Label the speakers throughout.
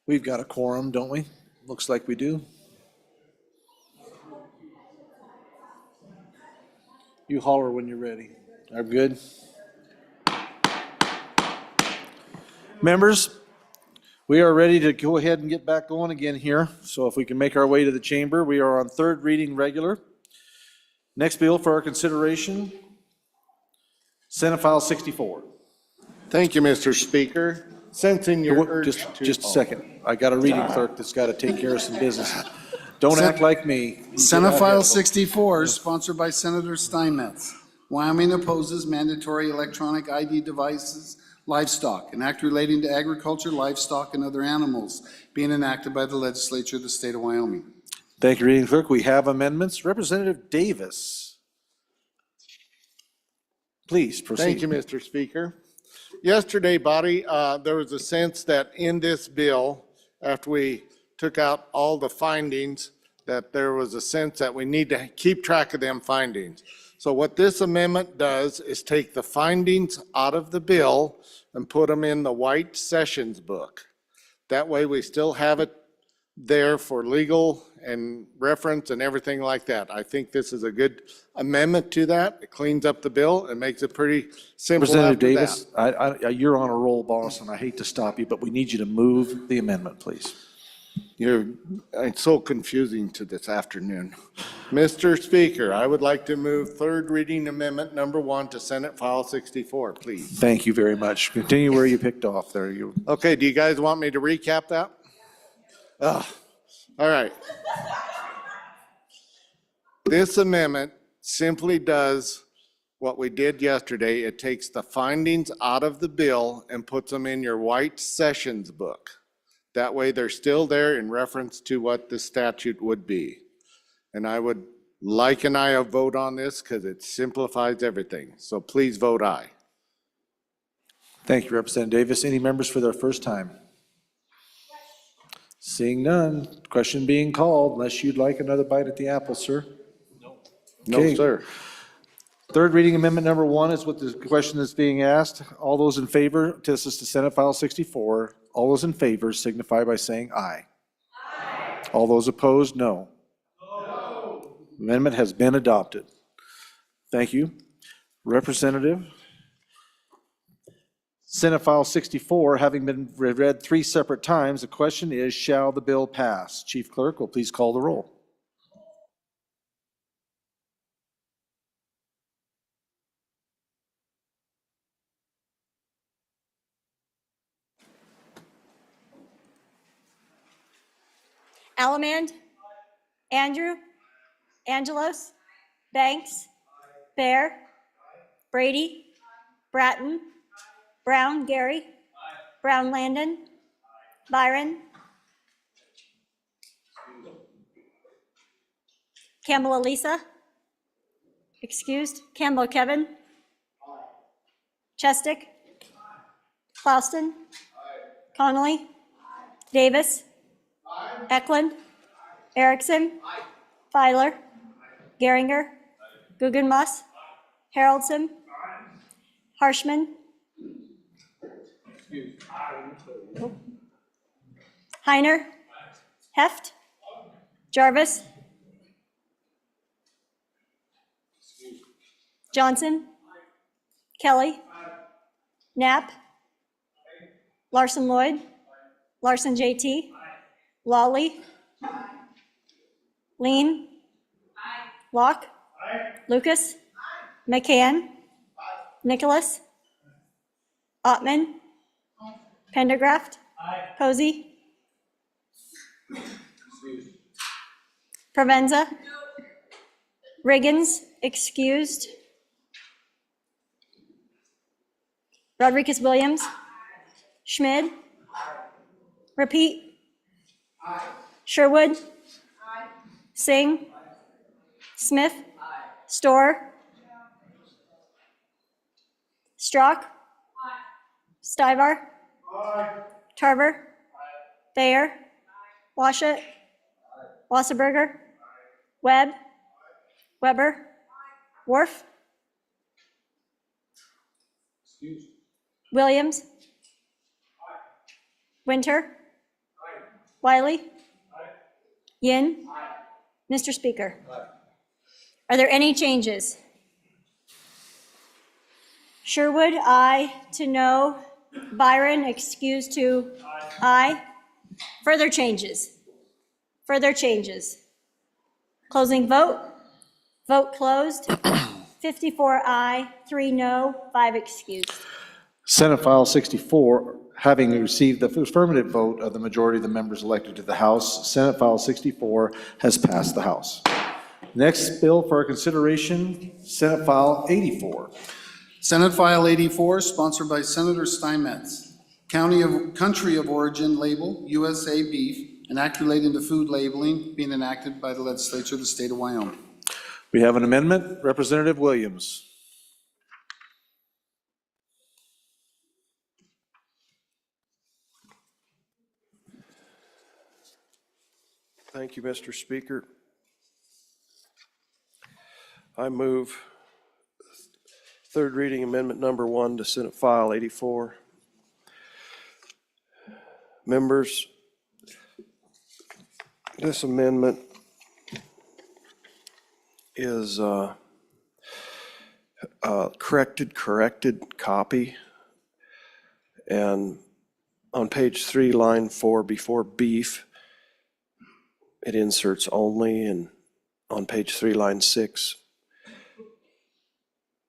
Speaker 1: We've got a quorum, don't we? Looks like we do. You holler when you're ready. I'm good. Members, we are ready to go ahead and get back going again here. So if we can make our way to the chamber, we are on third reading regular. Next bill for our consideration, Senate File 64.
Speaker 2: Thank you, Mr. Speaker. Sensing your urge to...
Speaker 1: Just a second. I got a reading clerk that's got to take care of some business. Don't act like me.
Speaker 3: Senate File 64, sponsored by Senator Steinmetz. Wyoming opposes mandatory electronic ID devices, livestock, an act relating to agriculture, livestock, and other animals being enacted by the legislature of the state of Wyoming.
Speaker 1: Thank you, reading clerk. We have amendments. Representative Davis, please proceed.
Speaker 2: Thank you, Mr. Speaker. Yesterday, body, there was a sense that in this bill, after we took out all the findings, that there was a sense that we need to keep track of them findings. So what this amendment does is take the findings out of the bill and put them in the white sessions book. That way we still have it there for legal and reference and everything like that. I think this is a good amendment to that. It cleans up the bill and makes it pretty simple after
Speaker 1: Representative
Speaker 2: that.
Speaker 1: Davis, you're on a roll, boss, and I hate to stop you, but we need you to move the amendment, please.
Speaker 2: It's so confusing to this afternoon. Mr. Speaker, I would like to move third reading amendment number 1 to Senate File 64, please.
Speaker 1: Thank you very much. Continue where you picked off there.
Speaker 2: Okay, do you guys want me to recap that? All right. This amendment simply does what we did yesterday. It takes the findings out of the bill and puts them in your white sessions book. That way they're still there in reference to what the statute would be. And I would like an aye vote on this because it simplifies everything. So please vote aye.
Speaker 1: Thank you, Representative Davis. Any members for their first time? Seeing none, question being called, unless you'd like another bite at the apple, sir. Okay.
Speaker 2: No, sir.
Speaker 1: Third reading amendment number 1 is what the question that's being asked. All those in favor, this is to Senate File 64. All those in favor signify by saying aye. Aye. All those opposed, no. No. Amendment has been adopted. Thank you. Representative. Senate File 64, having been read 3 separate times, the question is, shall the bill pass? Chief Clerk will please call the roll.
Speaker 4: Allemand, Andrew, Angelos, Banks, Bear, Brady, Bratton, Brown, Gary, Brown, Landon, Byron, Campbell, Elisa, excused, Campbell, Kevin, Chestick, Clouston, Connolly, Davis, Eklund, Erickson, Filer, Geringer, Guggenmoss, Haroldson, Harshman, Heiner, Heft, Jarvis, Johnson, Kelly, Knapp, Larson Lloyd, Larson JT, Lawley, Lean, Locke, Lucas, McCann, Nicholas, Ottman, Pendergraft, Posey, Provenza, Riggins, excused, Rodriguez Williams, Schmid, repeat, Sherwood, Singh, Smith, Storr, Strock, Stivar, Tarver, Thayer, Washut, Wasserberger, Webb, Weber, Worf, Williams, Winter, Wiley? Yin? Mr. Speaker? Are there any changes? Sherwood, aye to no. Byron, excused to aye. Further changes? Further changes? Closing vote? Vote closed. 54 aye, 3 no, 5 excused.
Speaker 1: Senate File 64, having received the affirmative vote of the majority of the members elected to the House, Senate File 64 has passed the House. Next bill for our consideration, Senate File 84.
Speaker 3: Senate File 84, sponsored by Senator Steinmetz. Country of origin label, USA beef, an act relating to food labeling being enacted by the legislature of the state of Wyoming.
Speaker 1: We have an amendment. Representative Williams.
Speaker 5: Thank you, Mr. Speaker. I move third reading amendment number 1 to Senate File 84. Members, this amendment is a corrected copy. And on page 3, line 4, before beef, it inserts only, and on page 3, line 6,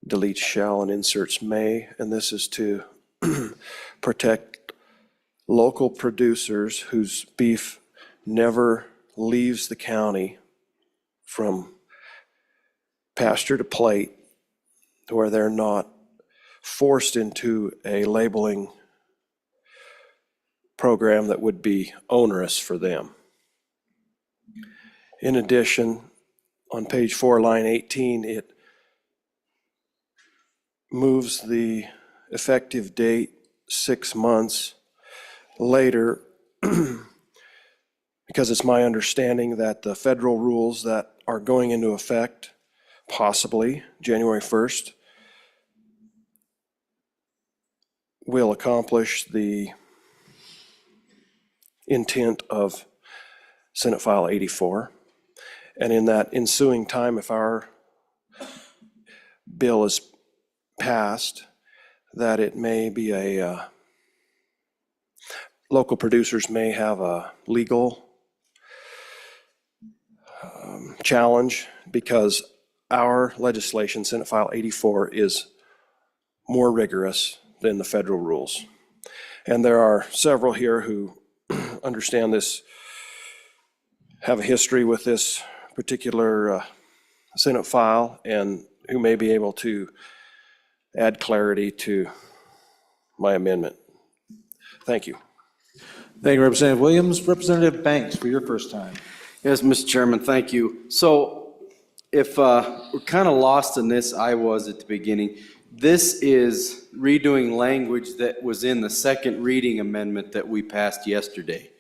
Speaker 5: deletes shall and inserts may, and this is to protect local producers whose beef never leaves the county from pasture to plate, where they're not forced into a labeling program that would be onerous for them. In addition, on page 4, line 18, it moves the effective date 6 months later because it's my understanding that the federal rules that are going into effect, possibly January 1st, will accomplish the intent of Senate File 84. And in that ensuing time, if our bill is passed, that it may be local producers may have a legal challenge because our legislation, Senate File 84, is more rigorous than the federal rules. And there are several here who understand this, have a history with this particular Senate file, and who may be able to add clarity to my amendment. Thank you.
Speaker 1: Thank you, Representative Williams. Representative Banks, for your first time.
Speaker 6: Yes, Mr. Chairman, thank you. So if we're kind of lost in this, I was at the beginning. This is redoing language that was in the second reading amendment that we passed yesterday.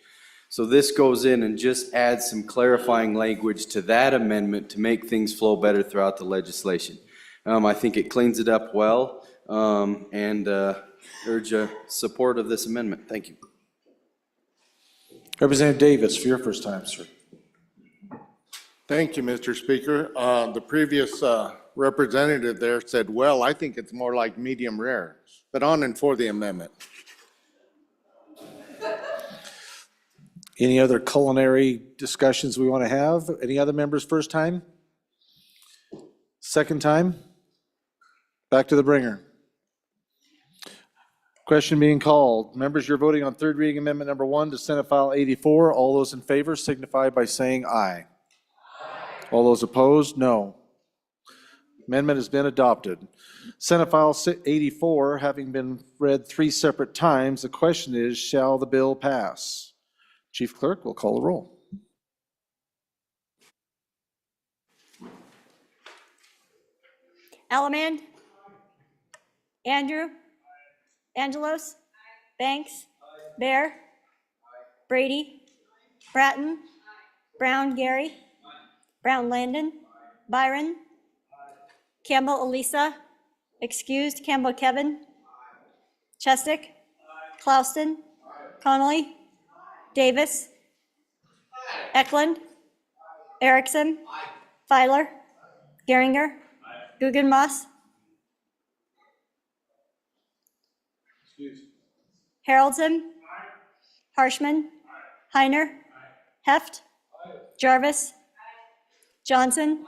Speaker 6: So this goes in and just adds some clarifying language to that amendment to make things flow better throughout the legislation. I think it cleans it up well, and urge support of this amendment. Thank you.
Speaker 1: Representative Davis, for your first time, sir.
Speaker 2: Thank you, Mr. Speaker. The previous representative there said, well, I think it's more like medium rare, but on and for the amendment.
Speaker 1: Any other culinary discussions we want to have? Any other members first time? Second time? Back to the bringer. Question being called. Members, you're voting on third reading amendment number 1 to Senate File 84. All those in favor signify by saying aye. All those opposed, no. Amendment has been adopted. Senate File 84, having been read 3 separate times, the question is, shall the bill pass? Chief Clerk will call the roll.
Speaker 4: Allemand? Andrew? Angelos? Banks? Bear? Brady? Bratton? Brown Gary? Brown Landon? Byron? Campbell Elisa? Excused Campbell Kevin? Chestick? Clauston? Connolly? Davis? Eklund. Erickson. Feiler. Geringer. Guggenmoss. Haroldson. Harshman. Heiner. Heft. Jarvis. Johnson.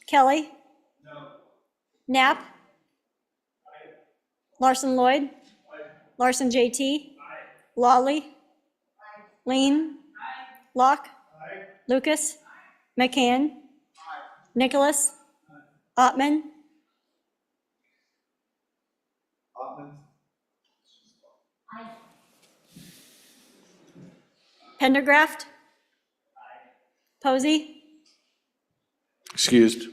Speaker 4: Kelly. Knapp. Larson Lloyd. Larson JT. Lawley. Lean. Locke. Lucas. McCann. Nicholas. Ottman. Pendergraft. Posey.
Speaker 1: Excused.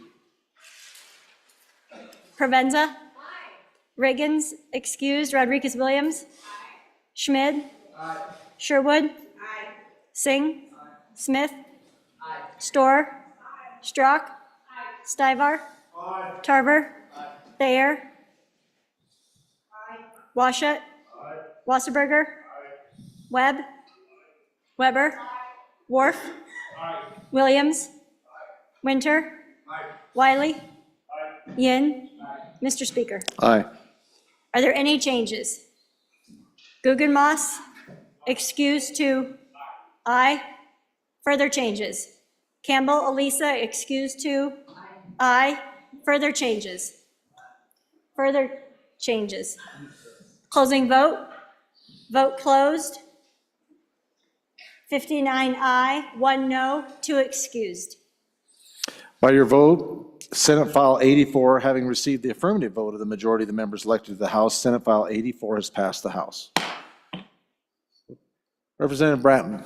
Speaker 4: Provenza. Riggins, excused. Rodriguez Williams. Schmid. Sherwood. Singh. Smith. Storr. Strock. Stivar. Tarver. Thayer. Washut. Wasserberger. Webb. Weber. Wharf. Williams. Winter. Wiley. Yin. Mr. Speaker,
Speaker 1: Aye.
Speaker 4: are there any changes? Guggenmoss, excused to aye. Further changes? Campbell Elisa, excused to aye. Further changes? Further changes? Closing vote? Vote closed. 59 aye, 1 no, 2 excused.
Speaker 1: By your vote, Senate File 84, having received the affirmative vote of the majority of the members elected to the House, Senate File 84 has passed the House. Representative Bratton.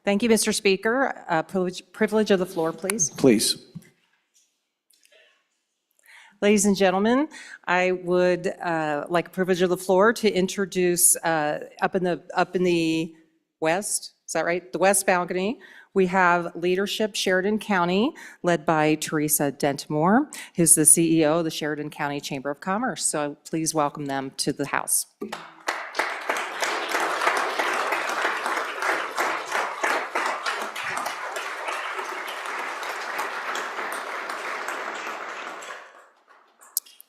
Speaker 7: Thank you, Mr. Speaker. Privilege of the floor, please.
Speaker 1: Please.
Speaker 7: Ladies and gentlemen, I would like a privilege of the floor to introduce up in the west, is that right? The west balcony, we have Leadership Sheridan County, led by Teresa Dentimore, who's the CEO of the Sheridan County Chamber of Commerce. So please welcome them to the House.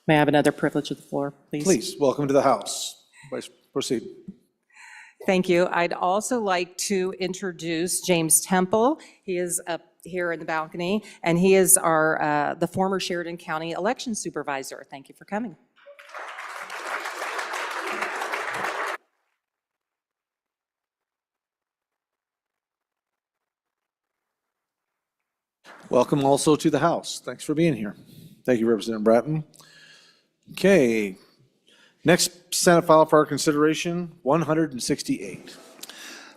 Speaker 7: May I have another privilege of the floor, please?
Speaker 1: Please, welcome to the House. Vice, proceed.
Speaker 7: Thank you. I'd also like to introduce James Temple. He is up here in the balcony, and he is the former Sheridan County election supervisor. Thank you for coming.
Speaker 1: Welcome also to the House. Thanks for being here. Thank you, Representative Bratton. Okay. Next Senate file for our consideration, 168.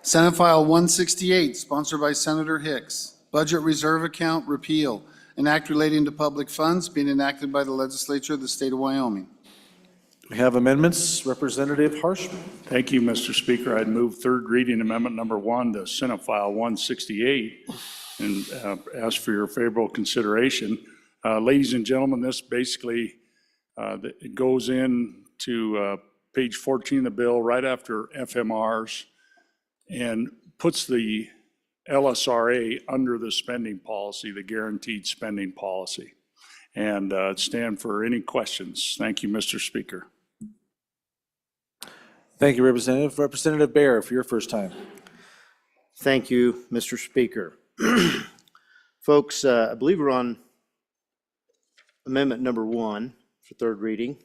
Speaker 3: Senate File 168, sponsored by Senator Hicks. Budget Reserve Account repeal, an act relating to public funds being enacted by the legislature of the state of Wyoming.
Speaker 1: We have amendments. Representative Harshman.
Speaker 8: Thank you, Mr. Speaker. I'd move third reading amendment number 1 to Senate File 168 and ask for your favorable consideration. Ladies and gentlemen, this basically it goes in to page 14 of the bill right after FMRs and puts the LSRA under the spending policy, the guaranteed spending policy. And stand for any questions. Thank you, Mr. Speaker.
Speaker 1: Thank you, Representative. Representative Bear, for your first time.
Speaker 9: Thank you, Mr. Speaker. Folks, I believe we're on amendment number 1 for third reading,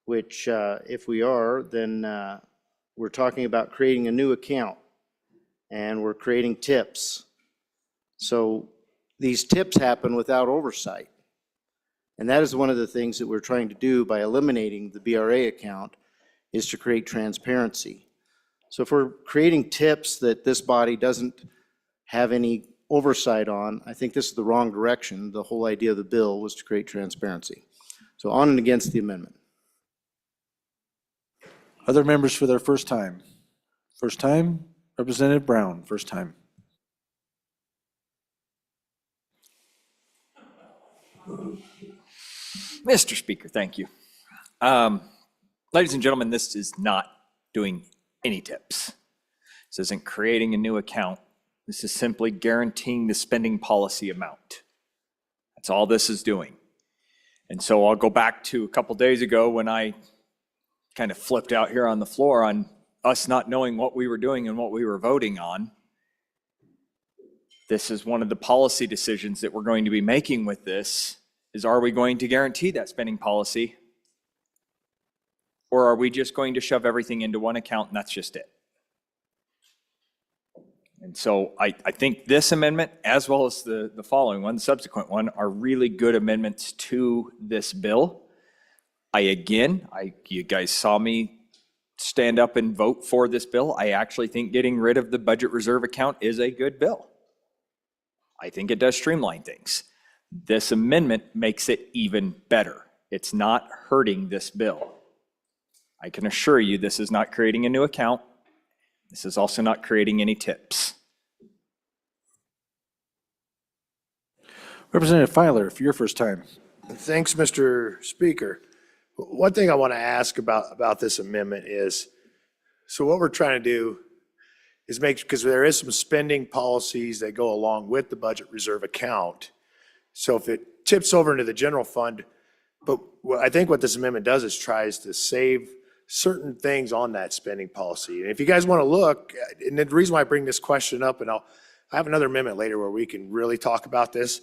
Speaker 9: which if we are, then we're talking about creating a new account and we're creating tips. So these tips happen without oversight. And that is one of the things that we're trying to do by eliminating the BRA account, is to create transparency. So if we're creating tips that this body doesn't have any oversight on, I think this is the wrong direction. The whole idea of the bill was to create transparency. So on and against the amendment.
Speaker 1: Other members for their first time. First time, Representative Brown, first time.
Speaker 10: Mr. Speaker, thank you. Ladies and gentlemen, this is not doing any tips. This isn't creating a new account. This is simply guaranteeing the spending policy amount. That's all this is doing. And so I'll go back to a couple days ago when I kind of flipped out here on the floor on us not knowing what we were doing and what we were voting on. This is one of the policy decisions that we're going to be making with this, is are we going to guarantee that spending policy? Or are we just going to shove everything into one account and that's just it? And so I think this amendment, as well as the following one, the subsequent one, are really good amendments to this bill. You guys saw me stand up and vote for this bill. I actually think getting rid of the budget reserve account is a good bill. I think it does streamline things. This amendment makes it even better. It's not hurting this bill. I can assure you this is not creating a new account. This is also not creating any tips.
Speaker 1: Representative Filer, for your first time.
Speaker 11: Thanks, Mr. Speaker. One thing I want to ask about this amendment is, so what we're trying to do is make, because there is some spending policies that go along with the budget reserve account. So if it tips over into the general fund, but I think what this amendment does is tries to save certain things on that spending policy. And if you guys want to look, and the reason why I bring this question up, and I have another amendment later where we can really talk about this,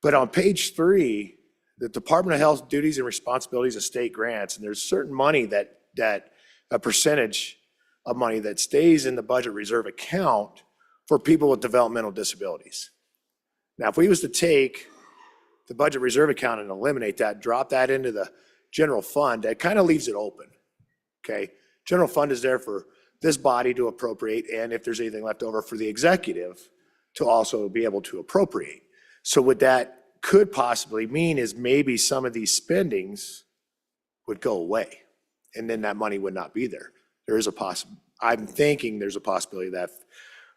Speaker 11: but on page 3, the Department of Health duties and responsibilities of state grants, and there's certain money that a percentage of money that stays in the budget reserve account for people with developmental disabilities. Now, if we was to take the budget reserve account and eliminate that, drop that into the general fund, that kind of leaves it open, okay? General fund is there for this body to appropriate, and if there's anything left over for the executive to also be able to appropriate. So what that could possibly mean is maybe some of these spendings would go away, and then that money would not be there. There is I'm thinking there's a possibility that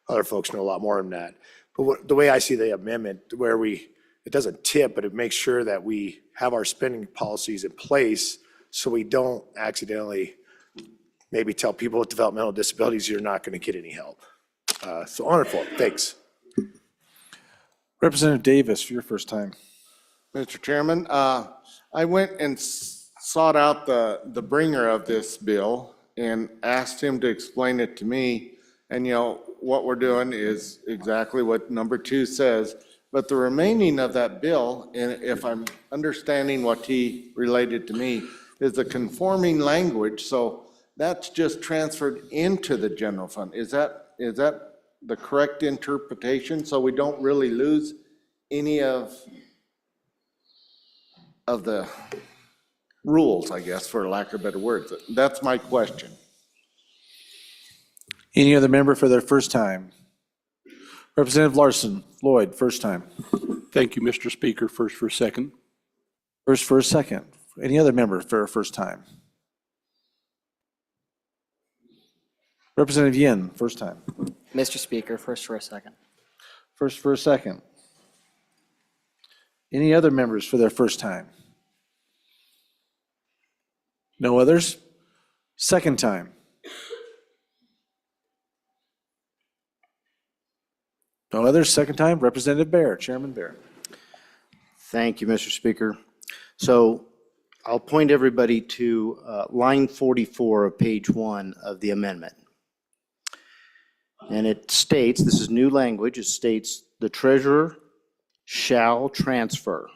Speaker 11: other folks know a lot more than that. But the way I see the amendment, where it doesn't tip, but it makes sure that we have our spending policies in place so we don't accidentally maybe tell people with developmental disabilities you're not going to get any help. So on and forth. Thanks.
Speaker 1: Representative Davis, for your first time.
Speaker 2: Mr. Chairman, I went and sought out the bringer of this bill and asked him to explain it to me. And what we're doing is exactly what number 2 says. But the remaining of that bill, and if I'm understanding what he related to me, is the conforming language. So that's just transferred into the general fund. Is that the correct interpretation? So we don't really lose any of the rules, I guess, for lack of better words. That's my question.
Speaker 1: Any other member for their first time? Representative Larson, Lloyd, first time.
Speaker 12: Thank you, Mr. Speaker. First for a second.
Speaker 1: First for a second. Any other member for a first time? Representative Yin, first time.
Speaker 13: Mr. Speaker, first for a second.
Speaker 1: First for a second. Any other members for their first time? No others? Second time. No others? Second time? Representative Bear, Chairman Bear.
Speaker 9: Thank you, Mr. Speaker. So I'll point everybody to line 44 of page 1 of the amendment. And it states, this is new language, it states the treasurer shall transfer.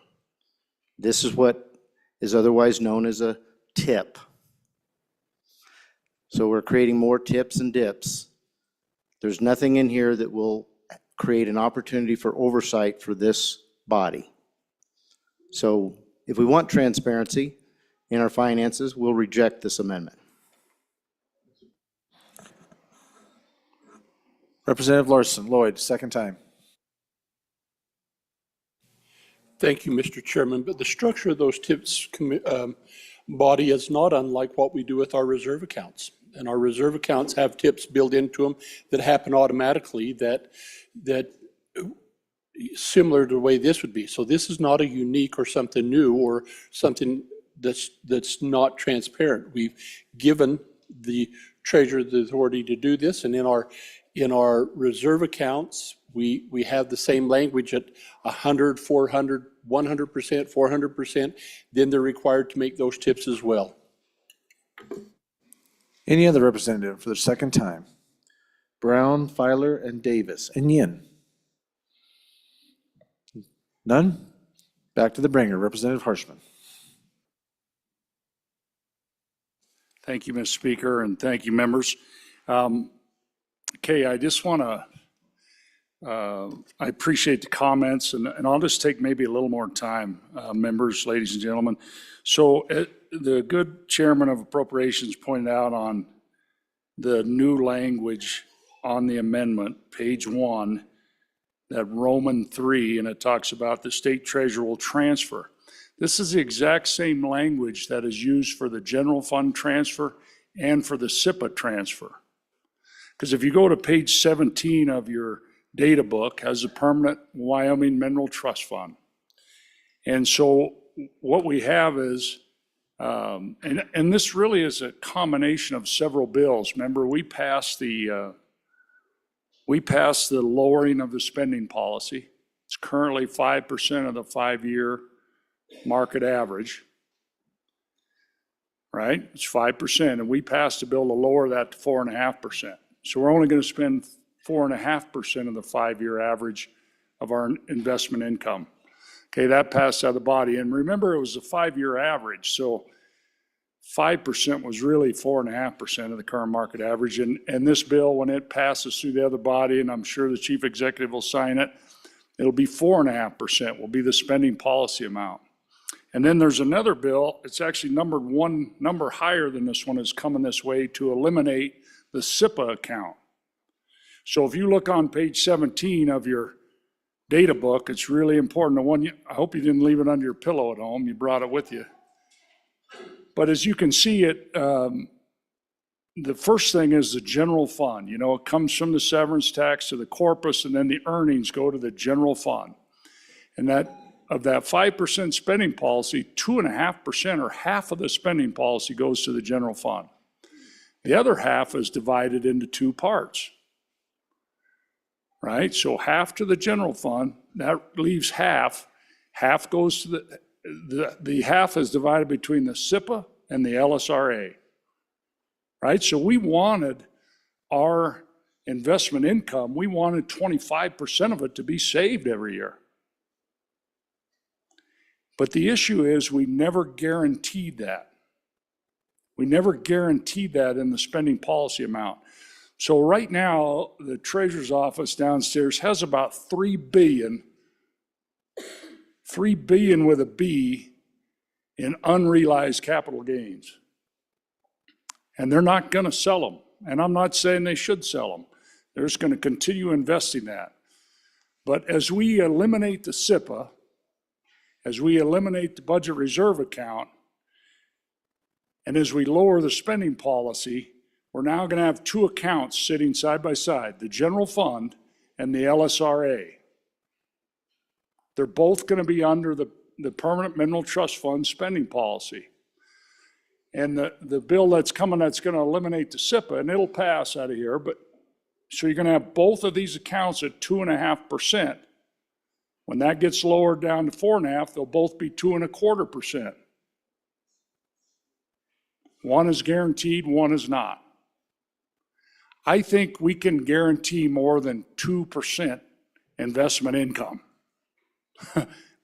Speaker 9: This is what is otherwise known as a tip. So we're creating more tips and dips. There's nothing in here that will create an opportunity for oversight for this body. So if we want transparency in our finances, we'll reject this amendment.
Speaker 1: Representative Larson, Lloyd, second time.
Speaker 12: Thank you, Mr. Chairman. But the structure of those tips body is not unlike what we do with our reserve accounts. And our reserve accounts have tips built into them that happen automatically that similar to the way this would be. So this is not a unique or something new or something that's not transparent. We've given the treasurer the authority to do this, and in In our reserve accounts, we have the same language at 100, 400, 100%, 400%. Then they're required to make those tips as well.
Speaker 1: Any other representative for the second time? Brown, Filer, and Davis, and Yin. None? Back to the bringer, Representative Harshman.
Speaker 8: Thank you, Mr. Speaker, and thank you, members. Okay, I just want to, I appreciate the comments, and I'll just take maybe a little more time, members, ladies and gentlemen. So the good chairman of appropriations pointed out on the new language on the amendment, page 1, that Roman 3, and it talks about the state treasurer will transfer. This is the exact same language that is used for the general fund transfer and for the SIPA transfer. Because if you go to page 17 of your data book, has a permanent Wyoming Mineral Trust Fund. And so what we have is, and this really is a combination of several bills. Remember, we passed the lowering of the spending policy. It's currently 5% of the 5-year market average, right? It's 5%, and we passed a bill to lower that to 4.5%. So we're only going to spend 4.5% of the 5-year average of our investment income. Okay, that passed out of the body. And remember, it was a 5-year average, so 5% was really 4.5% of the current market average. And this bill, when it passes through the other body, and I'm sure the chief executive will sign it, it'll be 4.5% will be the spending policy amount. And then there's another bill, it's actually numbered one number higher than this one, is coming this way to eliminate the SIPA account. So if you look on page 17 of your data book, it's really important. I hope you didn't leave it under your pillow at home, you brought it with you. But as you can see it, the first thing is the general fund. You know, it comes from the severance tax to the corpus, and then the earnings go to the general fund. And that of that 5% spending policy, 2.5% or half of the spending policy goes to the general fund. The other half is divided into two parts, right? So half to the general fund, that leaves half. Half goes to the half is divided between the SIPA and the LSRA, right? So we wanted our investment income, we wanted 25% of it to be saved every year. But the issue is we never guaranteed that. We never guaranteed that in the spending policy amount. So right now, the treasurer's office downstairs has about $3 billion with a B in unrealized capital gains. And they're not going to sell them. And I'm not saying they should sell them. They're just going to continue investing that. But as we eliminate the SIPA, as we eliminate the budget reserve account, and as we lower the spending policy, we're now going to have two accounts sitting side by side, the general fund and the LSRA. They're both going to be under the permanent mineral trust fund spending policy. And the bill that's coming that's going to eliminate the SIPA, and it'll pass out of here, but so you're going to have both of these accounts at 2.5%. When that gets lowered down to 4.5%, they'll both be 2.25%. One is guaranteed, one is not. I think we can guarantee more than 2% investment income.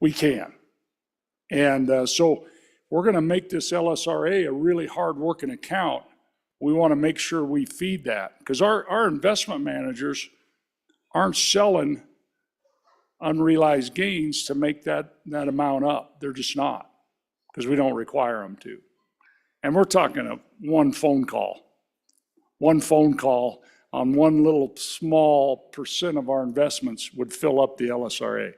Speaker 8: We can. And so we're going to make this LSRA a really hard-working account. We want to make sure we feed that because our investment managers aren't selling unrealized gains to make that amount up. They're just not because we don't require them to. And we're talking one phone call on one little small percent of our investments would fill up the LSRA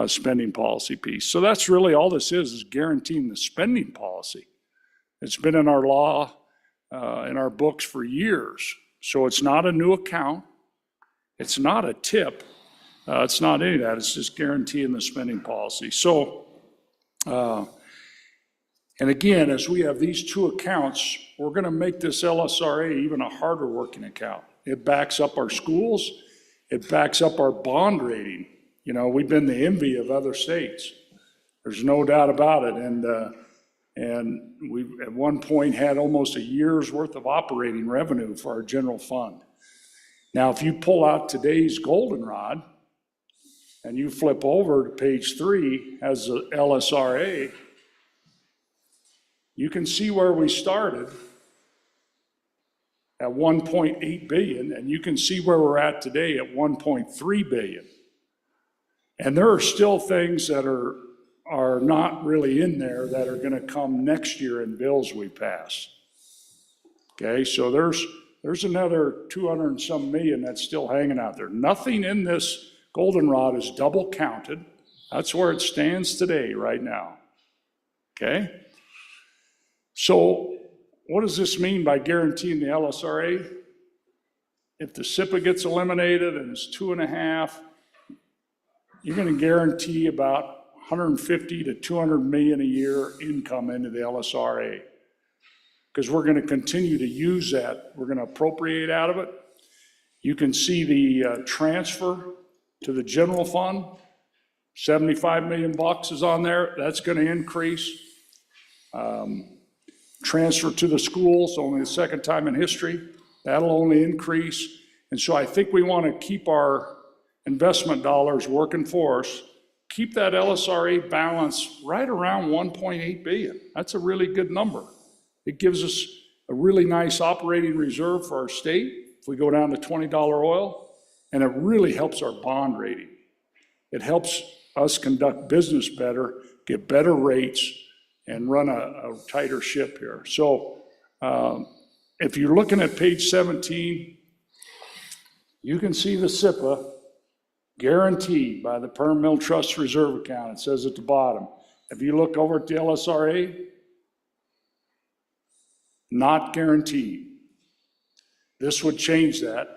Speaker 8: spending policy piece. So that's really all this is guaranteeing the spending policy. It's been in our law, in our books for years. So it's not a new account. It's not a tip. It's not any of that. It's just guaranteeing the spending policy. So And again, as we have these two accounts, we're going to make this LSRA even a harder working account. It backs up our schools. It backs up our bond rating. You know, we've been the envy of other states. There's no doubt about it. And we at one point had almost a year's worth of operating revenue for our general fund. Now, if you pull out today's goldenrod and you flip over to page 3 as the LSRA, you can see where we started at 1.8 billion, and you can see where we're at today at 1.3 billion. And there are still things that are not really in there that are going to come next year in bills we pass. Okay, so there's another 200 and some million that's still hanging out there. Nothing in this goldenrod is double counted. That's where it stands today, right now. Okay? So what does this mean by guaranteeing the LSRA? If the SIPA gets eliminated and it's 2.5, you're going to guarantee about 150 to 200 million a year income into the LSRA, because we're going to continue to use that. We're going to appropriate out of it. You can see the transfer to the general fund, 75 million bucks is on there. That's going to increase. Transfer to the schools, only the second time in history. That'll only increase. And so I think we want to keep our investment dollars working for us, keep that LSRA balance right around 1.8 billion. That's a really good number. It gives us a really nice operating reserve for our state if we go down to $20 oil, and it really helps our bond rating. It helps us conduct business better, get better rates, and run a tighter ship here. So if you're looking at page 17, you can see the SIPA guaranteed by the Perm Mill Trust Reserve Account. It says at the bottom. If you look over at the LSRA, not guaranteed. This would change that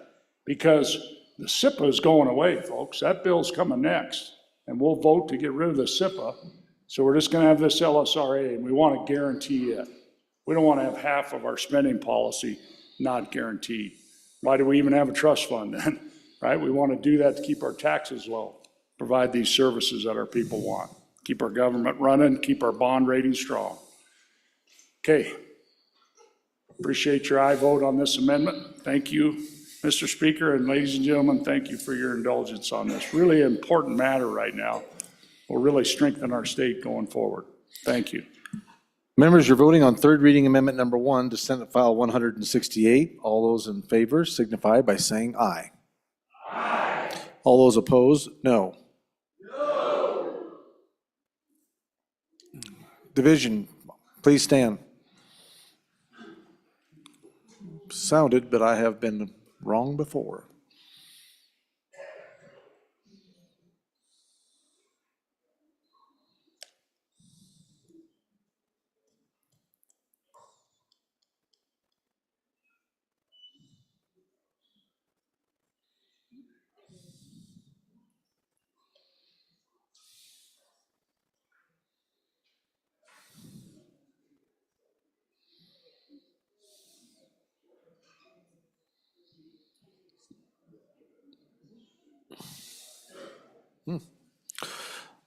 Speaker 8: because the SIPA is going away, folks. That bill's coming next, and we'll vote to get rid of the SIPA. So we're just going to have this LSRA, and we want to guarantee it. We don't want to have half of our spending policy not guaranteed. Why do we even have a trust fund then, right? We want to do that to keep our taxes low, provide these services that our people want, keep our government running, keep our bond rating strong. Okay. Appreciate your aye vote on this amendment. Thank you, Mr. Speaker, and ladies and gentlemen, thank you for your indulgence on this. Really important matter right now. Will really strengthen our state going forward. Thank you.
Speaker 1: Members, you're voting on third reading amendment number 1 to Senate File 168. All those in favor signify by saying aye. Aye. All those opposed, no. No. Division, please stand. Sounded, but I have been wrong before.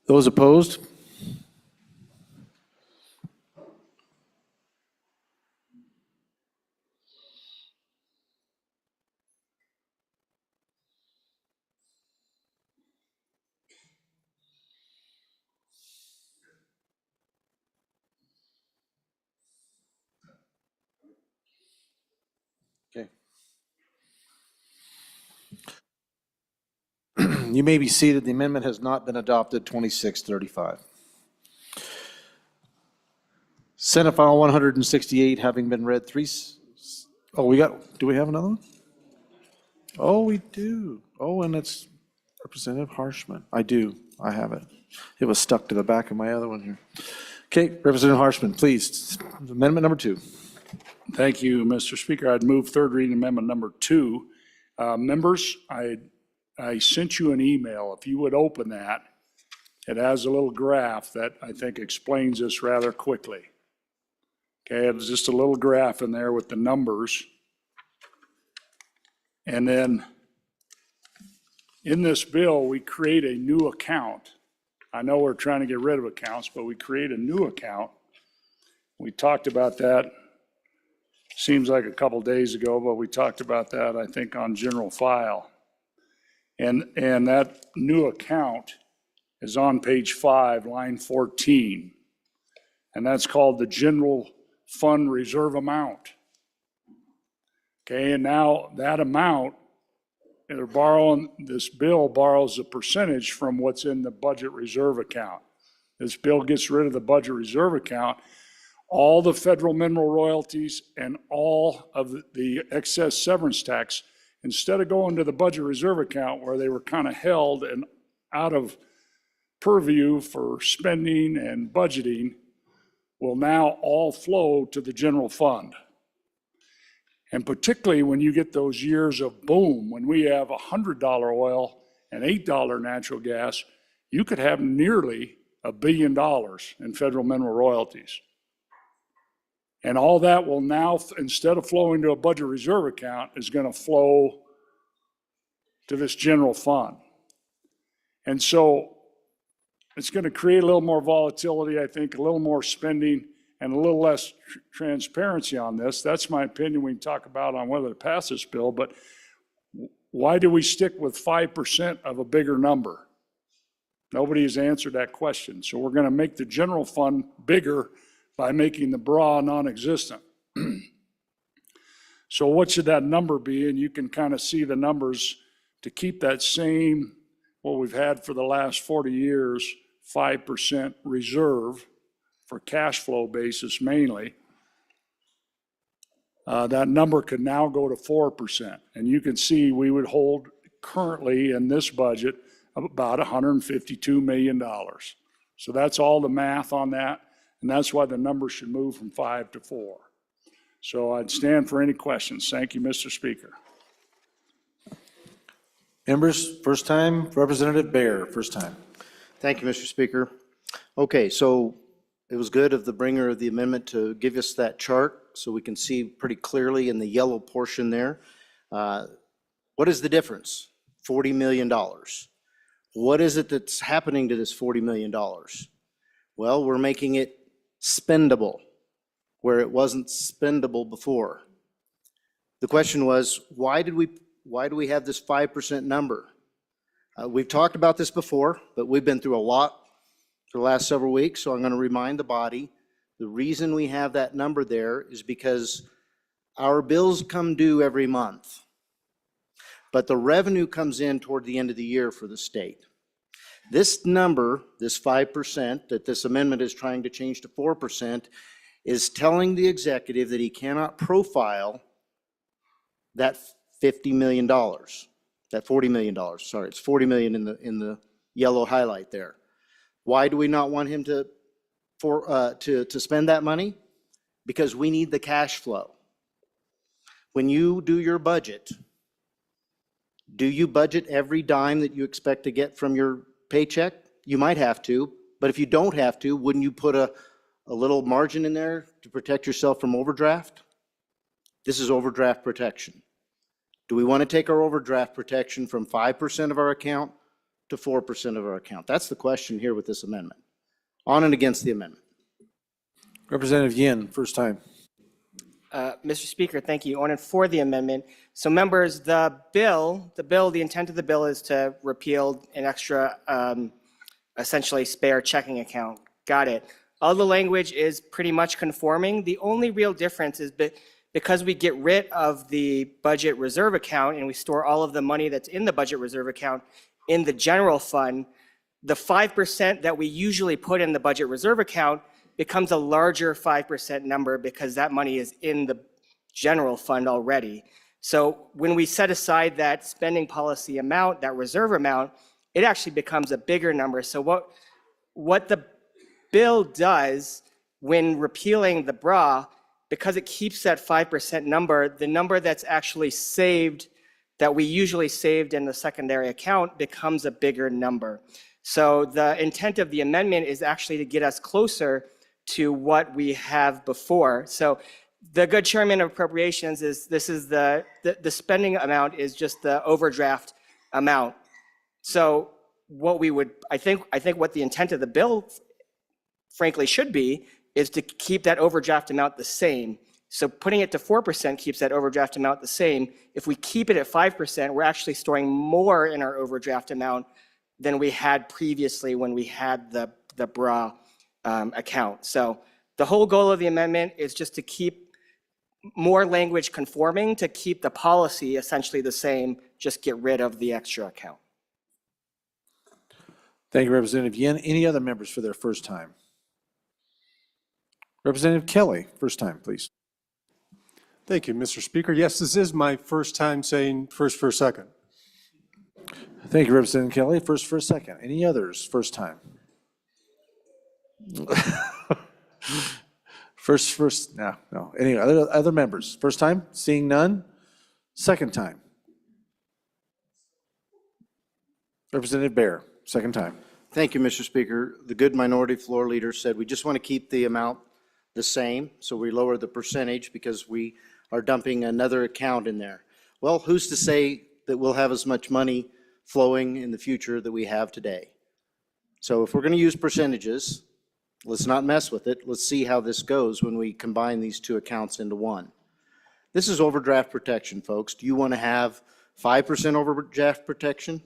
Speaker 1: Those opposed? Okay. You may be seated. The amendment has not been adopted. 2635. Senate File 168 having been read do we have another one? Oh, we do. Oh, and it's Representative Harshman. I have it. It was stuck to the back of my other one here. Okay, Representative Harshman, please. Amendment number 2.
Speaker 8: Thank you, Mr. Speaker. I'd move third reading amendment number 2. Members, I sent you an email. If you would open that, it has a little graph that I think explains this rather quickly. Okay, it's just a little graph in there with the numbers. And then in this bill, we create a new account. I know we're trying to get rid of accounts, but we create a new account. We talked about that, seems like a couple days ago, but we talked about that, I think, on general file. And that new account is on page 5, line 14. And that's called the General Fund Reserve Amount. Okay, and now that amount, they're borrowing, this bill borrows a percentage from what's in the budget reserve account. This bill gets rid of the budget reserve account. All the federal mineral royalties and all of the excess severance tax, instead of going to the budget reserve account where they were kind of held and out of purview for spending and budgeting, will now all flow to the general fund. And particularly when you get those years of boom, when we have $100 oil and $8 natural gas, you could have nearly $1 billion in federal mineral royalties. And all that will now, instead of flowing to a budget reserve account, is going to flow to this general fund. And so it's going to create a little more volatility, I think, a little more spending, and a little less transparency on this. That's my opinion. We can talk about on whether to pass this bill, but why do we stick with 5% of a bigger number? Nobody has answered that question. So we're going to make the general fund bigger by making the BRA non-existent. So what should that number be? And you can kind of see the numbers to keep that same, what we've had for the last 40 years, 5% reserve for cash flow basis mainly. That number could now go to 4%. And you can see we would hold currently in this budget about $152 million. So that's all the math on that. And that's why the number should move from 5 to 4. So I'd stand for any questions. Thank you, Mr. Speaker.
Speaker 1: Members, first time, Representative Baer, first time.
Speaker 9: Thank you, Mr. Speaker. Okay, so it was good of the bringer of the amendment to give us that chart so we can see pretty clearly in the yellow portion there. What is the difference? $40 million. What is it that's happening to this $40 million? Well, we're making it spendable where it wasn't spendable before. The question was, why do we have this 5% number? We've talked about this before, but we've been through a lot for the last several weeks, so I'm going to remind the body, the reason we have that number there is because our bills come due every month, but the revenue comes in toward the end of the year for the state. This number, this 5% that this amendment is trying to change to 4%, is telling the executive that he cannot profile that $50 million, that $40 million, sorry, it's $40 million in the yellow highlight there. Why do we not want him to spend that money? Because we need the cash flow. When you do your budget, do you budget every dime that you expect to get from your paycheck? You might have to, but if you don't have to, wouldn't you put a little margin in there to protect yourself from overdraft? This is overdraft protection. Do we want to take our overdraft protection from 5% of our account to 4% of our account? That's the question here with this amendment. On and against the amendment.
Speaker 1: Representative Yin, first time.
Speaker 13: Mr. Speaker, thank you. On and for the amendment. So members, the intent of the bill is to repeal an extra, essentially spare checking account. Got it. All the language is pretty much conforming. The only real difference is because we get rid of the budget reserve account and we store all of the money that's in the budget reserve account in the general fund, the 5% that we usually put in the budget reserve account becomes a larger 5% number because that money is in the general fund already. So when we set aside that spending policy amount, that reserve amount, it actually becomes a bigger number. So what the bill does when repealing the BRA, because it keeps that 5% number, the number that's actually saved, that we usually saved in the secondary account, becomes a bigger number. So the intent of the amendment is actually to get us closer to what we have before. So the good chairman of appropriations is, this is the spending amount is just the overdraft amount. So what we would, I think what the intent of the bill frankly should be is to keep that overdraft amount the same. So putting it to 4% keeps that overdraft amount the same. If we keep it at 5%, we're actually storing more in our overdraft amount than we had previously when we had the BRA account. So the whole goal of the amendment is just to keep more language conforming, to keep the policy essentially the same, just get rid of the extra account.
Speaker 1: Thank you, Representative Yin. Any other members for their first time? Representative Kelly, first time, please.
Speaker 14: Thank you, Mr. Speaker. Yes, this is my first time saying first for a second.
Speaker 1: Thank you, Representative Kelly. First for a second. Any others? First time. No. Any other members? First time? Seeing none? Second time. Representative Bear, second time.
Speaker 9: Thank you, Mr. Speaker. The good minority floor leader said we just want to keep the amount the same, so we lower the percentage because we are dumping another account in there. Well, who's to say that we'll have as much money flowing in the future that we have today? So if we're going to use percentages, let's not mess with it. Let's see how this goes when we combine these two accounts into one. This is overdraft protection, folks. Do you want to have 5% overdraft protection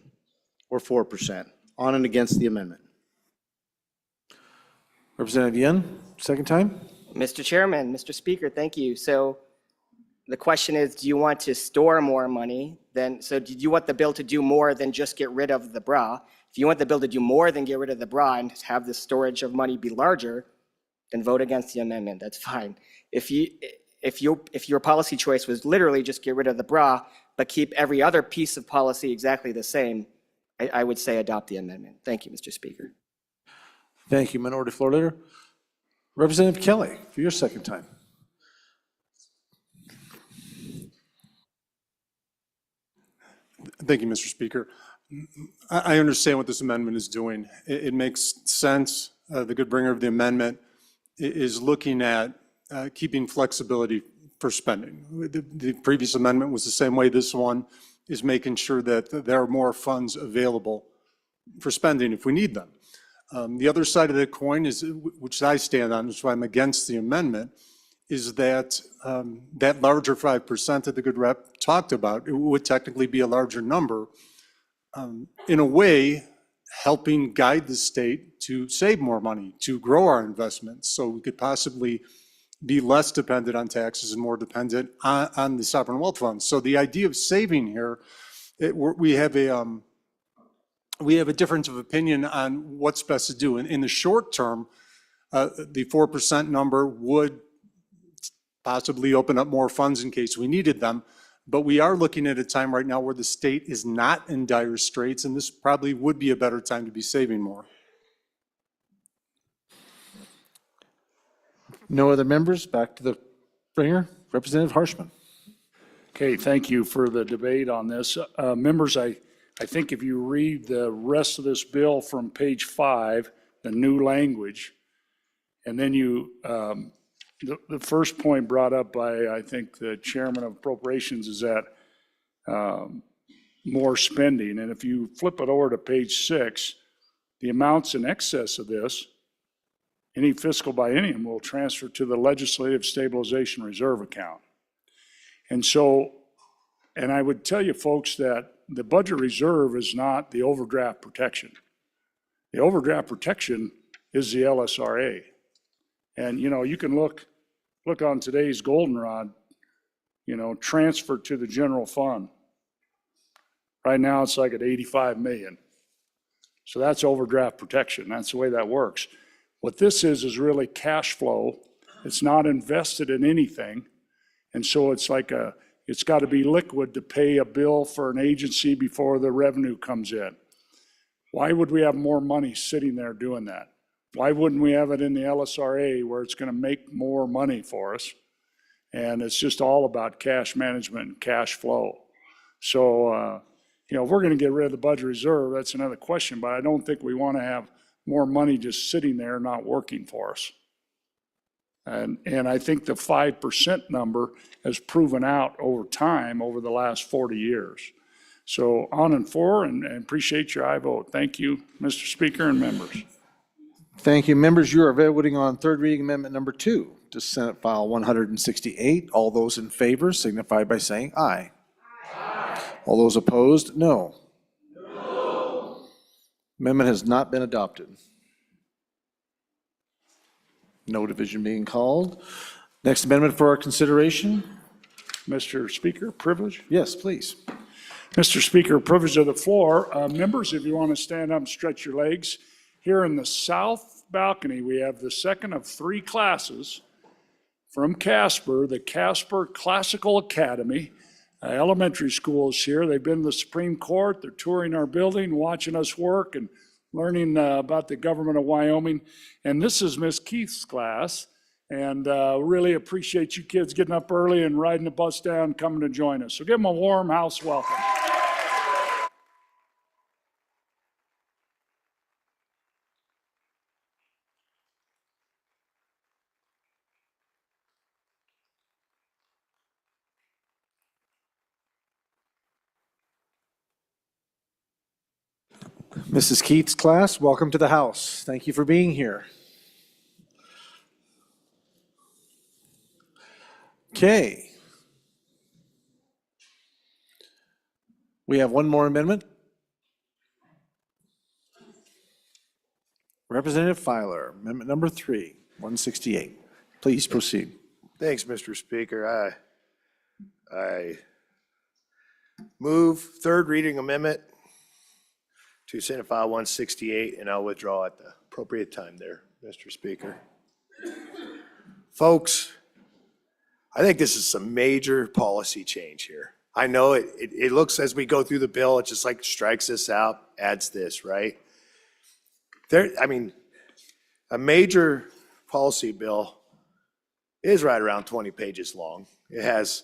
Speaker 9: or 4%? On and against the amendment.
Speaker 1: Representative Yin, second time.
Speaker 13: Mr. Chairman, Mr. Speaker, thank you. So the question is, do you want to store more money so do you want the bill to do more than just get rid of the BRA? If you want the bill to do more than get rid of the BRA and have the storage of money be larger, then vote against the amendment. That's fine. If your policy choice was literally just get rid of the BRA, but keep every other piece of policy exactly the same, I would say adopt the amendment. Thank you, Mr. Speaker.
Speaker 1: Thank you, minority floor leader. Representative Kelly, for your second time.
Speaker 14: Thank you, Mr. Speaker. I understand what this amendment is doing. It makes sense. The good bringer of the amendment is looking at keeping flexibility for spending. The previous amendment was the same way. This one is making sure that there are more funds available for spending if we need them. The other side of the coin is, which I stand on, which is why I'm against the amendment, is that that larger 5% that the good rep talked about, it would technically be a larger number, in a way helping guide the state to save more money, to grow our investments, so we could possibly be less dependent on taxes and more dependent on the sovereign wealth funds. So the idea of saving here, we have a difference of opinion on what's best to do. In the short term, the 4% number would possibly open up more funds in case we needed them. But we are looking at a time right now where the state is not in dire straits, and this probably would be a better time to be saving more.
Speaker 1: No other members? Back to the bringer. Representative Harshman.
Speaker 8: Okay, thank you for the debate on this. Members, I think if you read the rest of this bill from page 5, the new language, and then you, the first point brought up by, I think, the chairman of appropriations is that more spending. And if you flip it over to page 6, the amounts in excess of this, any fiscal biennium will transfer to the Legislative Stabilization Reserve account. And so, and I would tell you folks that the budget reserve is not the overdraft protection. The overdraft protection is the LSRA. And, you know, you can look on today's goldenrod, you know, transfer to the general fund. Right now, it's like at 85 million. So that's overdraft protection. That's the way that works. What this is really cash flow. It's not invested in anything. And so it's like it's got to be liquid to pay a bill for an agency before the revenue comes in. Why would we have more money sitting there doing that? Why wouldn't we have it in the LSRA where it's going to make more money for us? And it's just all about cash management and cash flow. So, you know, if we're going to get rid of the budget reserve, that's another question, but I don't think we want to have more money just sitting there not working for us. And I think the 5% number has proven out over time, over the last 40 years. So on and for, and appreciate your aye vote. Thank you, Mr. Speaker and members.
Speaker 1: Thank you. Members, you are voting on third reading amendment number 2 to Senate File 168. All those in favor signify by saying aye. All those opposed, no. Amendment has not been adopted. No division being called. Next amendment for our consideration?
Speaker 8: Mr. Speaker, privilege?
Speaker 1: Yes, please.
Speaker 8: Mr. Speaker, privilege of the floor. Members, if you want to stand up and stretch your legs. Here in the south balcony, we have the second of 3 classes from Casper, the Casper Classical Academy. Elementary school is here. They've been to the Supreme Court. They're touring our building, watching us work, and learning about the government of Wyoming. And this is Miss Keith's class. And really appreciate you kids getting up early and riding the bus down, coming to join us. So give them a warm house welcome.
Speaker 1: Mrs. Keats' class, welcome to the House. Thank you for being here. Okay. We have one more amendment. Representative Filer, amendment number 3, 168. Please proceed.
Speaker 11: Thanks, Mr. Speaker. I move third reading amendment to Senate File 168, and I'll withdraw at the appropriate time there, Mr. Speaker. Folks, I think this is some major policy change here. I know it looks, as we go through the bill, it just like strikes this out, adds this, right? A major policy bill is right around 20 pages long. It has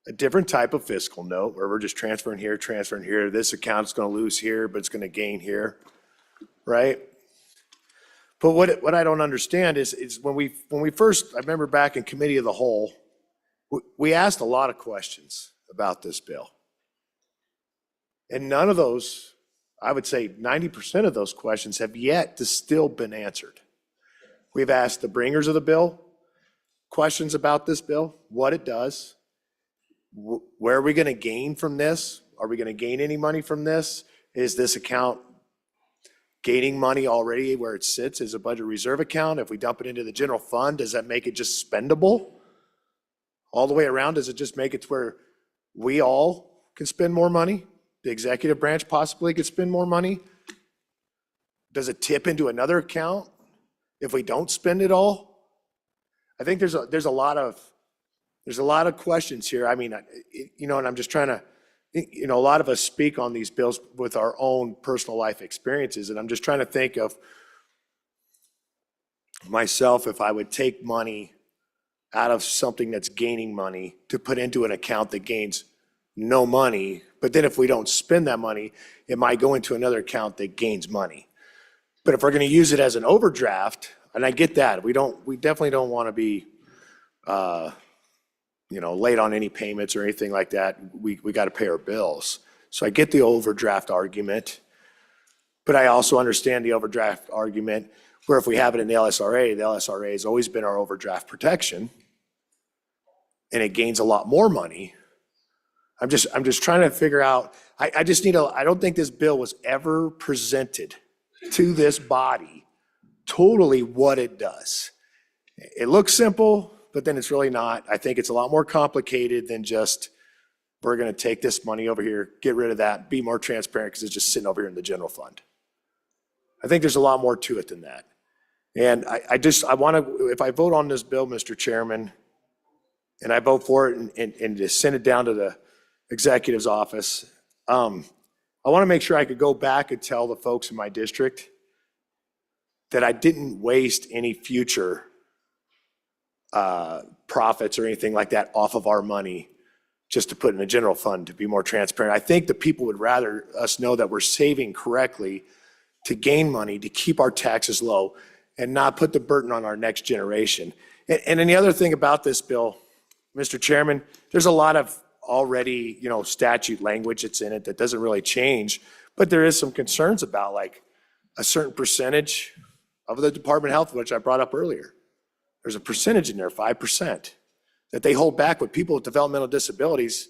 Speaker 11: a different type of fiscal note where we're just transferring here. This account's going to lose here, but it's going to gain here, right? But what I don't understand is when we first, I remember back in committee of the whole, we asked a lot of questions about this bill. And none of those, I would say 90% of those questions have yet to still been answered. We've asked the bringers of the bill questions about this bill, what it does, where are we going to gain from this? Are we going to gain any money from this? Is this account gaining money already where it sits as a budget reserve account? If we dump it into the general fund, does that make it just spendable? All the way around, does it just make it to where we all can spend more money? The executive branch possibly could spend more money? Does it tip into another account if we don't spend it all? I think there's a lot of questions here. I mean, and I'm just trying to, a lot of us speak on these bills with our own personal life experiences, and I'm just trying to think of myself if I would take money out of something that's gaining money to put into an account that gains no money, but then if we don't spend that money, it might go into another account that gains money. But if we're going to use it as an overdraft, and I get that, we definitely don't want to be late on any payments or anything like that. We got to pay our bills. So I get the overdraft argument, but I also understand the overdraft argument where if we have it in the LSRA has always been our overdraft protection, and it gains a lot more money. I'm just trying to figure out, I don't think this bill was ever presented to this body totally what it does. It looks simple, but then it's really not. I think it's a lot more complicated than just, we're going to take this money over here, get rid of that, be more transparent because it's just sitting over here in the general fund. I think there's a lot more to it than that. And I want to, if I vote on this bill, Mr. Chairman, and I vote for it and to send it down to the executive's office, I want to make sure I could go back and tell the folks in my district that I didn't waste any future profits or anything like that off of our money just to put in a general fund to be more transparent. I think the people would rather us know that we're saving correctly to gain money, to keep our taxes low, and not put the burden on our next generation. And then the other thing about this bill, Mr. Chairman, there's a lot of already, statute language that's in it that doesn't really change, but there is some concerns about like a certain percentage of the Department of Health, which I brought up earlier. There's a percentage in there, 5%, that they hold back with people with developmental disabilities,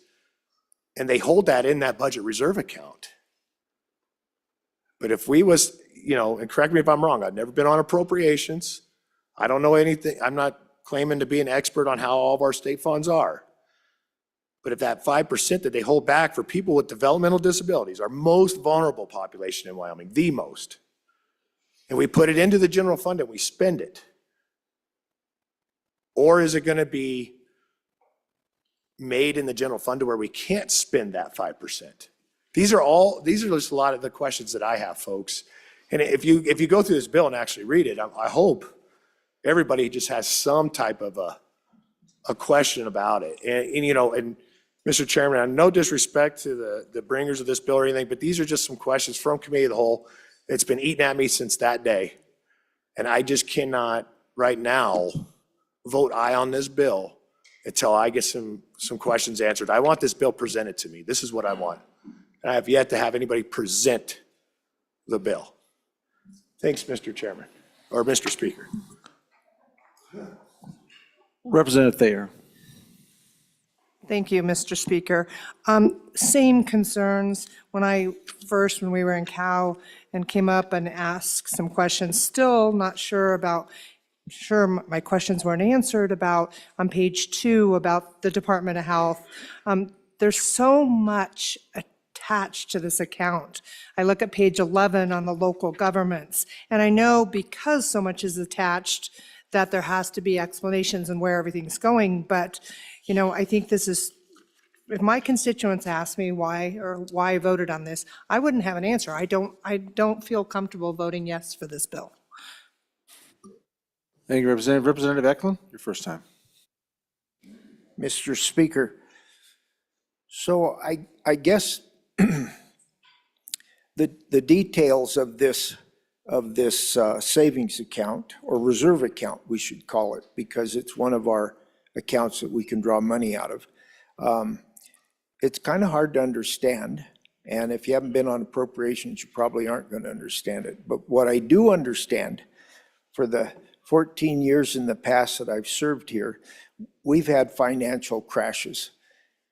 Speaker 11: and they hold that in that budget reserve account. But if we was, and correct me if I'm wrong, I've never been on appropriations. I don't know anything. I'm not claiming to be an expert on how all of our state funds are. But if that 5% that they hold back for people with developmental disabilities, our most vulnerable population in Wyoming, the most, and we put it into the general fund and we spend it, or is it going to be made in the general fund to where we can't spend that 5%? These are just a lot of the questions that I have, folks. And if you go through this bill and actually read it, I hope everybody just has some type of a question about it. And Mr. Chairman, no disrespect to the bringers of this bill or anything, but these are just some questions from Committee of the Whole. It's been eating at me since that day. And I just cannot right now vote aye on this bill until I get some questions answered. I want this bill presented to me. This is what I want. And I have yet to have anybody present the bill. Thanks, Mr. Chairman, or Mr. Speaker.
Speaker 1: Representative Thayer.
Speaker 15: Thank you, Mr. Speaker. Same concerns when we were in Cal and came up and asked some questions. Still not sure my questions weren't answered about on page 2 about the Department of Health. There's so much attached to this account. I look at page 11 on the local governments, and I know because so much is attached that there has to be explanations on where everything's going, but I think this is, if my constituents ask me why I voted on this, I wouldn't have an answer. I don't feel comfortable voting yes for this bill.
Speaker 1: Thank you, Representative. Representative Eklund, your first time.
Speaker 16: Mr. Speaker, so I guess the details of this savings account, or reserve account, we should call it, because it's one of our accounts that we can draw money out of. It's kind of hard to understand, and if you haven't been on appropriations, you probably aren't going to understand it. But what I do understand, for the 14 years in the past that I've served here, we've had financial crashes,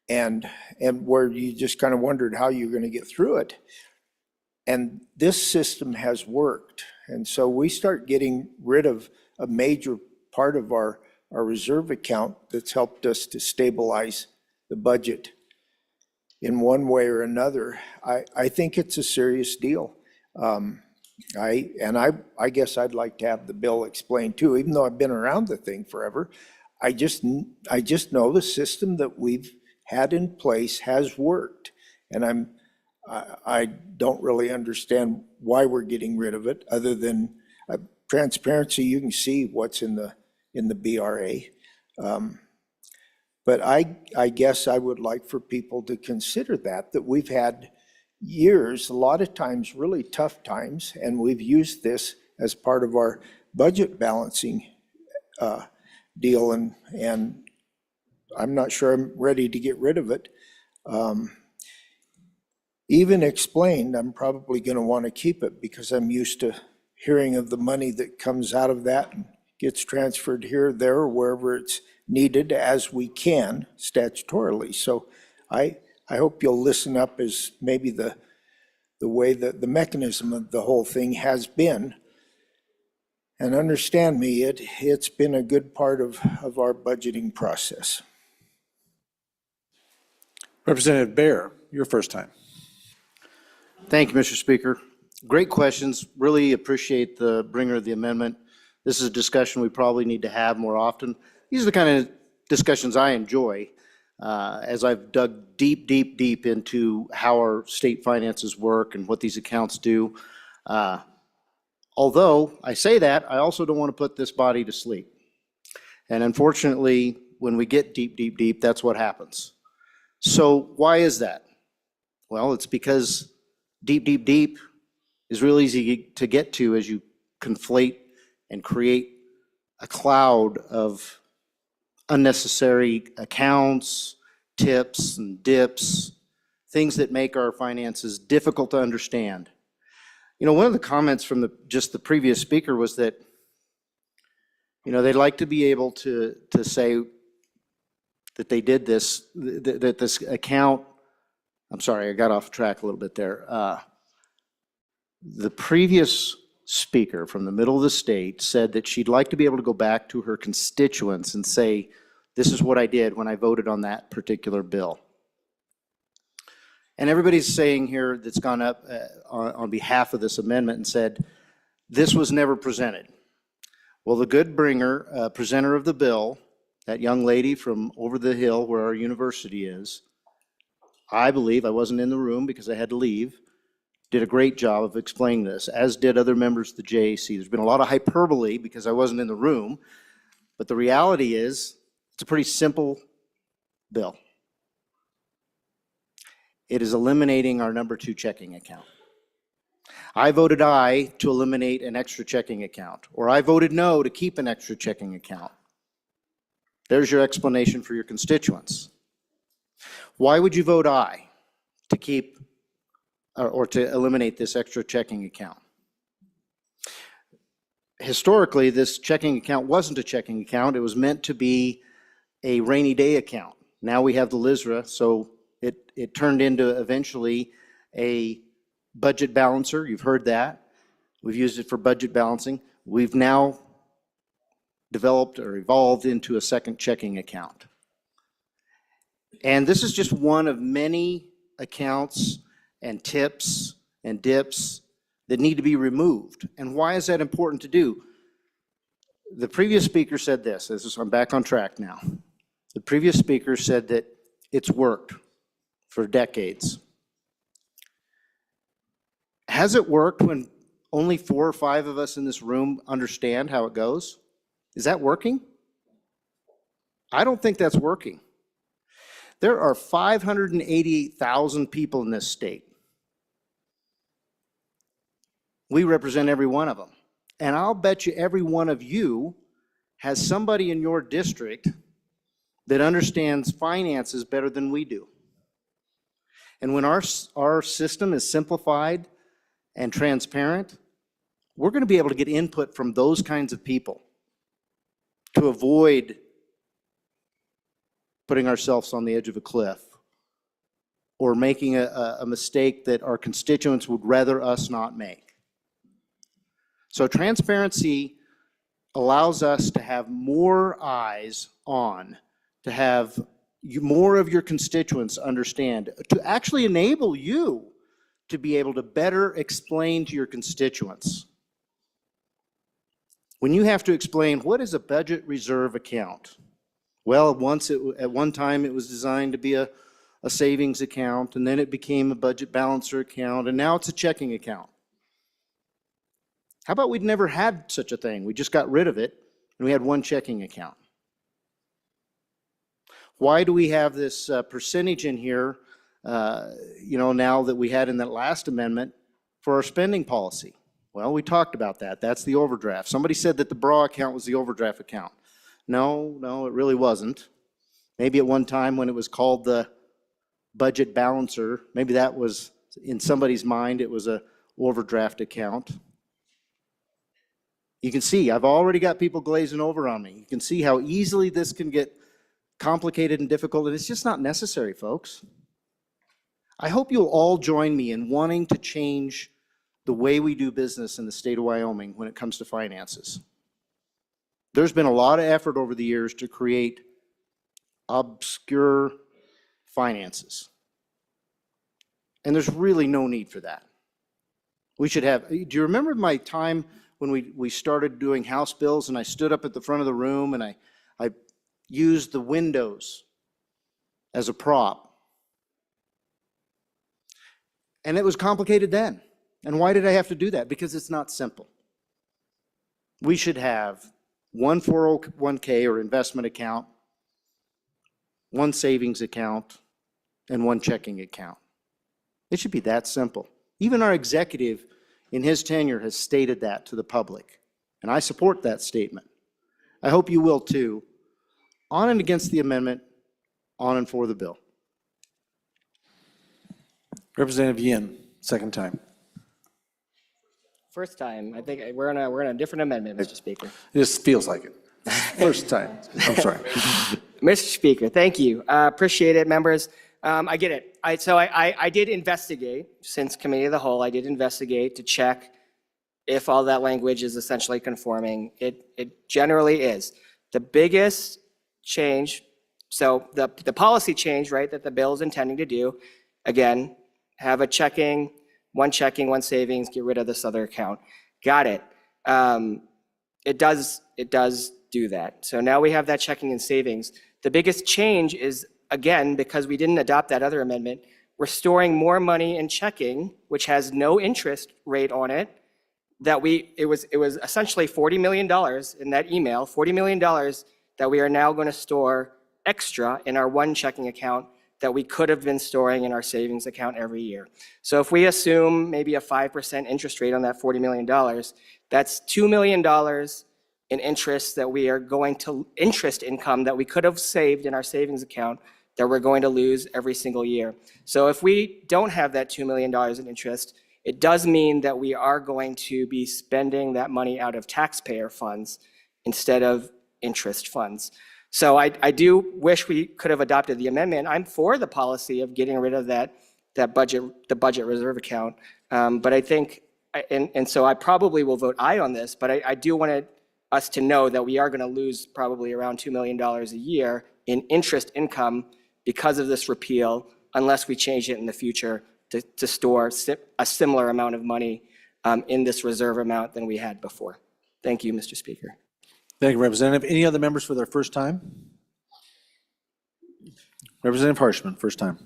Speaker 16: and where you just kind of wondered how you're going to get through it. And this system has worked. And so we start getting rid of a major part of our reserve account that's helped us to stabilize the budget in one way or another. I think it's a serious deal. I guess I'd like to have the bill explained too, even though I've been around the thing forever. I just know the system that we've had in place has worked, and I don't really understand why we're getting rid of it, other than transparency. You can see what's in the BRA. But I guess I would like for people to consider that we've had years, a lot of times really tough times, and we've used this as part of our budget balancing deal, and I'm not sure I'm ready to get rid of it. Even explained, I'm probably going to want to keep it because I'm used to hearing of the money that comes out of that and gets transferred here, there, or wherever it's needed as we can statutorily. So I hope you'll listen up as maybe the way that the mechanism of the whole thing has been, and understand me, it's been a good part of our budgeting process.
Speaker 1: Representative Baer, your first time.
Speaker 9: Thank you, Mr. Speaker. Great questions. Really appreciate the bringer of the amendment. This is a discussion we probably need to have more often. These are the kind of discussions I enjoy as I've dug deep into how our state finances work and what these accounts do. Although I say that, I also don't want to put this body to sleep. And unfortunately, when we get deep, that's what happens. So why is that? Well, it's because deep is real easy to get to as you conflate and create a cloud of unnecessary accounts, tips and dips, things that make our finances difficult to understand. You know, one of the comments from just the previous speaker was that, you know, they'd like to be able to say that they did this, that this account, I'm sorry, I got off track a little bit there. The previous speaker from the middle of the state said that she'd like to be able to go back to her constituents and say, this is what I did when I voted on that particular bill. And everybody's saying here that's gone up on behalf of this amendment and said, this was never presented. Well, the good bringer, presenter of the bill, that young lady from over the hill where our university is, I believe, I wasn't in the room because I had to leave, did a great job of explaining this, as did other members of the JAC. There's been a lot of hyperbole because I wasn't in the room, but the reality is it's a pretty simple bill. It is eliminating our number 2 checking account. I voted aye to eliminate an extra checking account, or I voted no to keep an extra checking account. There's your explanation for your constituents. Why would you vote aye to keep or to eliminate this extra checking account? Historically, this checking account wasn't a checking account. It was meant to be a rainy day account. Now we have the LISRA, so it turned into eventually a budget balancer. You've heard that. We've used it for budget balancing. We've now developed or evolved into a second checking account. And this is just one of many accounts and tips and dips that need to be removed. And why is that important to do? The previous speaker said this. I'm back on track now. The previous speaker said that it's worked for decades. Has it worked when only 4 or 5 of us in this room understand how it goes? Is that working? I don't think that's working. There are 588,000 people in this state. We represent every one of them. And I'll bet you every one of you has somebody in your district that understands finances better than we do. And when our system is simplified and transparent, we're going to be able to get input from those kinds of people to avoid putting ourselves on the edge of a cliff or making a mistake that our constituents would rather us not make. So transparency allows us to have more eyes on, to have more of your constituents understand, to actually enable you to be able to better explain to your constituents. When you have to explain, what is a budget reserve account? Well, at one time it was designed to be a savings account, and then it became a budget balancer account, and now it's a checking account. How about we'd never had such a thing? We just got rid of it, and we had one checking account. Why do we have this percentage in here, now that we had in that last amendment for our spending policy? Well, we talked about that. That's the overdraft. Somebody said that the BRA account was the overdraft account. No, it really wasn't. Maybe at one time when it was called the budget balancer, maybe that was, in somebody's mind, it was a overdraft account. You can see, I've already got people glazing over on me. You can see how easily this can get complicated and difficult, and it's just not necessary, folks. I hope you'll all join me in wanting to change the way we do business in the state of Wyoming when it comes to finances. There's been a lot of effort over the years to create obscure finances. And there's really no need for that. We should have, do you remember my time when we started doing House bills and I stood up at the front of the room and I used the windows as a prop? And it was complicated then. And why did I have to do that? Because it's not simple. We should have one 401k or investment account, one savings account, and one checking account. It should be that simple. Even our executive in his tenure has stated that to the public, and I support that statement. I hope you will too. On and against the amendment, on and for the bill.
Speaker 1: Representative Yin, second time.
Speaker 13: First time, I think we're on a different amendment, Mr. Speaker.
Speaker 1: It just feels like it. First time. I'm sorry.
Speaker 13: Mr. Speaker, thank you. Appreciate it, members. I get it. I did investigate, since committee of the whole, I did investigate to check if all that language is essentially conforming. It generally is. The biggest change, so the policy change, right, that the bill is intending to do, again, have a checking, one savings, get rid of this other account. Got it. It does do that. So now we have that checking and savings. The biggest change is, again, because we didn't adopt that other amendment, we're storing more money in checking, which has no interest rate on it, it was essentially $40 million in that email, $40 million that we are now going to store extra in our one checking account that we could have been storing in our savings account every year. So if we assume maybe a 5% interest rate on that $40 million, that's $2 million in interest that we are going to, interest income that we could have saved in our savings account that we're going to lose every single year. So if we don't have that $2 million in interest, it does mean that we are going to be spending that money out of taxpayer funds instead of interest funds. So I do wish we could have adopted the amendment. I'm for the policy of getting rid of the budget reserve account. But I think, and so I probably will vote aye on this, but I do want us to know that we are going to lose probably around $2 million a year in interest income because of this repeal, unless we change it in the future to store a similar amount of money in this reserve amount than we had before. Thank you, Mr. Speaker.
Speaker 1: Thank you, Representative. Any other members for their first time? Representative Harshman, first time.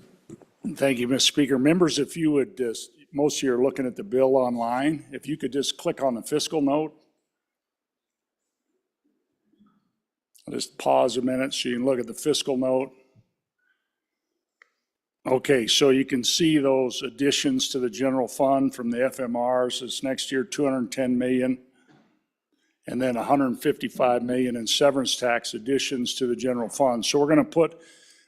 Speaker 8: Thank you, Mr. Speaker. Members, if you would just, most of you are looking at the bill online, if you could just click on the fiscal note. I'll just pause a minute so you can look at the fiscal note. Okay, so you can see those additions to the general fund from the FMRs. This next year, 210 million. And then 155 million in severance tax additions to the general fund. So we're going to put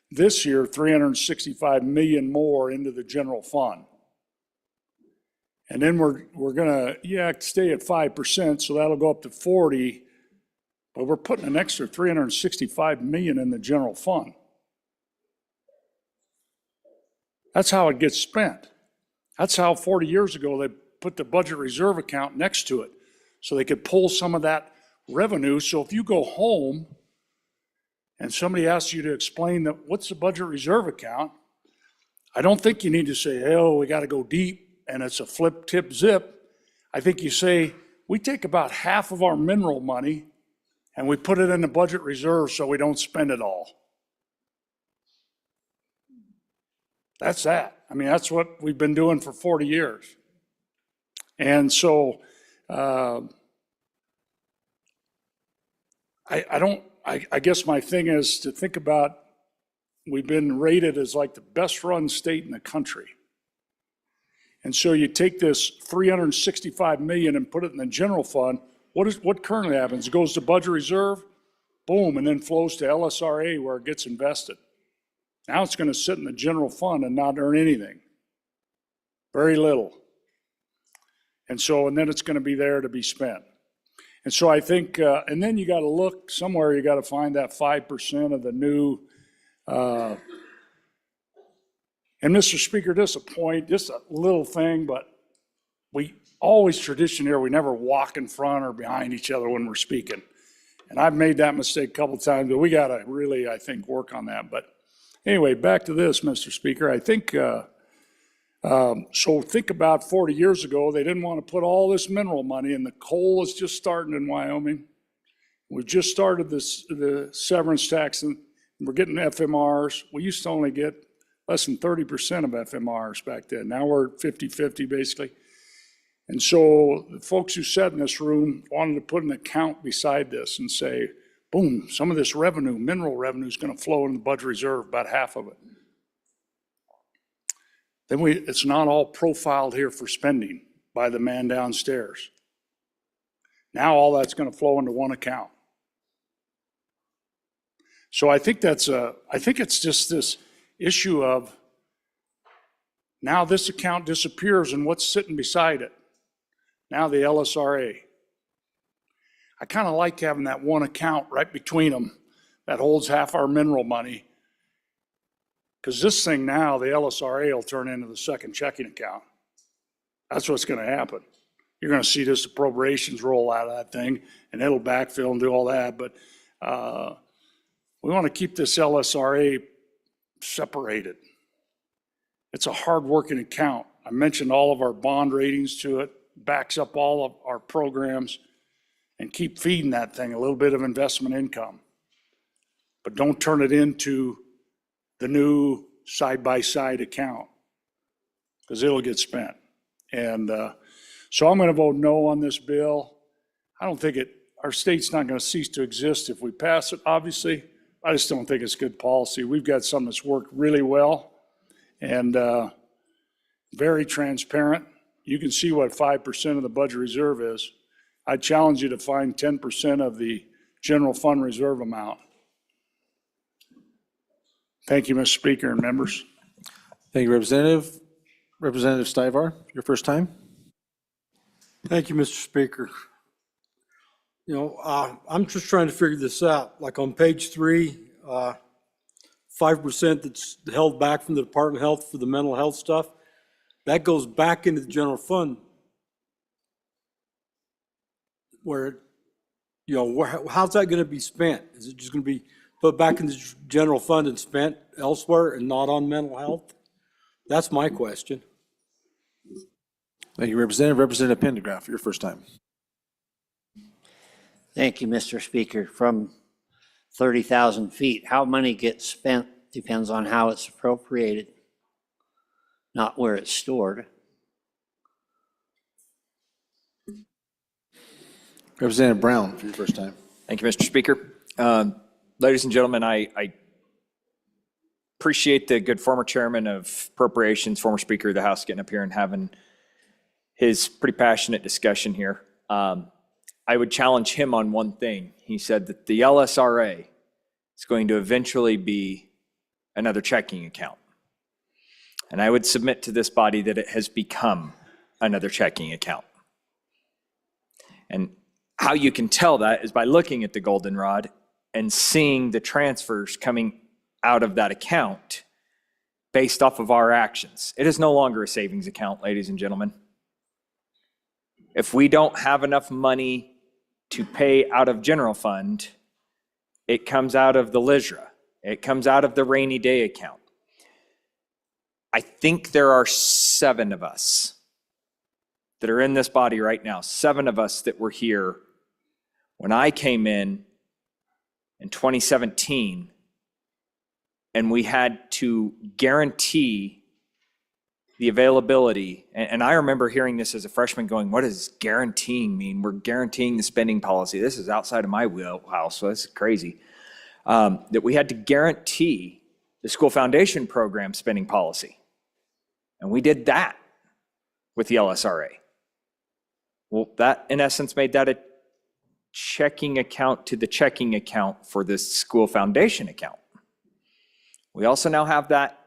Speaker 8: this year 365 million more into the general fund. And then we're going to, stay at 5%, so that'll go up to 40, but we're putting an extra 365 million in the general fund. That's how it gets spent. That's how 40 years ago they put the budget reserve account next to it, so they could pull some of that revenue. So if you go home and somebody asks you to explain what's the budget reserve account, I don't think you need to say, oh, we got to go deep and it's a flip, tip, zip. I think you say, we take about half of our mineral money and we put it in the budget reserve so we don't spend it all. That's that. I mean, that's what we've been doing for 40 years. And so, I guess my thing is to think about, we've been rated as like the best run state in the country. And so you take this 365 million and put it in the general fund. What currently happens? It goes to budget reserve, boom, and then flows to LSRA where it gets invested. Now it's going to sit in the general fund and not earn anything. Very little. And then it's going to be there to be spent. And so I think, and then you got to look somewhere, you got to find that 5% of the new, and Mr. Speaker, just a point, just a little thing, but we always tradition here, we never walk in front or behind each other when we're speaking. And I've made that mistake a couple times, but we got to really, I think, work on that. But anyway, back to this, Mr. Speaker. I think, so think about 40 years ago, they didn't want to put all this mineral money, and the coal is just starting in Wyoming. We've just started the severance tax, and we're getting FMRs. We used to only get less than 30% of FMRs back then. Now we're at 50-50 basically. And so the folks who sat in this room wanted to put an account beside this and say, boom, some of this revenue, mineral revenue, is going to flow in the budget reserve, about half of it. Then it's not all profiled here for spending by the man downstairs. Now all that's going to flow into one account. So I think I think it's just this issue of now this account disappears and what's sitting beside it? Now the LSRA. I kind of like having that one account right between them that holds half our mineral money. Because this thing now, the LSRA will turn into the second checking account. That's what's going to happen. You're going to see this appropriations roll out of that thing, and it'll backfill and do all that. But we want to keep this LSRA separated. It's a hard-working account. I mentioned all of our bond ratings to it, backs up all of our programs, and keep feeding that thing a little bit of investment income. But don't turn it into the new side-by-side account, because it'll get spent. And so I'm going to vote no on this bill. I don't think our state's not going to cease to exist if we pass it, obviously. I just don't think it's good policy. We've got something that's worked really well and very transparent. You can see what 5% of the budget reserve is. I challenge you to find 10% of the general fund reserve amount. Thank you, Mr. Speaker and members.
Speaker 1: Thank you, Representative. Representative Stivar, your first time.
Speaker 17: Thank you, Mr. Speaker. You know, I'm just trying to figure this out. Like on page 3, 5% that's held back from the Department of Health for the mental health stuff, that goes back into the general fund. Where, you know, how's that going to be spent? Is it just going to be put back in the general fund and spent elsewhere and not on mental health? That's my question.
Speaker 1: Thank you, Representative. Representative Pendergraft, your first time.
Speaker 18: Thank you, Mr. Speaker. From 30,000 feet, how money gets spent depends on how it's appropriated, not where it's stored.
Speaker 1: Representative Brown, for your first time.
Speaker 10: Thank you, Mr. Speaker. Ladies and gentlemen, I appreciate the good former chairman of appropriations, former Speaker of the House, getting up here and having his pretty passionate discussion here. I would challenge him on one thing. He said that the LSRA is going to eventually be another checking account. And I would submit to this body that it has become another checking account. And how you can tell that is by looking at the goldenrod and seeing the transfers coming out of that account based off of our actions. It is no longer a savings account, ladies and gentlemen. If we don't have enough money to pay out of general fund, it comes out of the LISRA. It comes out of the rainy day account. I think there are 7 of us that are in this body right now, 7 of us that were here when I came in 2017, and we had to guarantee the availability. And I remember hearing this as a freshman going, what does guaranteeing mean? We're guaranteeing the spending policy. This is outside of my wheelhouse, so this is crazy. That we had to guarantee the school foundation program spending policy. And we did that with the LSRA. Well, that in essence made that a checking account to the checking account for this school foundation account. We also now have that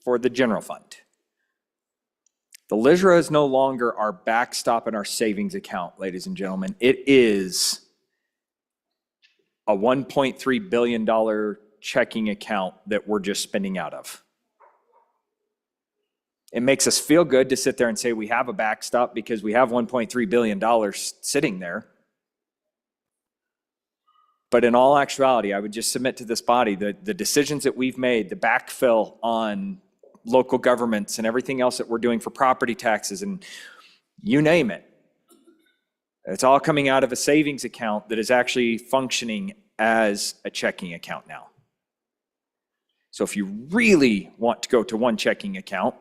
Speaker 10: for the general fund. The LISRA is no longer our backstop and our savings account, ladies and gentlemen. It is a $1.3 billion checking account that we're just spending out of. It makes us feel good to sit there and say we have a backstop because we have $1.3 billion sitting there. But in all actuality, I would just submit to this body that the decisions that we've made, the backfill on local governments and everything else that we're doing for property taxes and you name it, it's all coming out of a savings account that is actually functioning as a checking account now. So if you really want to go to one checking account,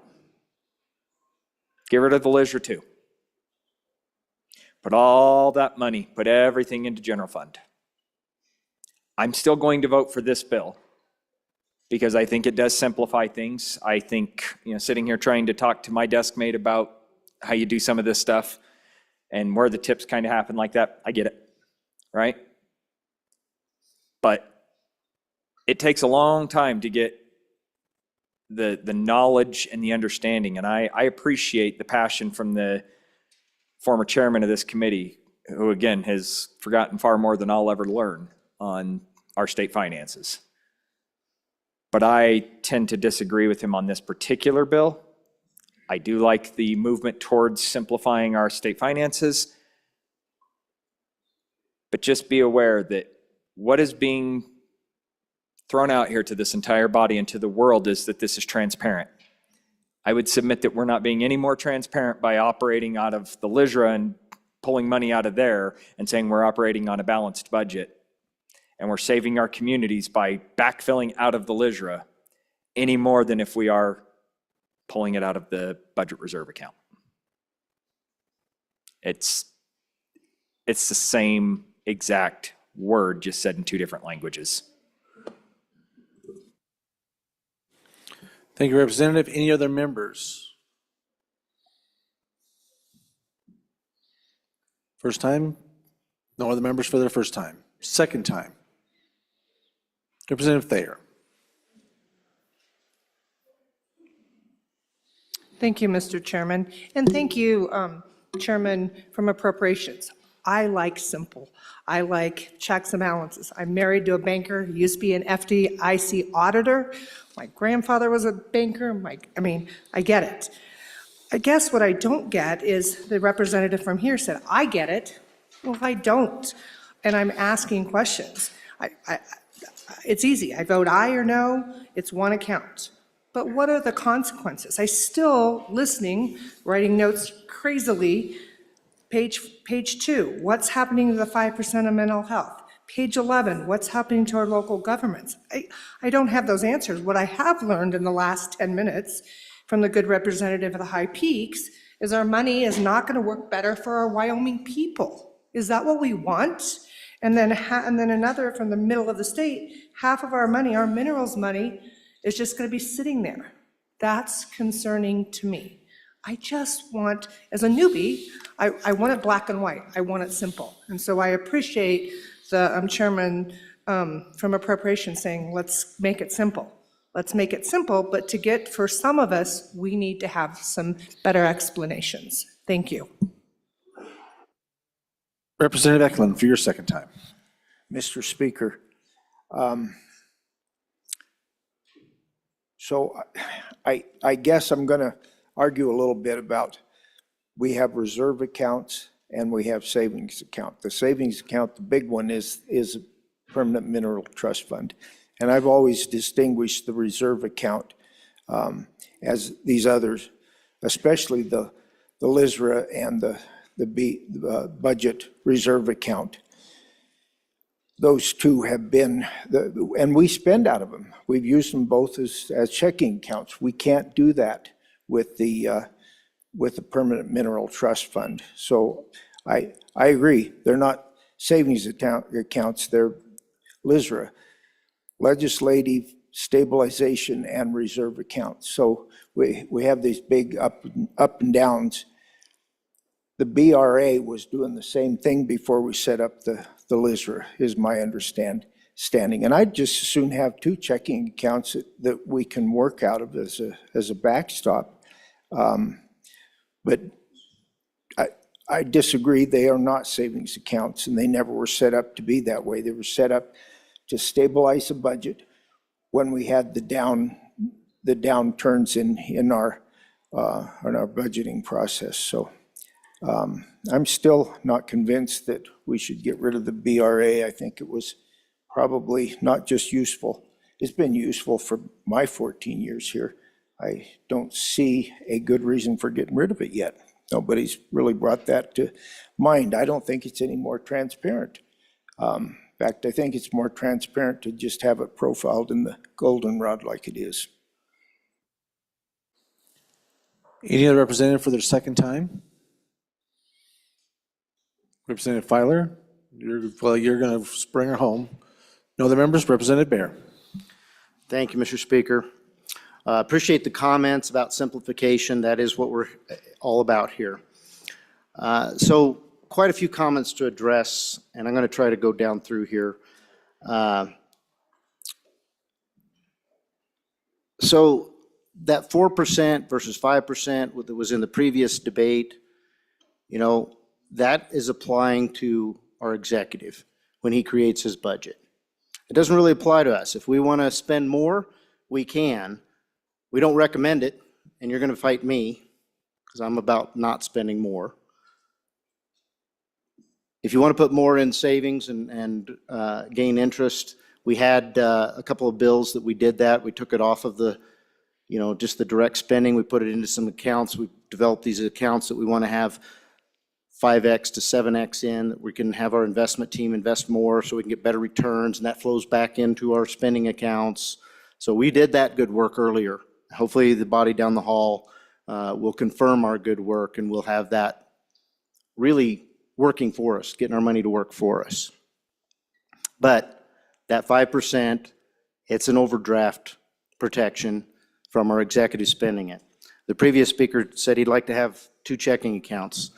Speaker 10: get rid of the LISRA too. Put all that money, put everything into general fund. I'm still going to vote for this bill because I think it does simplify things. I think, sitting here trying to talk to my desk mate about how you do some of this stuff and where the tips kind of happen like that, I get it, right? But it takes a long time to get the knowledge and the understanding. And I appreciate the passion from the former chairman of this committee, who again has forgotten far more than I'll ever learn on our state finances. But I tend to disagree with him on this particular bill. I do like the movement towards simplifying our state finances. But just be aware that what is being thrown out here to this entire body and to the world is that this is transparent. I would submit that we're not being any more transparent by operating out of the LISRA and pulling money out of there and saying we're operating on a balanced budget and we're saving our communities by backfilling out of the LISRA any more than if we are pulling it out of the budget reserve account. It's the same exact word, just said in two different languages.
Speaker 1: Thank you, Representative. Any other members? First time? No other members for their first time. Second time? Representative Thayer.
Speaker 15: Thank you, Mr. Chairman. And thank you, Chairman from Appropriations. I like simple. I like checks and balances. I'm married to a banker, he used to be an FDIC auditor. My grandfather was a banker. I get it. I guess what I don't get is the representative from here said, I get it. Well, I don't. And I'm asking questions. It's easy. I vote aye or no. It's one account. But what are the consequences? I still listening, writing notes crazily. Page 2, what's happening to the 5% of mental health? Page 11, what's happening to our local governments? I don't have those answers. What I have learned in the last 10 minutes from the good representative of the High Peaks is our money is not going to work better for our Wyoming people. Is that what we want? And then another from the middle of the state, half of our money, our minerals money, is just going to be sitting there. That's concerning to me. I just want, as a newbie, I want it black and white. I want it simple. And so I appreciate the chairman from Appropriations saying, let's make it simple. Let's make it simple, but for some of us, we need to have some better explanations. Thank you.
Speaker 1: Representative Eklund for your second time.
Speaker 16: Mr. Speaker, so I guess I'm going to argue a little bit about, we have reserve accounts and we have savings account. The savings account, the big one is a permanent mineral trust fund. And I've always distinguished the reserve account as these others, especially the LISRA and the budget reserve account. Those two have been, and we spend out of them. We've used them both as checking accounts. We can't do that with the permanent mineral trust fund. So I agree. They're not savings accounts. They're LISRA, legislative stabilization and reserve accounts. So we have these big up and downs. The BRA was doing the same thing before we set up the LISRA, is my understanding. And I'd just as soon have two checking accounts that we can work out of as a backstop. But I disagree. They are not savings accounts, and they never were set up to be that way. They were set up to stabilize the budget when we had the downturns in our budgeting process. So I'm still not convinced that we should get rid of the BRA. I think it was probably not just useful. It's been useful for my 14 years here. I don't see a good reason for getting rid of it yet. Nobody's really brought that to mind. I don't think it's any more transparent. In fact, I think it's more transparent to just have it profiled in the goldenrod like it is.
Speaker 1: Any other representative for their second time? Representative Filer, you're going to spring her home. No other members? Representative Baer.
Speaker 9: Thank you, Mr. Speaker. Appreciate the comments about simplification. That is what we're all about here. So quite a few comments to address, and I'm going to try to go down through here. So that 4% versus 5% that was in the previous debate, you know, that is applying to our executive when he creates his budget. It doesn't really apply to us. If we want to spend more, we can. We don't recommend it, and you're going to fight me because I'm about not spending more. If you want to put more in savings and gain interest, we had a couple of bills that we did that. We took it off of the, you know, just the direct spending. We put it into some accounts. We developed these accounts that we want to have 5X to 7X in, that we can have our investment team invest more so we can get better returns, and that flows back into our spending accounts. So we did that good work earlier. Hopefully the body down the hall will confirm our good work, and we'll have that really working for us, getting our money to work for us. But that 5%, it's an overdraft protection from our executive spending it. The previous speaker said he'd like to have 2 checking accounts.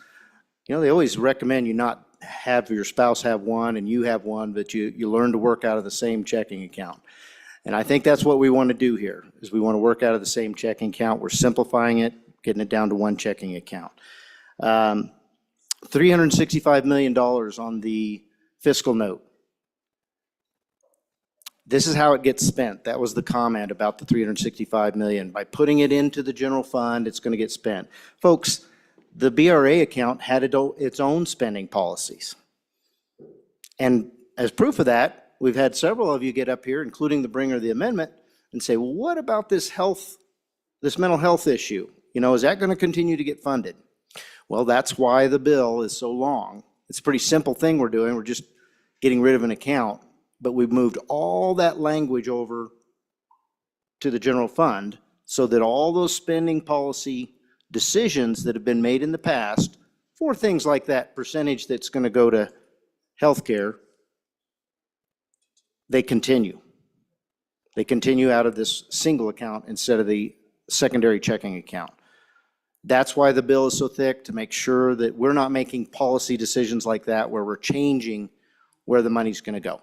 Speaker 9: You know, they always recommend you not have your spouse have one and you have one, but you learn to work out of the same checking account. And I think that's what we want to do here, is we want to work out of the same checking account. We're simplifying it, getting it down to 1 checking account. $365 million on the fiscal note. This is how it gets spent. That was the comment about the $365 million. By putting it into the general fund, it's going to get spent. Folks, the BRA account had its own spending policies. And as proof of that, we've had several of you get up here, including the bringer of the amendment, and say, well, what about this mental health issue? You know, is that going to continue to get funded? Well, that's why the bill is so long. It's a pretty simple thing we're doing. We're just getting rid of an account, but we've moved all that language over to the general fund so that all those spending policy decisions that have been made in the past for things like that percentage that's going to go to healthcare, they continue. They continue out of this single account instead of the secondary checking account. That's why the bill is so thick, to make sure that we're not making policy decisions like that where we're changing where the money's going to go.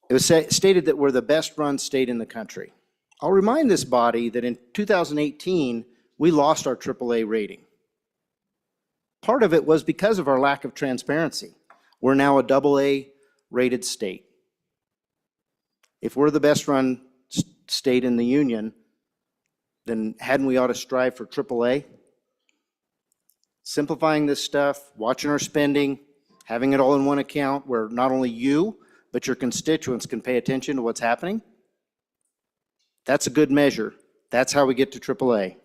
Speaker 9: It was stated that we're the best run state in the country. I'll remind this body that in 2018, we lost our AAA rating. Part of it was because of our lack of transparency. We're now a AA rated state. If we're the best run state in the union, then hadn't we ought to strive for AAA? Simplifying this stuff, watching our spending, having it all in one account where not only you, but your constituents can pay attention to what's happening. That's a good measure. That's how we get to AAA.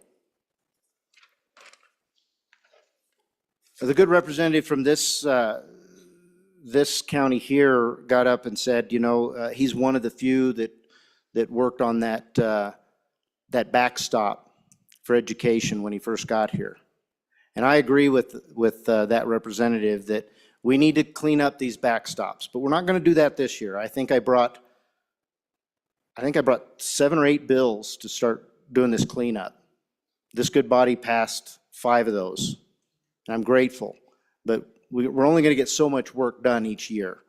Speaker 9: The good representative from this county here got up and said, you know, he's one of the few that worked on that backstop for education when he first got here. And I agree with that representative that we need to clean up these backstops, but we're not going to do that this year. I think I brought 7 or 8 bills to start doing this cleanup. This good body passed 5 of those, and I'm grateful. But we're only going to get so much work done each year.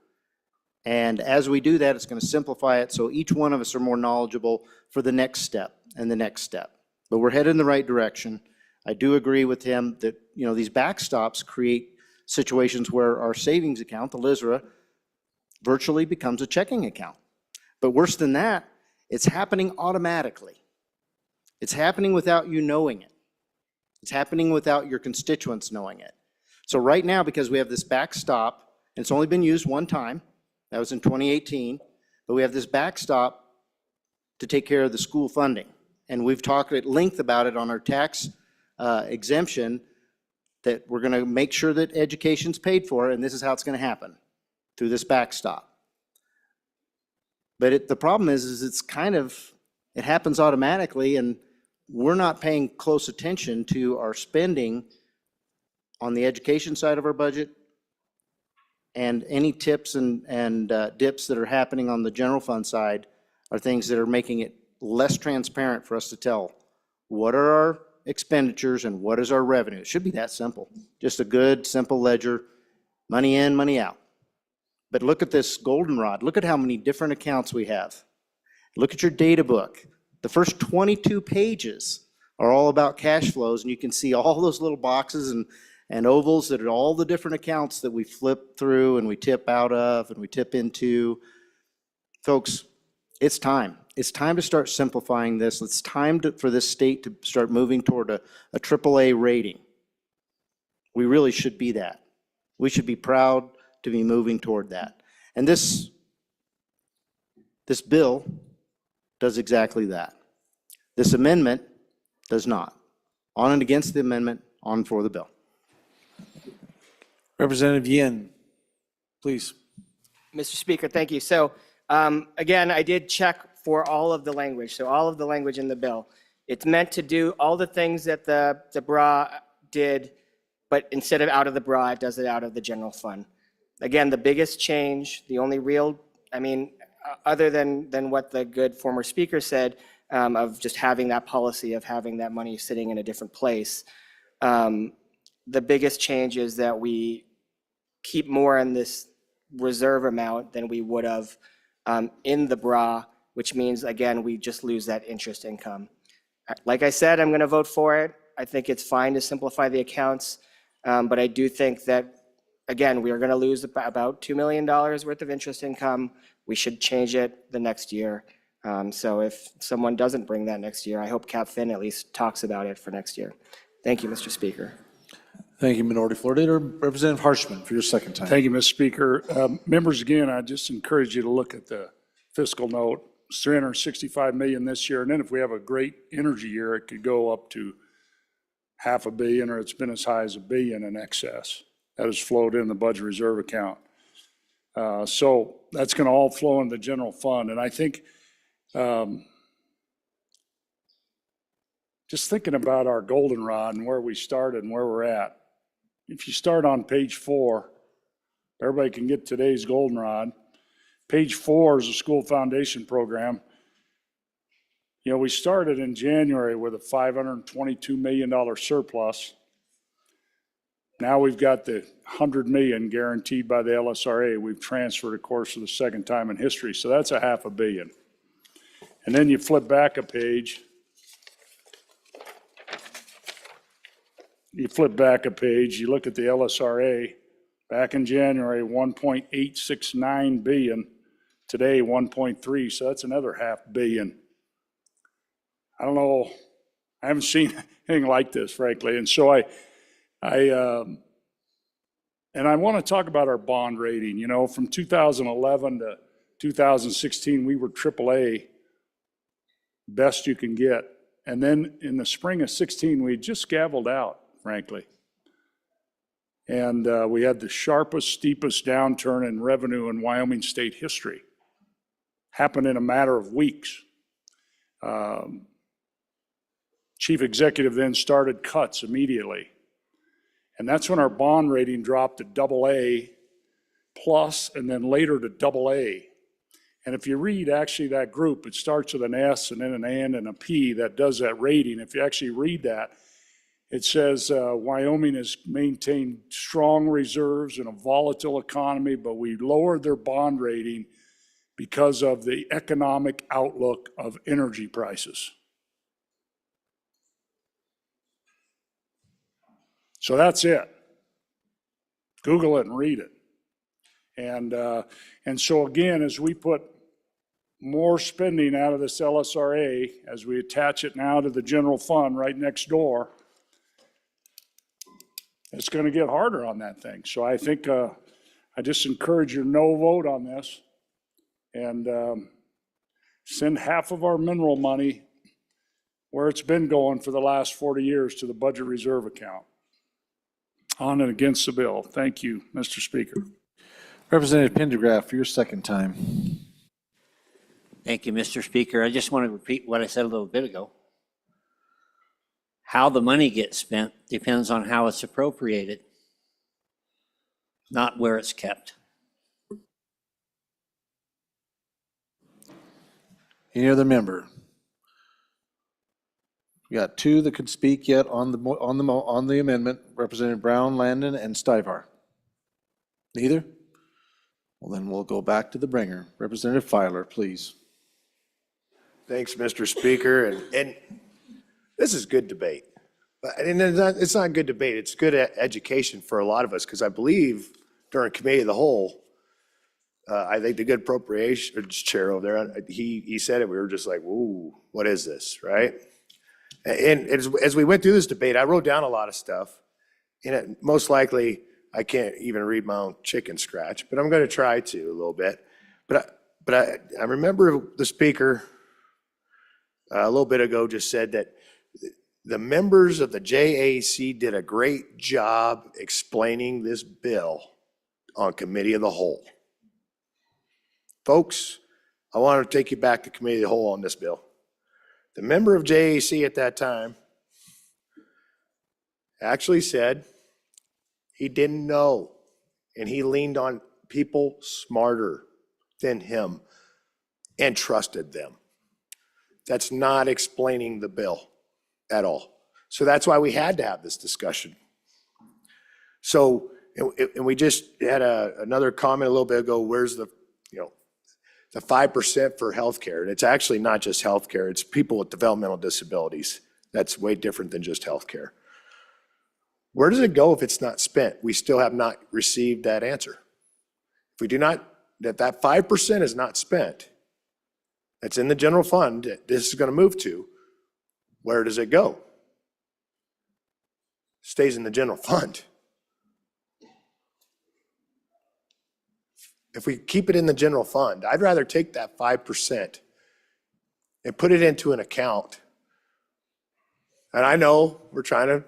Speaker 9: And as we do that, it's going to simplify it so each one of us are more knowledgeable for the next step and the next step. But we're headed in the right direction. I do agree with him that, you know, these backstops create situations where our savings account, the LISRA, virtually becomes a checking account. But worse than that, it's happening automatically. It's happening without you knowing it. It's happening without your constituents knowing it. So right now, because we have this backstop, and it's only been used one time, that was in 2018, but we have this backstop to take care of the school funding. And we've talked at length about it on our tax exemption, that we're going to make sure that education's paid for, and this is how it's going to happen, through this backstop. But the problem is it happens automatically, and we're not paying close attention to our spending on the education side of our budget, and any tips and dips that are happening on the general fund side are things that are making it less transparent for us to tell what are our expenditures and what is our revenue. It should be that simple. Just a good, simple ledger, money in, money out. But look at this goldenrod. Look at how many different accounts we have. Look at your data book. The first 22 pages are all about cash flows, and you can see all those little boxes and ovals that are all the different accounts that we flip through and we tip out of and we tip into. Folks, it's time. It's time to start simplifying this. It's time for this state to start moving toward a AAA rating. We really should be that. We should be proud to be moving toward that. And this bill does exactly that. This amendment does not. On and against the amendment, on for the bill.
Speaker 1: Representative Yin, please.
Speaker 13: Mr. Speaker, thank you. So again, I did check for all of the language, so all of the language in the bill. It's meant to do all the things that the BRA did, but instead of out of the BRA, it does it out of the general fund. Again, the biggest change, the only real, I mean, other than what the good former speaker said, of just having that policy of having that money sitting in a different place, the biggest change is that we keep more in this reserve amount than we would have in the BRA, which means, again, we just lose that interest income. Like I said, I'm going to vote for it. I think it's fine to simplify the accounts, but I do think that, again, we are going to lose about $2 million worth of interest income. We should change it the next year. So if someone doesn't bring that next year, I hope CapFin at least talks about it for next year. Thank you, Mr. Speaker.
Speaker 1: Thank you, Minority Floor Leader. Representative Harshman, for your second time.
Speaker 8: Thank you, Mr. Speaker. Members, again, I just encourage you to look at the fiscal note. It's $365 million this year, and then if we have a great energy year, it could go up to $500 million, or it's been as high as $1 billion in excess. That has flowed in the budget reserve account. So that's going to all flow in the general fund, and I think just thinking about our goldenrod and where we started and where we're at. If you start on page 4, everybody can get today's goldenrod. Page 4 is a school foundation program. You know, we started in January with a $522 million surplus. Now we've got the $100 million guaranteed by the LSRA. We've transferred, of course, for the second time in history. So that's a $500 million. And then you flip back a page. You flip back a page, you look at the LSRA. Back in January, 1.869 billion. Today, 1.3, so that's another $500 million. I don't know, I haven't seen anything like this, frankly. And so I want to talk about our bond rating. You know, from 2011 to 2016, we were AAA, best you can get. And then in the spring of 16, we just gavelled out, frankly. And we had the sharpest, steepest downturn in revenue in Wyoming state history. Happened in a matter of weeks. Chief executive then started cuts immediately. And that's when our bond rating dropped to AA plus, and then later to AA. And if you read actually that group, it starts with an S and then an N and a P that does that rating. If you actually read that, it says Wyoming has maintained strong reserves in a volatile economy, but we lowered their bond rating because of the economic outlook of energy prices. So that's it. Google it and read it. And so again, as we put more spending out of this LSRA, as we attach it now to the general fund right next door, it's going to get harder on that thing. So I think I just encourage your no vote on this and send half of our mineral money where it's been going for the last 40 years to the budget reserve account. On and against the bill. Thank you, Mr. Speaker.
Speaker 1: Representative Pendergraft, for your second time.
Speaker 18: Thank you, Mr. Speaker. I just want to repeat what I said a little bit ago. How the money gets spent depends on how it's appropriated, not where it's kept.
Speaker 1: Any other member? We got two that could speak yet on the amendment, Representative Brown, Landon, and Stivar. Neither? Well, then we'll go back to the bringer. Representative Filer, please.
Speaker 11: Thanks, Mr. Speaker, and this is good debate. And it's not good debate, it's good education for a lot of us, because I believe during committee of the whole, I think the good appropriations chair over there, he said it, we were just like, whoa, what is this, right? And as we went through this debate, I wrote down a lot of stuff, and most likely, I can't even read my own chicken scratch, but I'm gonna try to a little bit. But I remember the speaker a little bit ago just said that the members of the JAC did a great job explaining this bill on committee of the whole. Folks, I want to take you back to committee of the whole on this bill. The member of JAC at that time actually said he didn't know, and he leaned on people smarter than him and trusted them. That's not explaining the bill at all. So that's why we had to have this discussion. So, and we just had another comment a little bit ago, where's the 5% for healthcare? And it's actually not just healthcare, it's people with developmental disabilities. That's way different than just healthcare. Where does it go if it's not spent? We still have not received that answer. If we do not, that 5% is not spent, that's in the general fund, that this is gonna move to, where does it go? Stays in the general fund. If we keep it in the general fund, I'd rather take that 5% and put it into an account. And I know we're trying to,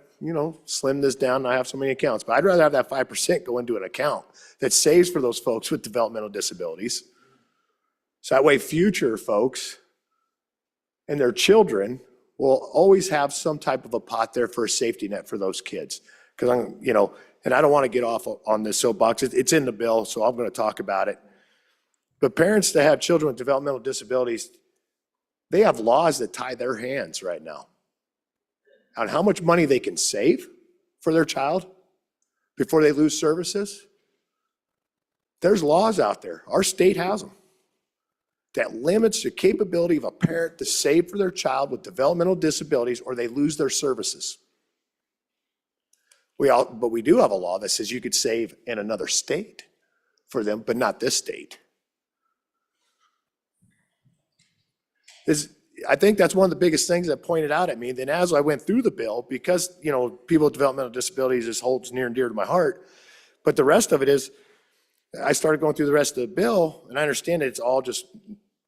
Speaker 11: slim this down, not have so many accounts, but I'd rather have that 5% go into an account that saves for those folks with developmental disabilities. So that way future folks and their children will always have some type of a pot there for a safety net for those kids. Because and I don't want to get off on this soapbox. It's in the bill, so I'm going to talk about it. But parents that have children with developmental disabilities, they have laws that tie their hands right now on how much money they can save for their child before they lose services. There's laws out there. Our state has them that limits the capability of a parent to save for their child with developmental disabilities or they lose their services. But we do have a law that says you could save in another state for them, but not this state. I think that's one of the biggest things that pointed out at me. Then as I went through the bill, because people with developmental disabilities just holds near and dear to my heart, but the rest of it is, I started going through the rest of the bill, and I understand that it's all just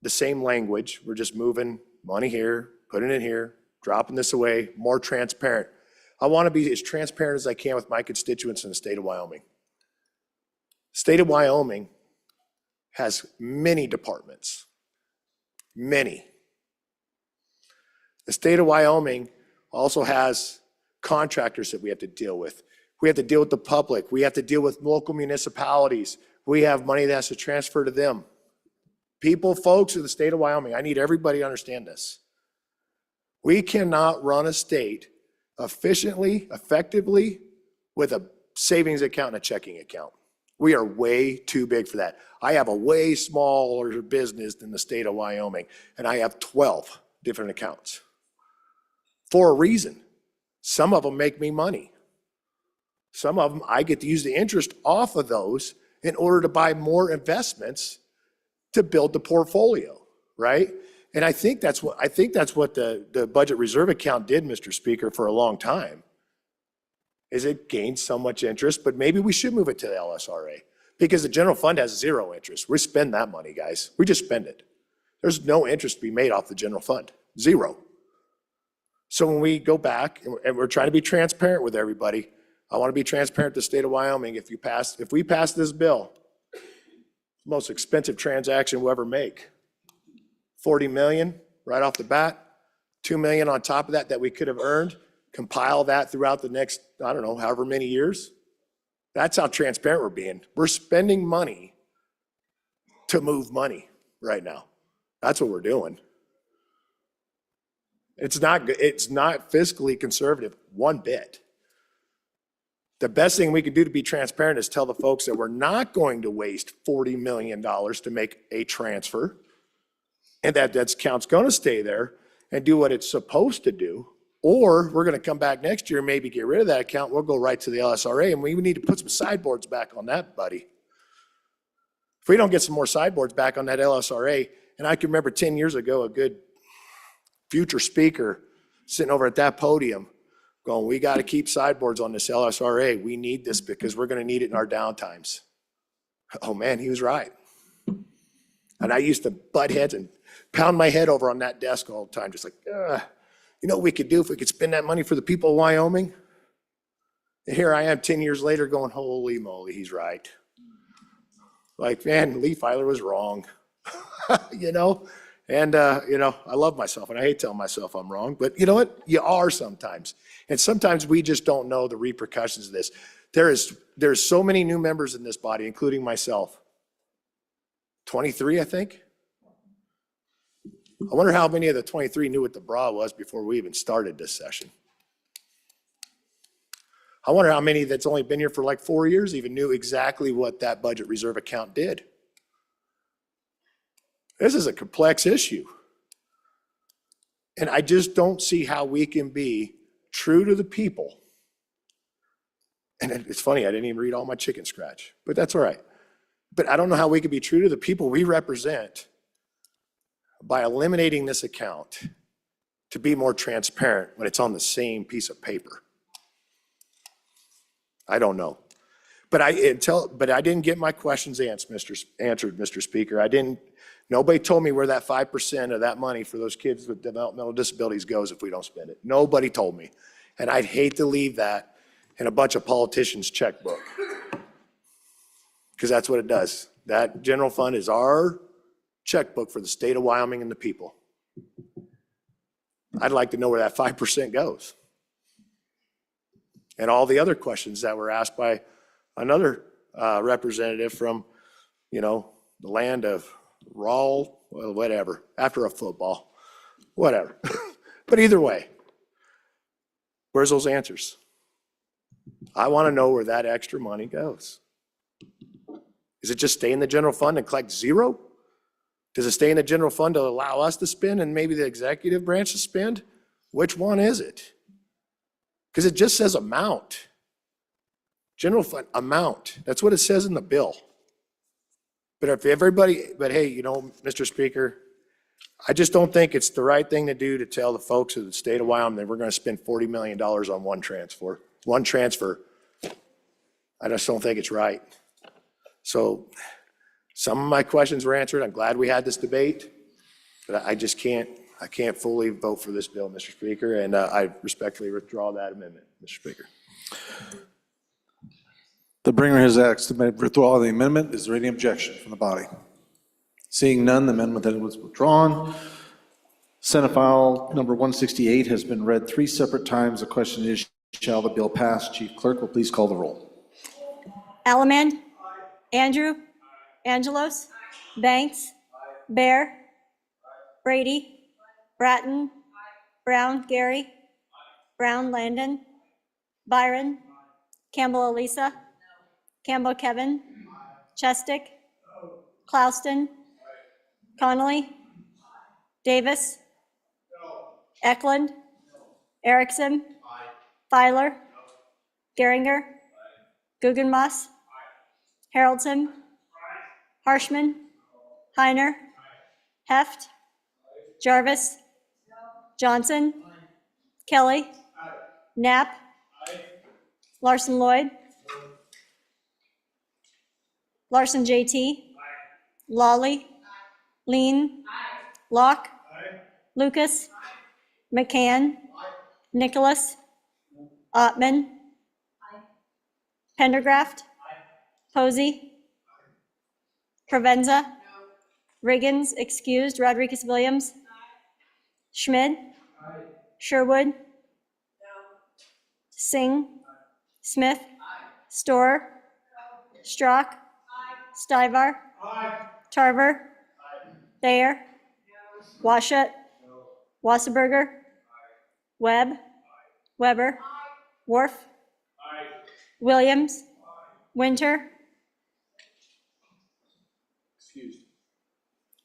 Speaker 11: the same language. We're just moving money here, putting it here, dropping this away, more transparent. I want to be as transparent as I can with my constituents in the state of Wyoming. State of Wyoming has many departments, many. The state of Wyoming also has contractors that we have to deal with. We have to deal with the public. We have to deal with local municipalities. We have money that has to transfer to them. People, folks of the state of Wyoming, I need everybody to understand this. We cannot run a state efficiently, effectively, with a savings account and a checking account. We are way too big for that. I have a way smaller business than the state of Wyoming, and I have 12 different accounts for a reason. Some of them make me money. Some of them, I get to use the interest off of those in order to buy more investments to build the portfolio, right? And I think that's what the budget reserve account did, Mr. Speaker, for a long time, is it gained so much interest, but maybe we should move it to the LSRA because the general fund has zero interest. We spend that money, guys. We just spend it. There's no interest to be made off the general fund, zero. So when we go back and we're trying to be transparent with everybody, I want to be transparent to the state of Wyoming. If we pass this bill, most expensive transaction we'll ever make. 40 million right off the bat, 2 million on top of that we could have earned, compile that throughout the next, I don't know, however many years. That's how transparent we're being. We're spending money to move money right now. That's what we're doing. It's not fiscally conservative one bit. The best thing we could do to be transparent is tell the folks that we're not going to waste $40 million to make a transfer, and that account's going to stay there and do what it's supposed to do. Or we're going to come back next year and maybe get rid of that account. We'll go right to the LSRA, and we need to put some sideboards back on that, buddy. If we don't get some more sideboards back on that LSRA, and I can remember 10 years ago, a good future speaker sitting over at that podium going, we got to keep sideboards on this LSRA. We need this because we're going to need it in our downtimes. Oh man, he was right. And I used to butt heads and pound my head over on that desk all the time, just like, you know what we could do if we could spend that money for the people of Wyoming? And here I am 10 years later going, holy moly, he's right. Like, man, Lee Filer was wrong, you know? And, you know, I love myself and I hate telling myself I'm wrong, but you know what? You are sometimes. And sometimes we just don't know the repercussions of this. There's so many new members in this body, including myself. 23, I think. I wonder how many of the 23 knew what the bra was before we even started this session. I wonder how many that's only been here for like 4 years even knew exactly what that budget reserve account did. This is a complex issue. And I just don't see how we can be true to the people. And it's funny, I didn't even read all my chicken scratch, but that's all right. But I don't know how we can be true to the people we represent by eliminating this account to be more transparent when it's on the same piece of paper. I don't know. But I didn't get my questions answered, Mr. Speaker. Nobody told me where that 5% of that money for those kids with developmental disabilities goes if we don't spend it. Nobody told me. And I'd hate to leave that in a bunch of politicians' checkbook. Because that's what it does. That general fund is our checkbook for the state of Wyoming and the people. I'd like to know where that 5% goes. And all the other questions that were asked by another representative from, you know, the land of Rawl, well, whatever, after a football, whatever. But either way, where's those answers? I want to know where that extra money goes. Does it just stay in the general fund and collect zero? Does it stay in the general fund to allow us to spend and maybe the executive branch to spend? Which one is it? Because it just says amount. General fund amount. That's what it says in the bill. But if everybody, but hey, you know, Mr. Speaker, I just don't think it's the right thing to do to tell the folks of the state of Wyoming that we're going to spend $40 million on one transfer. I just don't think it's right. So some of my questions were answered. I'm glad we had this debate, but I can't fully vote for this bill, Mr. Speaker, and I respectfully withdraw that amendment, Mr. Speaker.
Speaker 1: The bringer has asked to withdraw the amendment. Is there any objection from the body? Seeing none, the amendment then was withdrawn. Senate file number 168 has been read 3 separate times. The question is, shall the bill pass? Chief Clerk will please call the roll.
Speaker 4: Allemand. Andrew. Angelos. Banks. Bear. Brady. Bratton. Brown Gary. Brown Landon. Byron. Campbell Elisa. Campbell Kevin. Chestick. Clouston. Connolly. Davis. Eklund. Erickson. Filer. Geringer. Guggenmoss. Haroldson. Harshman. Heiner. Heft. Jarvis. Johnson. Kelly. Knapp. Larson Lloyd. Larson JT. Lawley. Lean. Locke. Lucas. McCann. Nicholas. Ottman. Pendergraft. Posey. Provenza. Riggins, excused. Rodriguez Williams. Schmidt. Sherwood. Singh. Smith. Storer. Strock. Stivar. Tarver. Thayer. Washut. Wasserberger. Webb. Weber. Worf. Williams. Winter.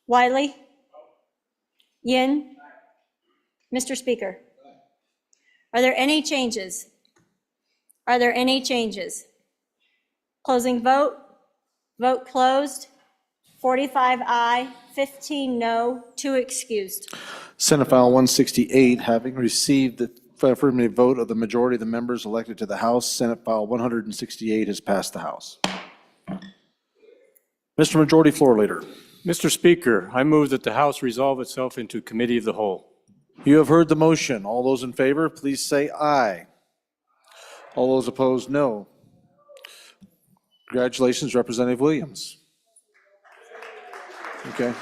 Speaker 4: Wiley. Yin. Mr. Speaker. Are there any changes? Are there any changes? Closing vote. Vote closed. 45 aye, 15 no, 2 excused.
Speaker 1: Senate File 168, having received the affirmative vote of the majority of the members elected to the House, Senate File 168 has passed the House. Mr. Majority Floor Leader.
Speaker 17: Mr. Speaker, I move that the House resolve itself into committee of the whole.
Speaker 1: You have heard the motion. All those in favor, please say aye. All those opposed, no. Congratulations, Representative Williams. Okay.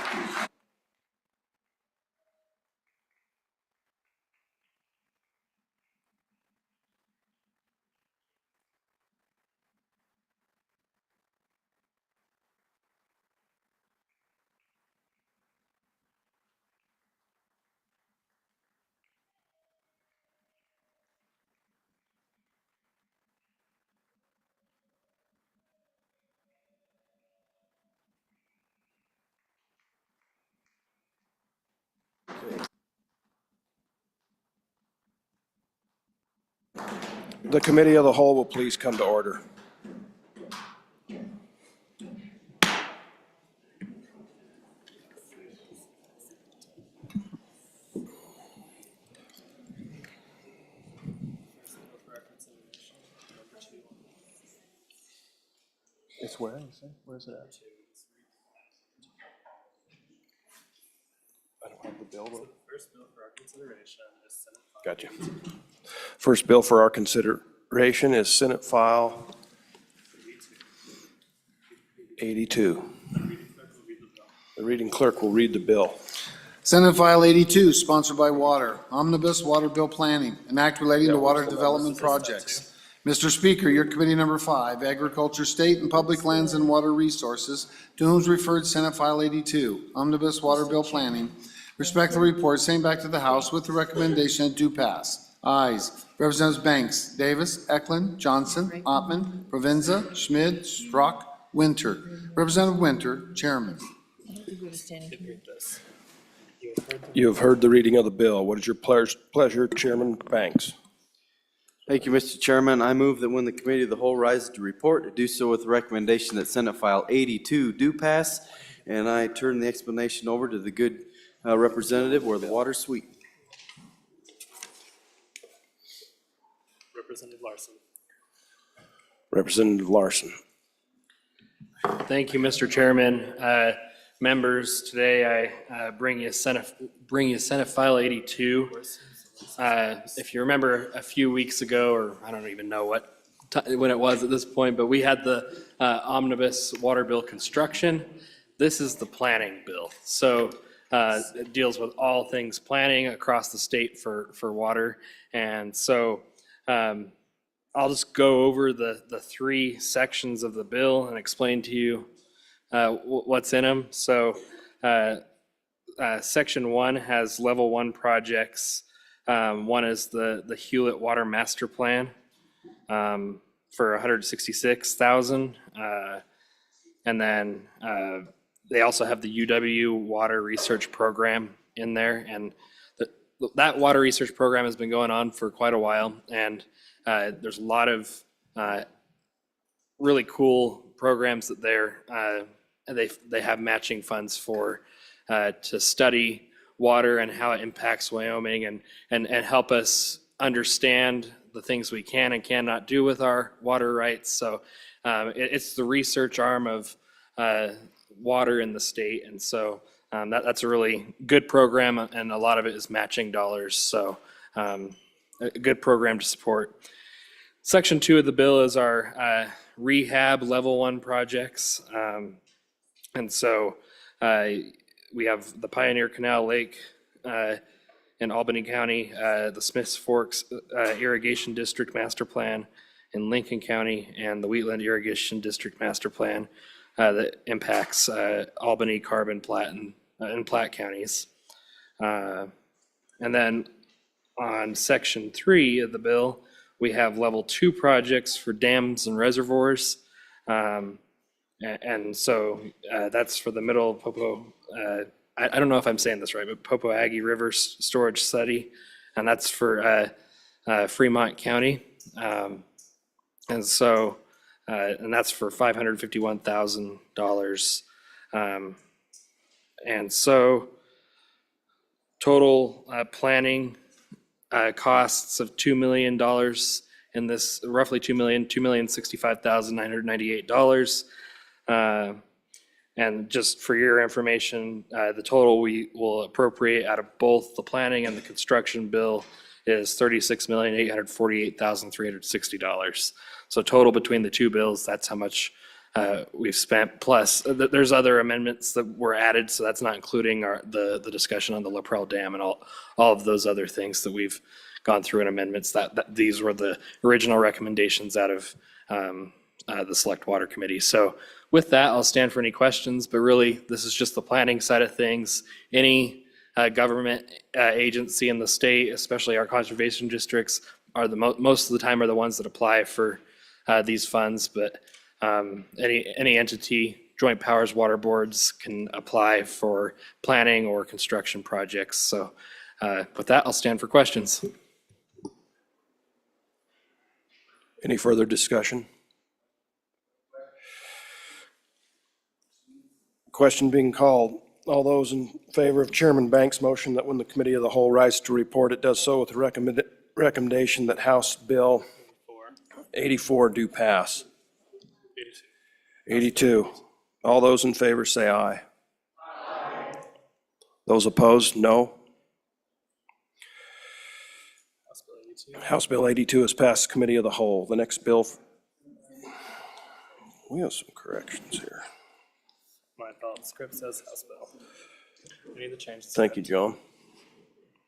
Speaker 5: The committee of the whole will please come to order.
Speaker 1: It's where? Where is it at? I don't have the bill though.
Speaker 19: First bill for our consideration is Senate File.
Speaker 5: Gotcha. First bill for our consideration is Senate File 82. The reading clerk will read the bill.
Speaker 3: Senate File 82, sponsored by Water, Omnibus Water Bill Planning, an act relating to water development projects. Mr. Speaker, your committee number 5, Agriculture, State and Public Lands and Water Resources, to whom is referred Senate File 82, Omnibus Water Bill Planning, respectfully report same back to the House with the recommendation that do pass. Ayes. Representatives Banks, Davis, Eklund, Johnson, Ottman, Provenza, Schmid, Strzok, Winter. Representative Winter, Chairman.
Speaker 5: You have heard the reading of the bill. What is your pleasure, Chairman Banks?
Speaker 6: Thank you, Mr. Chairman. I move that when the committee of the whole rises to report, to do so with the recommendation that Senate File 82 do pass. And I turn the explanation over to the good representative where the water's sweet.
Speaker 19: Representative Larson.
Speaker 5: Representative Larson.
Speaker 19: Thank you, Mr. Chairman. Members, today I bring you Senate File 82. If you remember a few weeks ago, or I don't even know when it was at this point, but we had the omnibus water bill construction. This is the planning bill. So it deals with all things planning across the state for water. And so I'll just go over the 3 sections of the bill and explain to you what's in them. So Section 1 has level 1 projects. One is the Hewlett Water Master Plan for $166,000. And then they also have the UW Water Research Program in there. And that water research program has been going on for quite a while. And there's a lot of really cool programs that they have matching funds for to study water and how it impacts Wyoming and help us understand the things we can and cannot do with our water rights. So it's the research arm of water in the state. And so that's a really good program, and a lot of it is matching dollars. So a good program to support. Section 2 of the bill is our rehab level 1 projects. And so we have the Pioneer Canal Lake in Albany County, the Smiths Forks Irrigation District Master Plan in Lincoln County, and the Wheatland Irrigation District Master Plan that impacts Albany, Carbon, Platte, and Platte counties. And then on Section 3 of the bill, we have level 2 projects for dams and reservoirs. And so that's for the middle Popo, I don't know if I'm saying this right, but Popo Aggie River Storage Study. And that's for Fremont County. And so, and that's for $551,000. And so total planning costs of $2 million in this, roughly $2,065,998. And just for your information, the total we will appropriate out of both the planning and the construction bill is $36,848,360. So total between the two bills, that's how much we've spent. Plus, there's other amendments that were added, so that's not including the discussion on the LaPrelle Dam and all of those other things that we've gone through in amendments. That these were the original recommendations out of the Select Water Committee. So with that, I'll stand for any questions, but really, this is just the planning side of things. Any government agency in the state, especially our conservation districts, are most of the time are the ones that apply for these funds, but any entity, joint powers water boards can apply for planning or construction projects. So with that, I'll stand for questions.
Speaker 5: Any further discussion? Question being called. All those in favor of Chairman Banks' motion that when the committee of the whole rises to report, it does so with the recommendation that House Bill 84 do pass. 82. All those in favor say aye. Aye. Those opposed, no. House Bill 82 has passed committee of the whole. The next bill, we have some corrections here.
Speaker 19: My fault. Script says House Bill. We need to change the
Speaker 5: Thank you, John.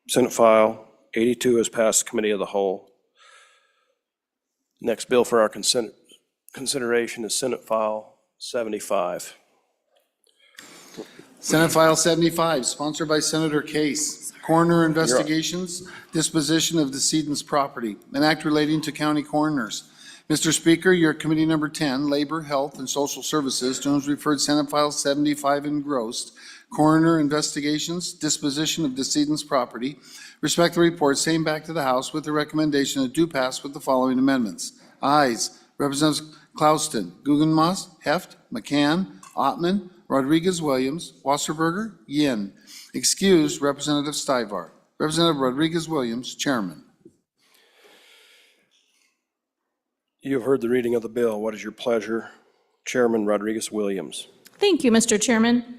Speaker 5: Senate File 82 has passed committee of the whole. Next bill for our consideration is Senate File 75.
Speaker 3: Senate File 75, sponsored by Senator Case. Coroner investigations, disposition of decedent's property, an act relating to county coroners. Mr. Speaker, your committee number 10, Labor, Health, and Social Services, to whom is referred Senate File 75 engrossed. Coroner investigations, disposition of decedent's property. Respect the report, same back to the House with the recommendation that do pass with the following amendments. Ayes, Representatives Klauston, Guggenmoss, Heft, McCann, Ottman, Rodriguez-Williams, Wasserberger, Yin. Excused, Representative Stivar. Representative Rodriguez-Williams, Chairman.
Speaker 5: You have heard the reading of the bill. What is your pleasure? Chairman Rodriguez-Williams.
Speaker 20: Thank you, Mr. Chairman.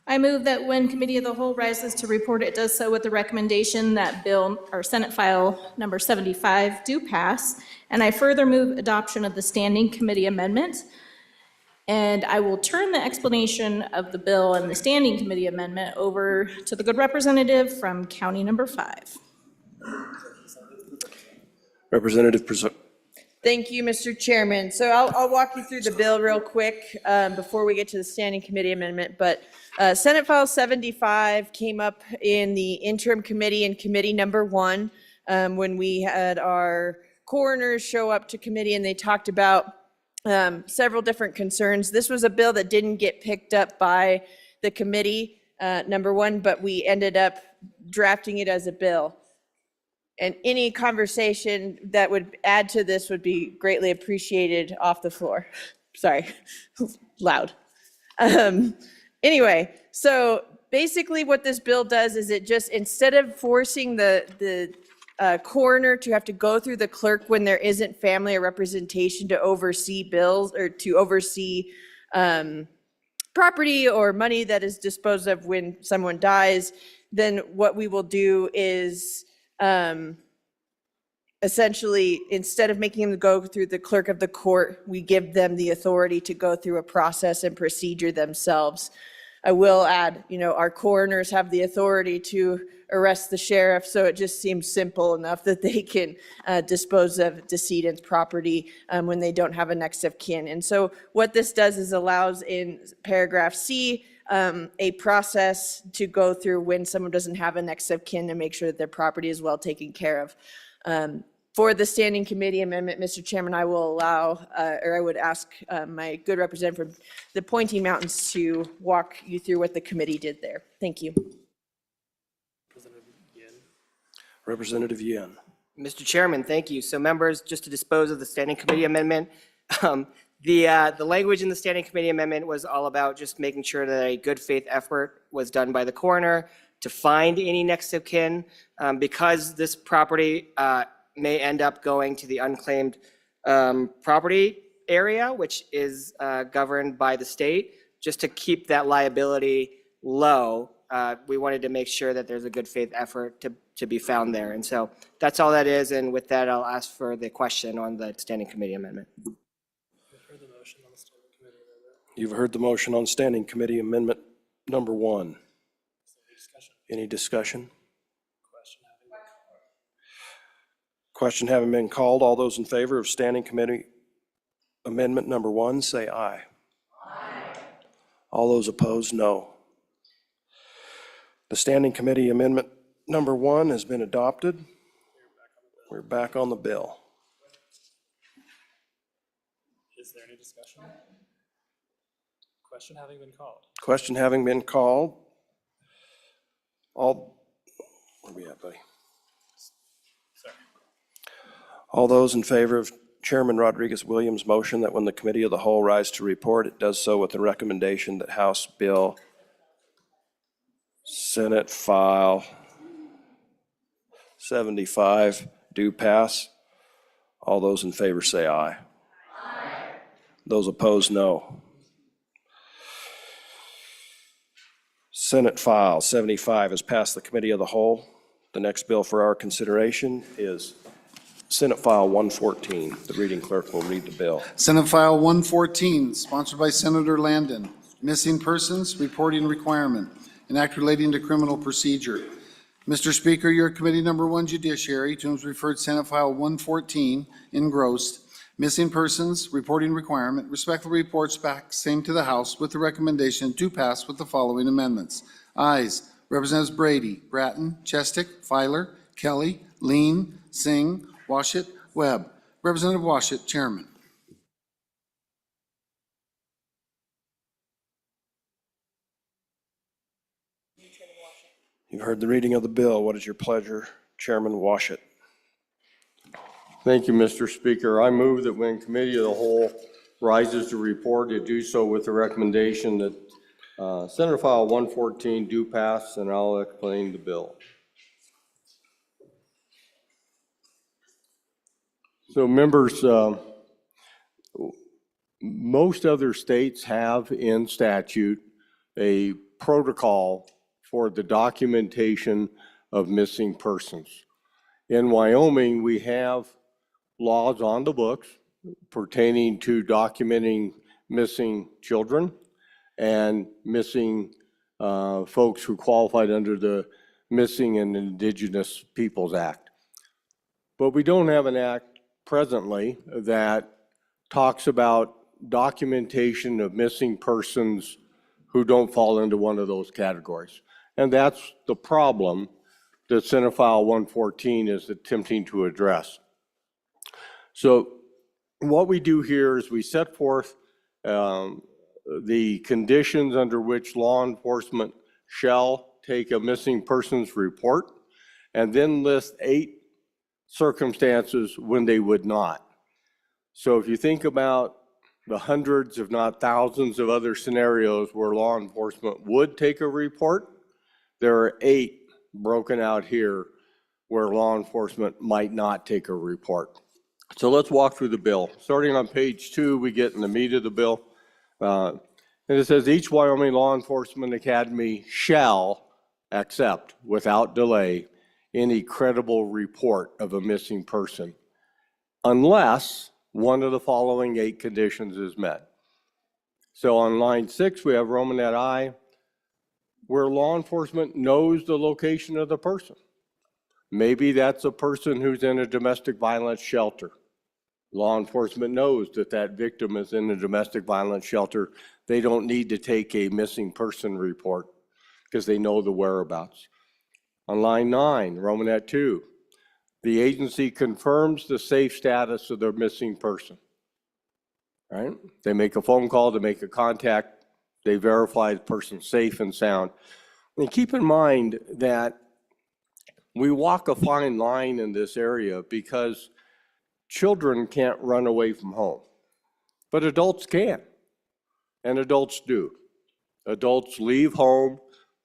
Speaker 20: I move that when Committee of the Whole rises to report, it does so with the recommendation that Bill or Senate File number 75 do pass. And I further move adoption of the Standing Committee amendment. And I will turn the explanation of the bill and the Standing Committee amendment over to the good representative from County number 5.
Speaker 5: Representative
Speaker 21: Thank you, Mr. Chairman. So I'll walk you through the bill real quick before we get to the Standing Committee amendment. But Senate File 75 came up in the interim committee and committee number 1 when we had our coroners show up to committee and they talked about several different concerns. This was a bill that didn't get picked up by the committee, number 1, but we ended up drafting it as a bill. And any conversation that would add to this would be greatly appreciated off the floor. Sorry, loud. Anyway, so basically what this bill does is it just, instead of forcing the coroner to have to go through the clerk when there isn't family or representation to oversee bills or to oversee property or money that is disposed of when someone dies, then what we will do is essentially, instead of making them go through the clerk of the court, we give them the authority to go through a process and procedure themselves. I will add, our coroners have the authority to arrest the sheriff, so it just seems simple enough that they can dispose of decedent's property when they don't have a next of kin. And so what this does is allows in paragraph C a process to go through when someone doesn't have a next of kin to make sure that their property is well taken care of. For the standing committee amendment, Mr. Chairman, I will allow, or I would ask my good representative from the Pointy Mountains to walk you through what the committee did there. Thank you.
Speaker 5: Representative Yin.
Speaker 13: Mr. Chairman, thank you. So members, just to dispose of the standing committee amendment, the language in the standing committee amendment was all about just making sure that a good faith effort was done by the coroner to find any next of kin. Because this property may end up going to the unclaimed property area, which is governed by the state, just to keep that liability low. We wanted to make sure that there's a good faith effort to be found there. And so that's all that is. And with that, I'll ask for the question on the standing committee amendment.
Speaker 5: You've heard the motion on standing committee amendment number 1. Any discussion? Question having been called, all those in favor of standing committee amendment number 1, say aye. Aye. All those opposed, no. The standing committee amendment number 1 has been adopted. We're back on the bill.
Speaker 7: Is there any discussion? Question having been called.
Speaker 5: Question having been called, where we at, buddy?
Speaker 7: Sorry.
Speaker 5: All those in favor of Chairman Rodriguez Williams' motion that when the committee of the whole rise to report, it does so with the recommendation that House Bill Senate File 75 do pass. All those in favor say aye. Aye. Those opposed, no. Senate File 75 has passed the committee of the whole. The next bill for our consideration is Senate File 114. The reading clerk will read the bill.
Speaker 3: Senate File 114, sponsored by Senator Landon. Missing persons reporting requirement, an act relating to criminal procedure. Mr. Speaker, your committee number 1 judiciary, to whom is referred Senate File 114, engrossed. Missing persons reporting requirement respectfully reports back same to the House with the recommendation to pass with the following amendments. Ayes, Representatives Brady, Bratton, Chestick, Filer, Kelly, Lean, Singh, Washit, Webb. Representative Washit, Chairman.
Speaker 5: You've heard the reading of the bill. What is your pleasure, Chairman Washit?
Speaker 22: Thank you, Mr. Speaker. I move that when committee of the whole rises to report, it do so with the recommendation that Senate File 114 do pass, and I'll explain the bill. So members, most other states have in statute a protocol for the documentation of missing persons. In Wyoming, we have laws on the books pertaining to documenting missing children and missing folks who qualified under the Missing and Indigenous Peoples Act. But we don't have an act presently that talks about documentation of missing persons who don't fall into one of those categories. And that's the problem that Senate File 114 is attempting to address. So what we do here is we set forth the conditions under which law enforcement shall take a missing persons report, and then list 8 circumstances when they would not. So if you think about the hundreds, if not thousands of other scenarios where law enforcement would take a report, there are 8 broken out here where law enforcement might not take a report. So let's walk through the bill. Starting on page 2, we get in the meat of the bill. And it says, each Wyoming Law Enforcement Academy shall accept without delay any credible report of a missing person, unless one of the following 8 conditions is met. So on line 6, we have Romanet I, where law enforcement knows the location of the person. Maybe that's a person who's in a domestic violence shelter. Law enforcement knows that that victim is in a domestic violence shelter. They don't need to take a missing person report because they know the whereabouts. On line 9, Romanet II, The agency confirms the safe status of the missing person. Right? They make a phone call, they make a contact, they verify the person's safe and sound. And keep in mind that we walk a fine line in this area because children can't run away from home, but adults can, and adults do. Adults leave home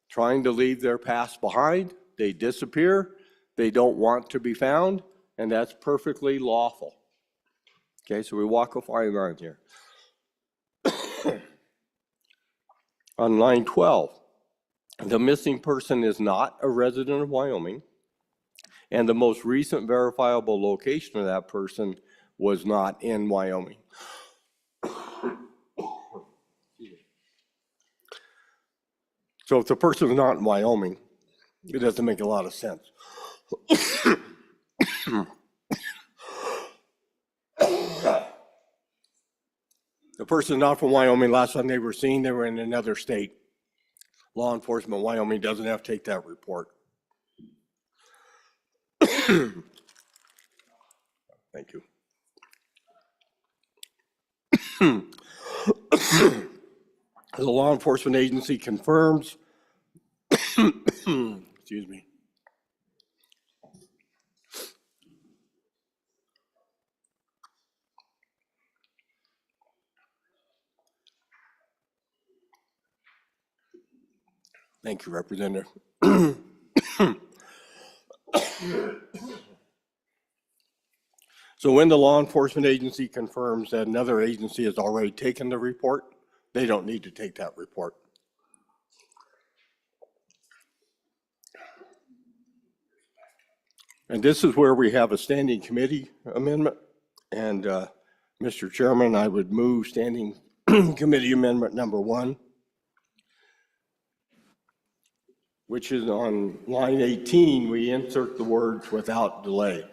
Speaker 22: trying to leave their past behind, they disappear, they don't want to be found, and that's perfectly lawful. Okay, so we walk a fine line here. On line 12, the missing person is not a resident of Wyoming, and the most recent verifiable location of that person was not in Wyoming. So if the person is not in Wyoming, it doesn't make a lot of sense. The person not from Wyoming, last time they were seen, they were in another state. Law enforcement in Wyoming doesn't have to take that report. Thank you. The law enforcement agency confirms, excuse me, thank you, Representative. So when the law enforcement agency confirms that another agency has already taken the report, they don't need to take that report. And this is where we have a standing committee amendment. And Mr. Chairman, I would move standing committee amendment number 1, which is on line 18, we insert the words "without delay."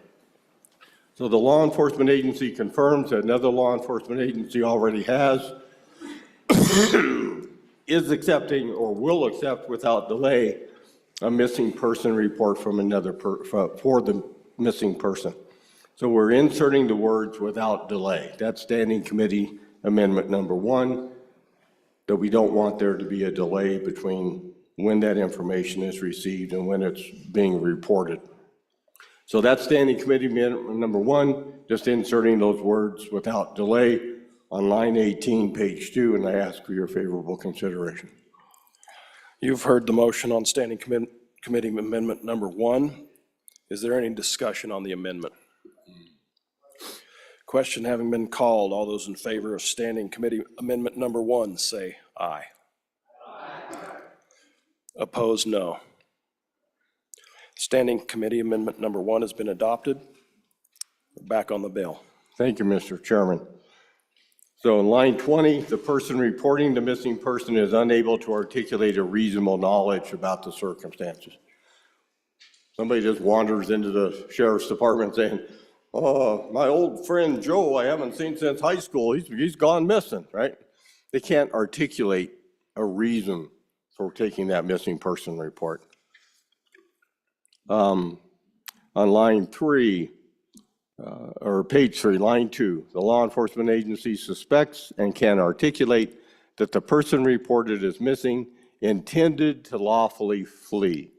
Speaker 22: So the law enforcement agency confirms that another law enforcement agency already has, is accepting or will accept without delay a missing person report from another for the missing person. So we're inserting the words "without delay." That's standing committee amendment number 1, that we don't want there to be a delay between when that information is received and when it's being reported. So that's standing committee amendment number 1, just inserting those words "without delay" on line 18, page 2, and I ask for your favorable consideration.
Speaker 5: You've heard the motion on standing committee amendment number 1. Is there any discussion on the amendment? Question having been called, all those in favor of standing committee amendment number 1 say aye. Aye. Opposed, no. Standing committee amendment number 1 has been adopted. We're back on the bill.
Speaker 22: Thank you, Mr. Chairman. So in line 20, the person reporting the missing person is unable to articulate a reasonable knowledge about the circumstances. Somebody just wanders into the sheriff's department saying, "Oh, my old friend Joe, I haven't seen since high school, he's gone missing," right? They can't articulate a reason for taking that missing person report. On line 3, or page 3, line 2, the law enforcement agency suspects and can articulate that the person reported as missing intended to lawfully flee.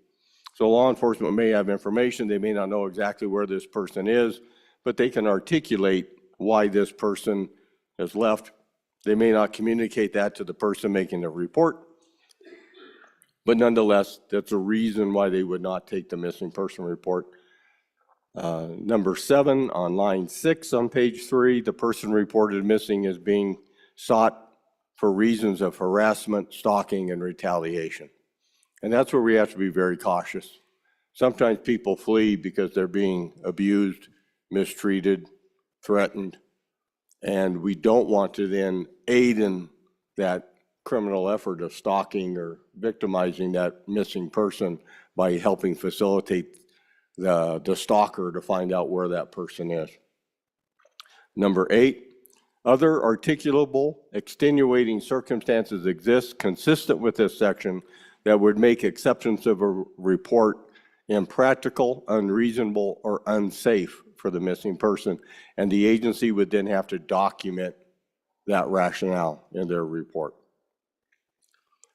Speaker 22: So law enforcement may have information, they may not know exactly where this person is, but they can articulate why this person has left. They may not communicate that to the person making the report, but nonetheless, that's a reason why they would not take the missing person report. Number 7, on line 6 on page 3, the person reported missing is being sought for reasons of harassment, stalking, and retaliation. And that's where we have to be very cautious. Sometimes people flee because they're being abused, mistreated, threatened, and we don't want to then aid in that criminal effort of stalking or victimizing that missing person by helping facilitate the stalker to find out where that person is. Number 8, other articulable extenuating circumstances exist consistent with this section that would make acceptance of a report impractical, unreasonable, or unsafe for the missing person, and the agency would then have to document that rationale in their report.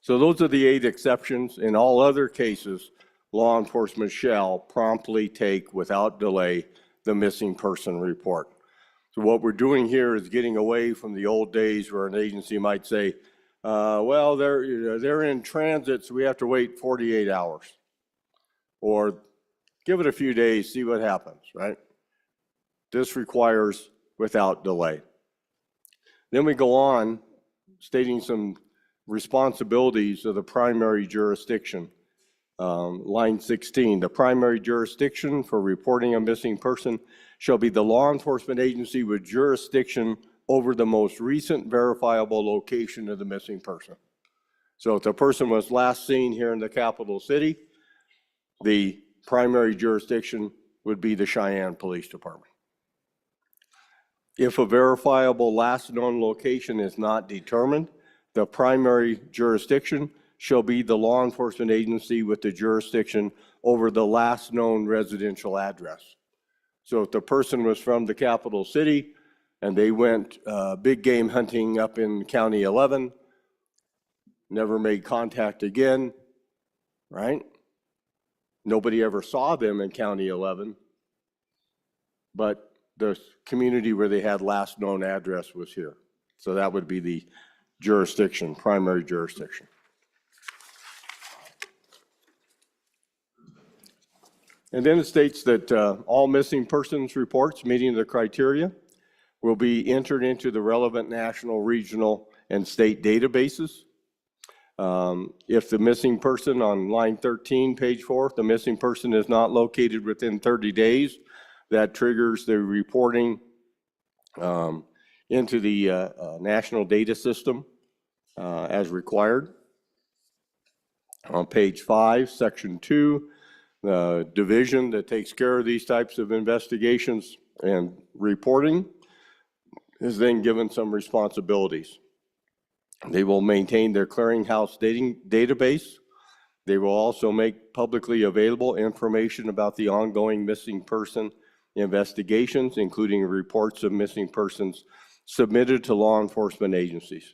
Speaker 22: So those are the 8 exceptions. In all other cases, law enforcement shall promptly take, without delay, the missing person report. So what we're doing here is getting away from the old days where an agency might say, well, they're in transit, so we have to wait 48 hours. Or give it a few days, see what happens, right? This requires without delay. Then we go on stating some responsibilities of the primary jurisdiction. Line 16, the primary jurisdiction for reporting a missing person shall be the law enforcement agency with jurisdiction over the most recent verifiable location of the missing person. So if the person was last seen here in the capital city, the primary jurisdiction would be the Cheyenne Police Department. If a verifiable last known location is not determined, the primary jurisdiction shall be the law enforcement agency with the jurisdiction over the last known residential address. So if the person was from the capital city and they went big game hunting up in County 11, never made contact again, right? Nobody ever saw them in County 11, but the community where they had last known address was here. So that would be the jurisdiction, primary jurisdiction. And then it states that all missing persons reports meeting the criteria will be entered into the relevant national, regional, and state databases. If the missing person on line 13, page 4, the missing person is not located within 30 days, that triggers the reporting into the national data system as required. On page 5, section 2, the division that takes care of these types of investigations and reporting is then given some responsibilities. They will maintain their clearinghouse database. They will also make publicly available information about the ongoing missing person investigations, including reports of missing persons submitted to law enforcement agencies.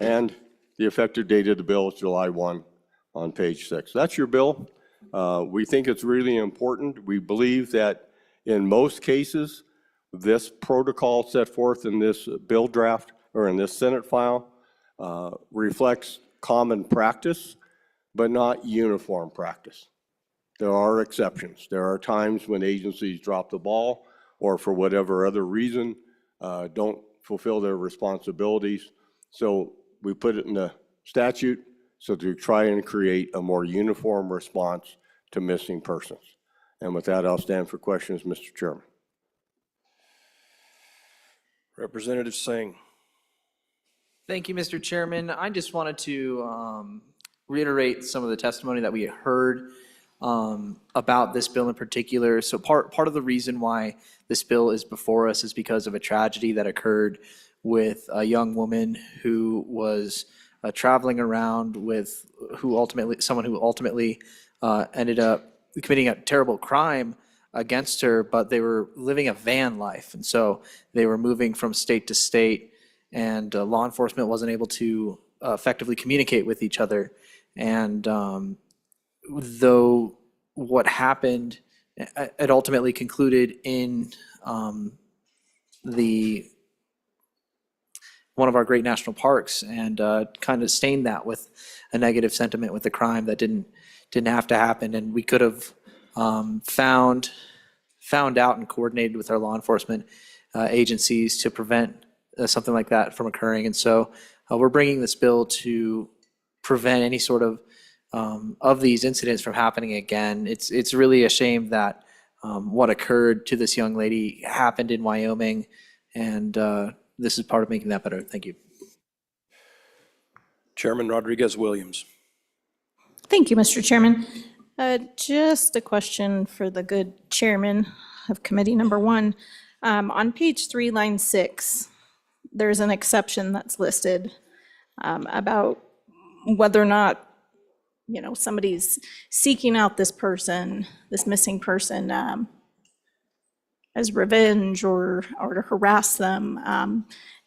Speaker 22: And the effective date of the bill is July 1 on page 6. That's your bill. We think it's really important. We believe that in most cases, this protocol set forth in this bill draft or in this Senate file reflects common practice, but not uniform practice. There are exceptions. There are times when agencies drop the ball or for whatever other reason don't fulfill their responsibilities. So we put it in the statute so to try and create a more uniform response to missing persons. And with that, I'll stand for questions, Mr. Chairman.
Speaker 5: Representative Singh.
Speaker 2: Thank you, Mr. Chairman. I just wanted to reiterate some of the testimony that we heard about this bill in particular. So part of the reason why this bill is before us is because of a tragedy that occurred with a young woman who was traveling around with someone who ultimately ended up committing a terrible crime against her, but they were living a van life. And so they were moving from state to state, and law enforcement wasn't able to effectively communicate with each other. And though what happened, it ultimately concluded in one of our great national parks, and kind of stained that with a negative sentiment with the crime that didn't have to happen. And we could have found out and coordinated with our law enforcement agencies to prevent something like that from occurring. And so we're bringing this bill to prevent any sort of these incidents from happening again. It's really a shame that what occurred to this young lady happened in Wyoming, and this is part of making that better. Thank you.
Speaker 5: Chairman Rodriguez-Williams.
Speaker 20: Thank you, Mr. Chairman. Just a question for the good chairman of committee number 1. On page 3, line 6, there's an exception that's listed about whether or not somebody's seeking out this person, this missing person, as revenge or to harass them.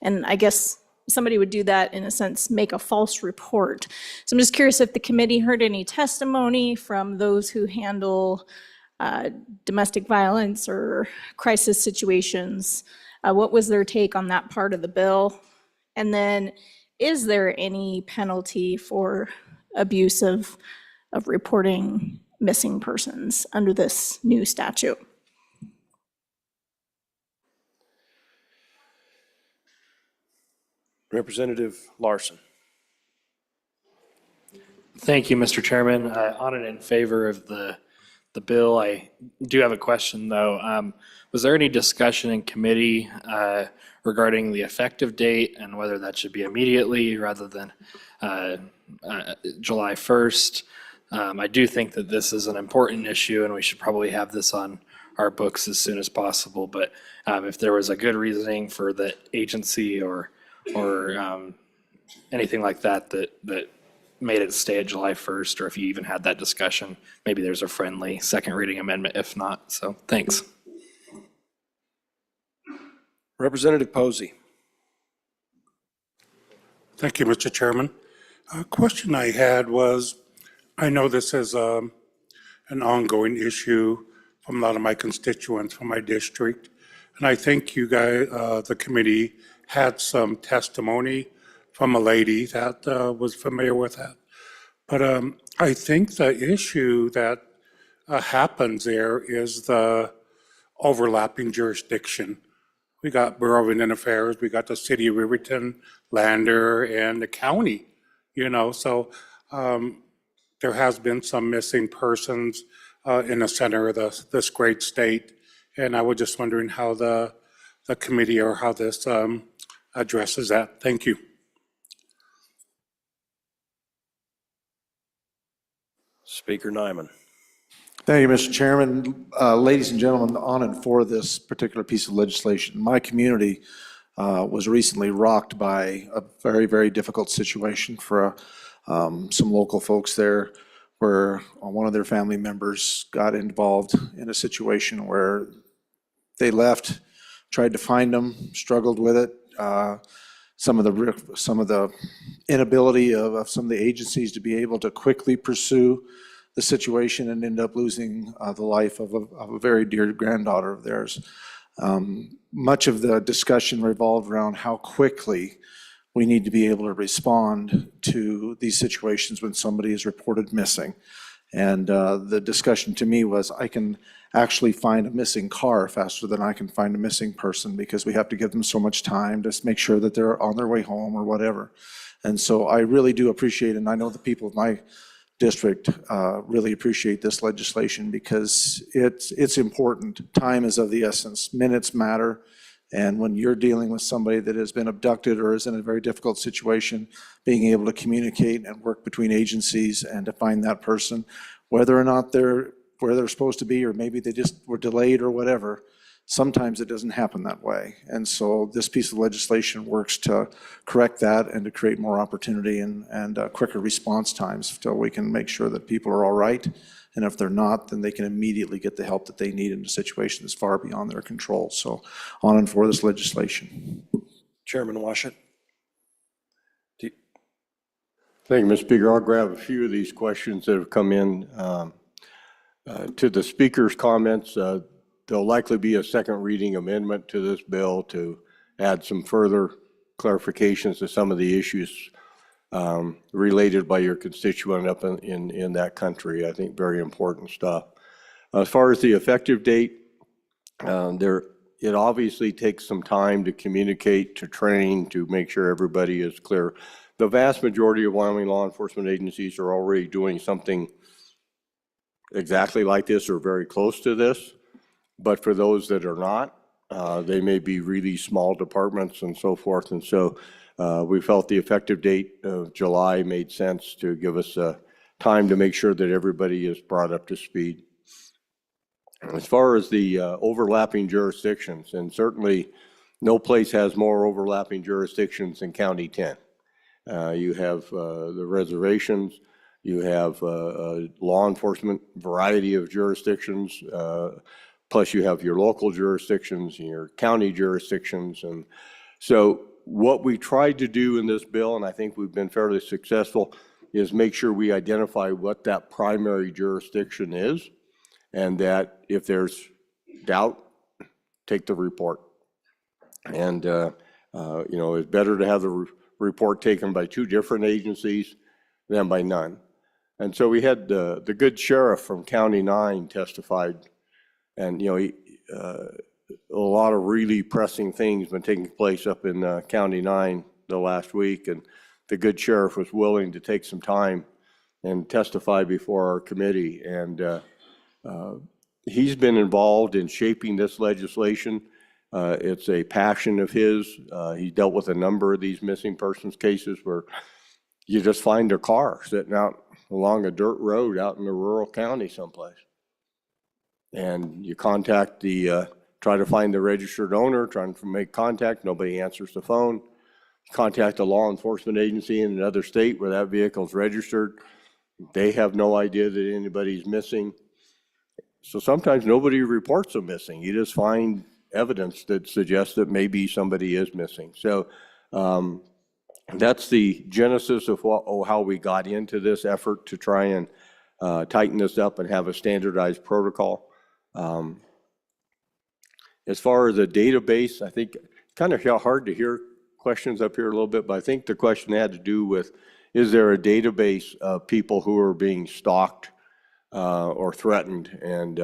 Speaker 20: And I guess somebody would do that, in a sense, make a false report. So I'm just curious if the committee heard any testimony from those who handle domestic violence or crisis situations. What was their take on that part of the bill? And then, is there any penalty for abuse of reporting missing persons under this new statute?
Speaker 5: Representative Larson.
Speaker 19: Thank you, Mr. Chairman. On and in favor of the bill. I do have a question, though. Was there any discussion in committee regarding the effective date and whether that should be immediately rather than July 1st? I do think that this is an important issue and we should probably have this on our books as soon as possible. But if there was a good reasoning for the agency or anything like that made it stay at July 1st, or if you even had that discussion, maybe there's a friendly second reading amendment. If not, so thanks.
Speaker 5: Representative Posey.
Speaker 12: Thank you, Mr. Chairman. A question I had was, I know this is an ongoing issue from a lot of my constituents from my district, and I think you guys, the committee, had some testimony from a lady that was familiar with that. But I think the issue that happens there is the overlapping jurisdiction. We got Bureau of Indian Affairs, we got the city of Riverton, Lander, and the county, so there has been some missing persons in the center of this great state. And I was just wondering how the committee or how this addresses that. Thank you.
Speaker 5: Speaker Nyman.
Speaker 1: Thank you, Mr. Chairman. Ladies and gentlemen, on and for this particular piece of legislation, my community was recently rocked by a very, very difficult situation for some local folks there, where one of their family members got involved in a situation where they left, tried to find them, struggled with it. Some of the inability of some of the agencies to be able to quickly pursue the situation and end up losing the life of a very dear granddaughter of theirs. Much of the discussion revolved around how quickly we need to be able to respond to these situations when somebody is reported missing. And the discussion to me was, I can actually find a missing car faster than I can find a missing person, because we have to give them so much time to make sure that they're on their way home or whatever. And so I really do appreciate, and I know the people of my district really appreciate this legislation, because it's important. Time is of the essence. Minutes matter. And when you're dealing with somebody that has been abducted or is in a very difficult situation, being able to communicate and work between agencies and to find that person, whether or not they're where they're supposed to be, or maybe they just were delayed or whatever, sometimes it doesn't happen that way. And so this piece of legislation works to correct that and to create more opportunity and quicker response times, so we can make sure that people are all right. And if they're not, then they can immediately get the help that they need in a situation that's far beyond their control. So on and for this legislation.
Speaker 5: Chairman Washut.
Speaker 22: Thank you, Mr. Speaker. I'll grab a few of these questions that have come in. To the speaker's comments, there'll likely be a second reading amendment to this bill to add some further clarifications to some of the issues related by your constituent up in that country. I think very important stuff. As far as the effective date, it obviously takes some time to communicate, to train, to make sure everybody is clear. The vast majority of Wyoming law enforcement agencies are already doing something exactly like this or very close to this. But for those that are not, they may be really small departments and so forth. And so we felt the effective date of July made sense to give us time to make sure that everybody is brought up to speed. As far as the overlapping jurisdictions, and certainly no place has more overlapping jurisdictions than County 10. You have the reservations, You have law enforcement, variety of jurisdictions, plus you have your local jurisdictions and your county jurisdictions. And so what we tried to do in this bill, and I think we've been fairly successful, is make sure we identify what that primary jurisdiction is, and that if there's doubt, take the report. And, it's better to have the report taken by two different agencies than by none. And so we had the good sheriff from County 9 testified, and, a lot of really pressing things been taking place up in County 9 the last week, and the good sheriff was willing to take some time and testify before our committee. And he's been involved in shaping this legislation. It's a passion of his. He dealt with a number of these missing persons cases where you just find a car sitting out along a dirt road out in a rural county someplace. And you contact try to find the registered owner, trying to make contact, nobody answers the phone. Contact a law enforcement agency in another state where that vehicle's registered. They have no idea that anybody's missing. So sometimes nobody reports them missing. You just find evidence that suggests that maybe somebody is missing. So that's the genesis of how we got into this effort to try and tighten this up and have a standardized protocol. As far as a database, I think kind of hard to hear questions up here a little bit, but I think the question had to do with, is there a database of people who are being stalked or threatened? And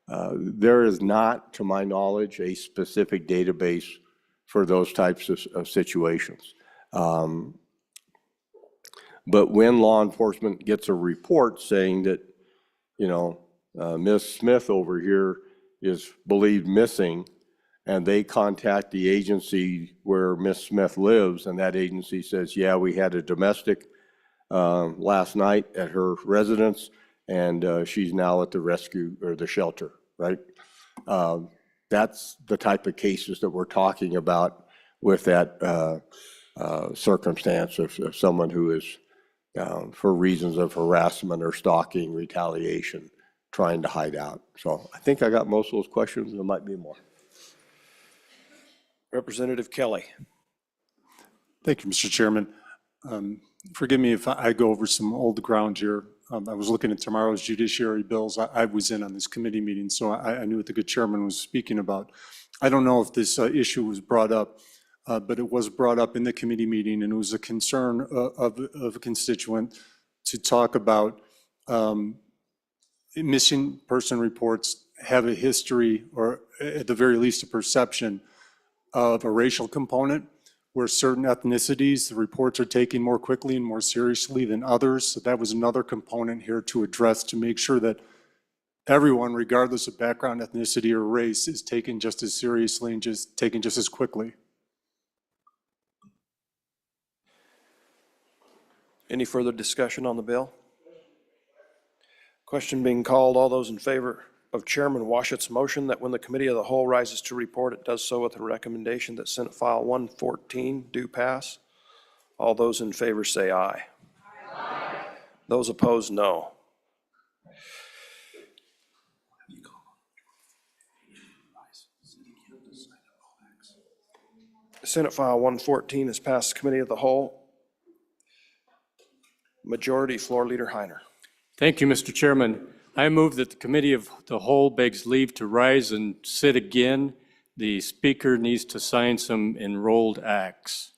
Speaker 22: there is not, to my knowledge, a specific database for those types of situations. But when law enforcement gets a report saying that, Ms. Smith over here is believed missing, and they contact the agency where Ms. Smith lives, and that agency says, yeah, we had a domestic last night at her residence, and she's now at the rescue or the shelter, right? That's the type of cases that we're talking about with that circumstance of someone who is, for reasons of harassment or stalking, retaliation, trying to hide out. So I think I got most of those questions. There might be more.
Speaker 5: Representative Kelly.
Speaker 12: Thank you, Mr. Chairman. Forgive me if I go over some old ground here. I was looking at tomorrow's judiciary bills. I was in on this committee meeting, so I knew what the good chairman was speaking about. I don't know if this issue was brought up, but it was brought up in the committee meeting, and it was a concern of a constituent to talk about missing person reports have a history, or at the very least a perception of a racial component, where certain ethnicities, the reports are taken more quickly and more seriously than others. So that was another component here to address, to make sure that everyone, regardless of background, ethnicity, or race, is taken just as seriously and taken just as quickly.
Speaker 5: Any further discussion on the bill? Question being called. All those in favor of Chairman Washet's motion that when the committee of the whole rises to report, it does so with a recommendation that Senate File 114 do pass. All those in favor say aye. Aye. Those opposed, no. Senate File 114 has passed the committee of the whole. Majority Floor Leader Heiner.
Speaker 17: Thank you, Mr. Chairman. I move that the Committee of the Whole begs leave to rise and sit again. The Speaker needs to sign some enrolled acts.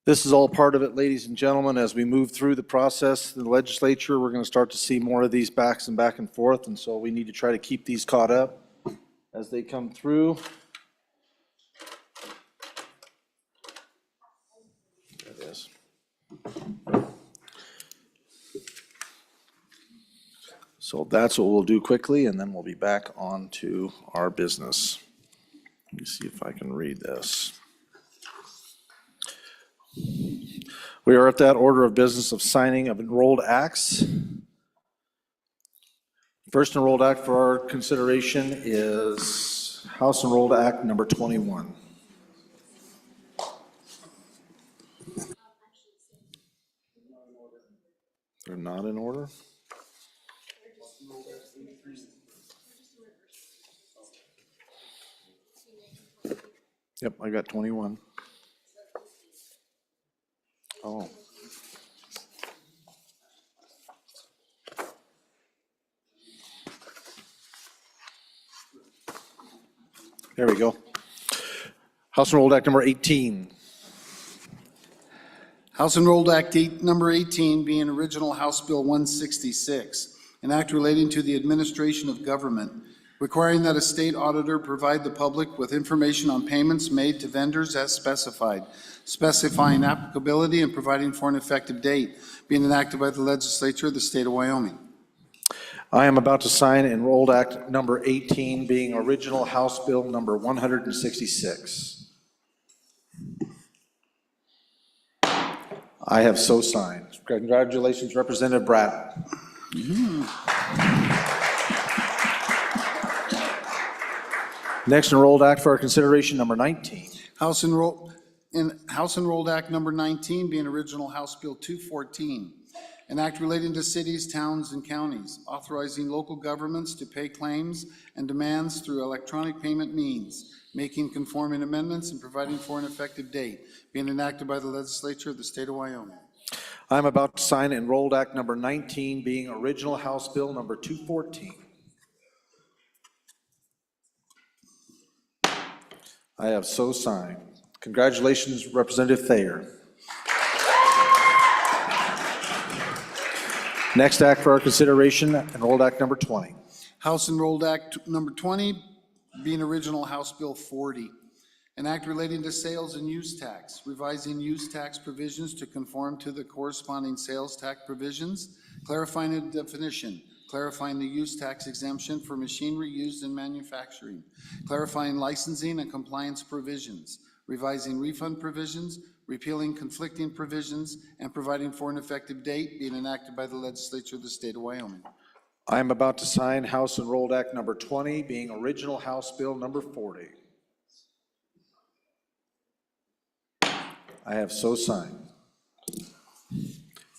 Speaker 1: This is all part of it, ladies and gentlemen. As we move through the process, the legislature, we're going to start to see more of these back and forth, and so we need to try to keep these caught up as they come through. There it is. So that's what we'll do quickly, and then we'll be back on to our business. Let me see if I can read this. We are at that order of business of signing of enrolled acts. First enrolled act for our consideration is House Enrolled Act number 21. They're not in order? Yep, I got 21. Oh. There we go. House Enrolled Act number 18.
Speaker 3: House Enrolled Act number 18 being original House Bill 166, an act relating to the administration of government, requiring that a state auditor provide the public with information on payments made to vendors as specified, specifying applicability and providing for an effective date, being enacted by the legislature of the state of Wyoming.
Speaker 1: I am about to sign Enrolled Act number 18, being original House Bill number 166. I have so signed. Congratulations, Representative Bratt. Next enrolled act for our consideration, number 19.
Speaker 3: House Enrolled Act number 19 being original House Bill 214, an act relating to cities, towns, and counties, authorizing local governments to pay claims and demands through electronic payment means, making conforming amendments and providing for an effective date, being enacted by the legislature of the state of Wyoming.
Speaker 1: I'm about to sign Enrolled Act number 19, being original House Bill number 214. I have so signed. Congratulations, Representative Thayer. Next act for our consideration, Enrolled Act number 20.
Speaker 3: House Enrolled Act number 20 being original House Bill 40, an act relating to sales and use tax, revising use tax provisions to conform to the corresponding sales tax provisions, clarifying a definition, clarifying the use tax exemption for machinery used in manufacturing, clarifying licensing and compliance provisions, revising refund provisions, repealing conflicting provisions, and providing for an effective date, being enacted by the legislature of the state of Wyoming.
Speaker 1: I am about to sign House Enrolled Act number 20, being original House Bill number 40. I have so signed.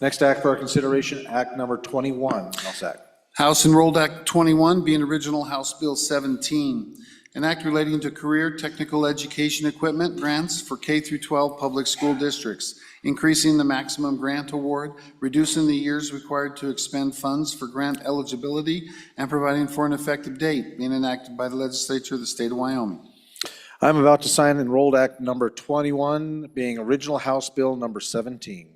Speaker 1: Next act for our consideration, Act number 21, House Act.
Speaker 3: House Enrolled Act 21 being original House Bill 17, an act relating to career technical education equipment grants for K through 12 public school districts, increasing the maximum grant award, reducing the years required to expend funds for grant eligibility, and providing for an effective date, being enacted by the legislature of the state of Wyoming.
Speaker 1: I'm about to sign Enrolled Act number 21, being original House Bill number 17.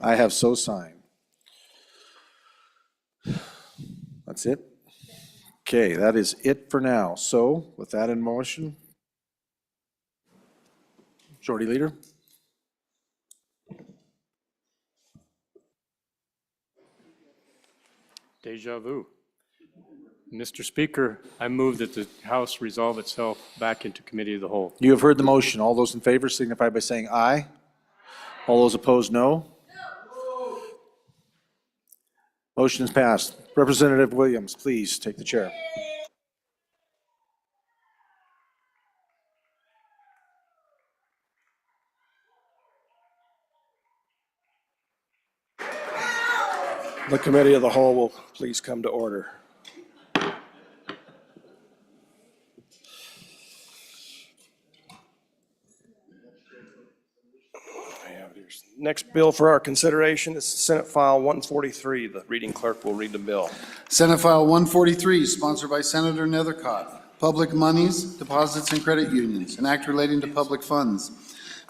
Speaker 1: I have so signed. That's it? Okay, that is it for now. So with that in motion, Majority Leader.
Speaker 7: Deja vu. Mr. Speaker, I move that the House resolve itself back into Committee of the Whole.
Speaker 1: You have heard the motion. All those in favor signify by saying aye. All those opposed, no. Motion is passed. Representative Williams, please take the chair.
Speaker 5: The Committee of the Whole will please come to order. Next bill for our consideration is Senate File 143. The reading clerk will read the bill.
Speaker 3: Senate File 143, sponsored by Senator Nethercott, Public Monies, Deposits, and Credit Unions, an act relating to public funds.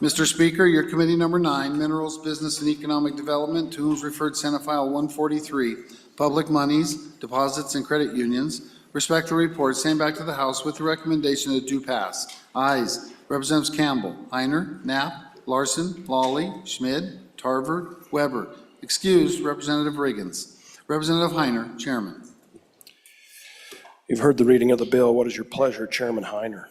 Speaker 3: Mr. Speaker, your Committee Number 9, Minerals, Business, and Economic Development, to whom is referred Senate File 143, Public Monies, Deposits, and Credit Unions, respectfully report, send back to the House with the recommendation that it do pass. Ayes, Representatives Campbell, Heiner, Knapp, Larson, Lawley, Schmid, Tarver, Weber. Excused, Representative Riggins. Representative Heiner, Chairman.
Speaker 5: You've heard the reading of the bill. What is your pleasure, Chairman Heiner?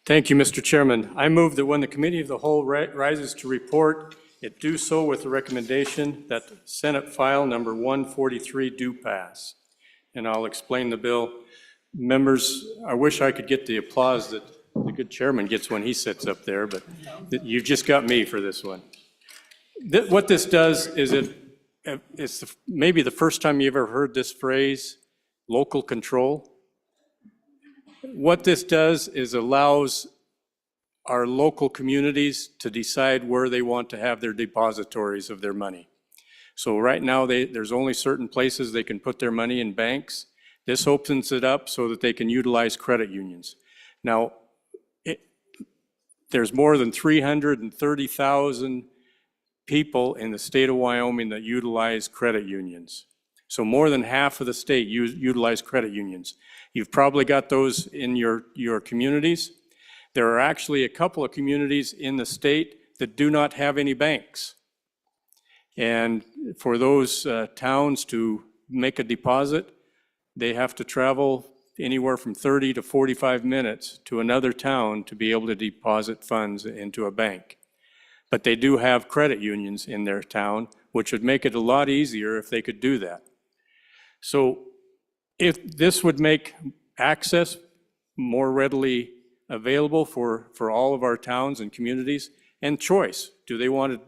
Speaker 7: Thank you, Mr. Chairman. I move that when the Committee of the Whole rises to report, it do so with the recommendation that Senate File Number 143 do pass. And I'll explain the bill. Members, I wish I could get the applause that the good chairman gets when he sits up there, but you've just got me for this one. What this does is it's maybe the first time you've ever heard this phrase, local control. What this does is allows our local communities to decide where they want to have their depositories of their money. So right now, there's only certain places they can put their money in banks. This opens it up so that they can utilize credit unions. Now, there's more than 330,000 people in the state of Wyoming that utilize credit unions. So more than half of the state utilize credit unions. You've probably got those in your communities. There are actually a couple of communities in the state that do not have any banks. And for those towns to make a deposit, they have to travel anywhere from 30 to 45 minutes to another town to be able to deposit funds into a bank. But they do have credit unions in their town, which would make it a lot easier if they could do that. So if this would make access more readily available for all of our towns and communities, and choice. Do they want to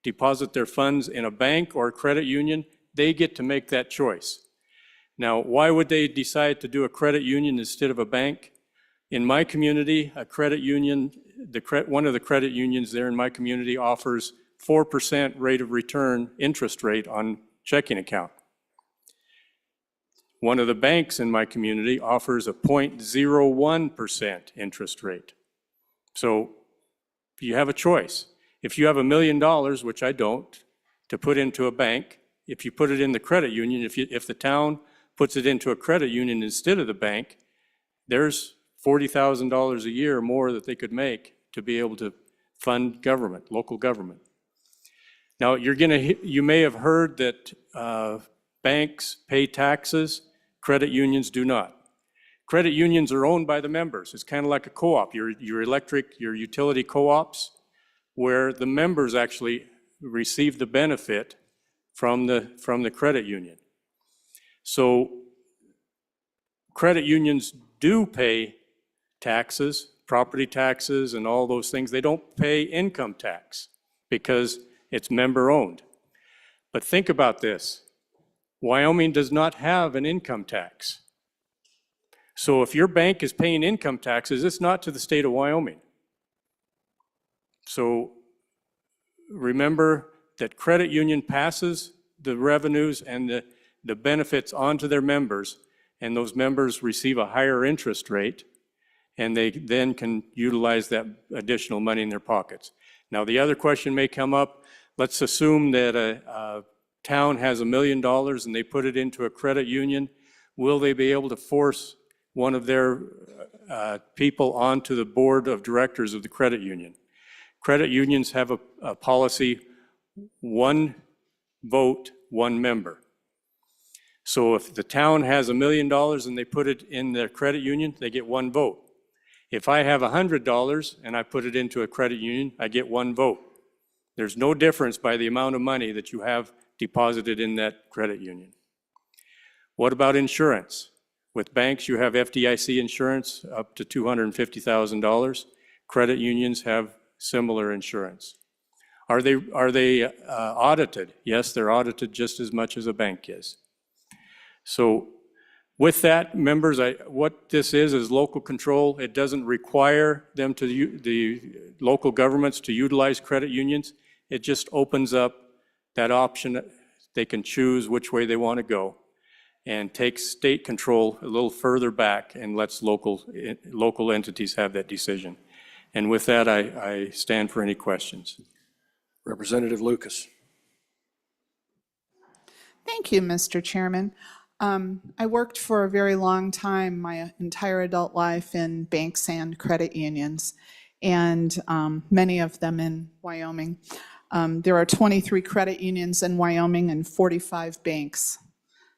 Speaker 7: deposit their funds in a bank or a credit union? They get to make that choice. Now, why would they decide to do a credit union instead of a bank? In my community, a credit union, one of the credit unions there in my community offers 4% rate of return interest rate on checking account. One of the banks in my community offers a 0.01% interest rate. So you have a choice. If you have $1 million, which I don't, to put into a bank, if you put it in the credit union, if the town puts it into a credit union instead of the bank, there's $40,000 a year more that they could make to be able to fund government, local government. Now, you may have heard that banks pay taxes, credit unions do not. Credit unions are owned by the members. It's kind of like a co-op, your utility co-ops, where the members actually receive the benefit from the credit union. So credit unions do pay taxes, property taxes, and all those things. They don't pay income tax because it's member-owned. But think about this. Wyoming does not have an income tax. So if your bank is paying income taxes, it's not to the state of Wyoming. So remember that credit union passes the revenues and the benefits onto their members, and those members receive a higher interest rate, and they then can utilize that additional money in their pockets. Now, the other question may come up. Let's assume that a town has $1 million and they put it into a credit union. Will they be able to force one of their people onto the board of directors of the credit union? Credit unions have a policy, one vote, one member. So if the town has $1 million and they put it in their credit union, they get one vote. If I have $100 and I put it into a credit union, I get one vote. There's no difference by the amount of money that you have deposited in that credit union. What about insurance? With banks, you have FDIC insurance up to $250,000. Credit unions have similar insurance. Are they audited? Yes, they're audited just as much as a bank is. So with that, members, what this is local control. It doesn't require them the local governments to utilize credit unions. It just opens up that option. They can choose which way they want to go and takes state control a little further back and lets local entities have that decision. And with that, I stand for any questions.
Speaker 5: Representative Lucas.
Speaker 10: Thank you, Mr. Chairman. I worked for a very long time, my entire adult life, in banks and credit unions, and many of them in Wyoming. There are 23 credit unions in Wyoming and 45 banks,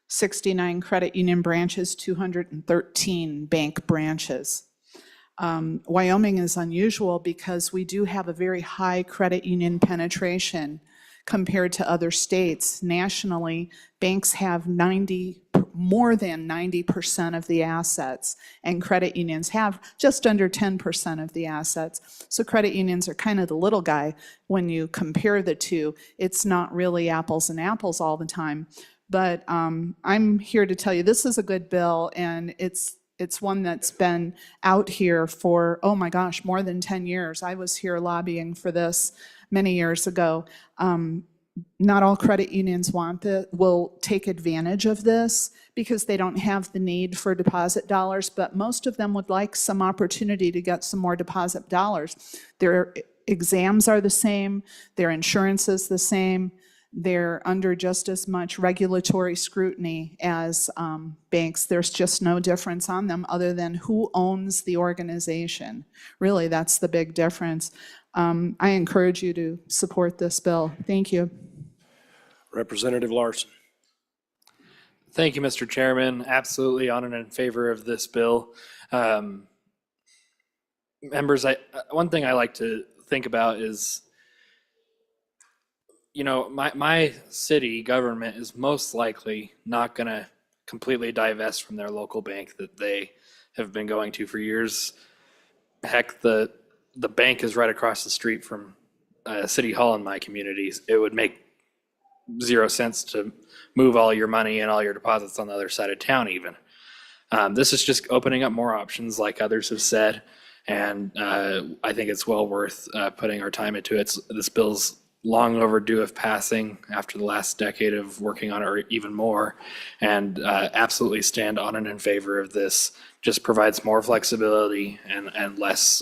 Speaker 10: 69 credit union branches, 213 bank branches. Wyoming is unusual because we do have a very high credit union penetration compared to other states. Nationally, banks have more than 90% of the assets, and credit unions have just under 10% of the assets. So credit unions are kind of the little guy when you compare the two. It's not really apples and apples all the time. But I'm here to tell you this is a good bill, and it's one that's been out here for, oh my gosh, more than 10 years. I was here lobbying for this many years ago. Not all credit unions will take advantage of this because they don't have the need for deposit dollars, but most of them would like some opportunity to get some more deposit dollars. Their exams are the same, their insurance is the same, they're under just as much regulatory scrutiny as banks. There's just no difference on them other than who owns the organization. Really, that's the big difference. I encourage you to support this bill. Thank you.
Speaker 5: Representative Larson.
Speaker 19: Thank you, Mr. Chairman. Absolutely on and in favor of this bill. Members, one thing I like to think about is, you know, my city government is most likely not going to completely divest from their local bank that they have been going to for years. Heck, the bank is right across the street from City Hall in my community. It would make zero sense to move all your money and all your deposits on the other side of town even. This is just opening up more options like others have said, and I think it's well worth putting our time into it. This bill's long overdue of passing after the last decade of working on it, or even more, and absolutely stand on and in favor of this. Just provides more flexibility and less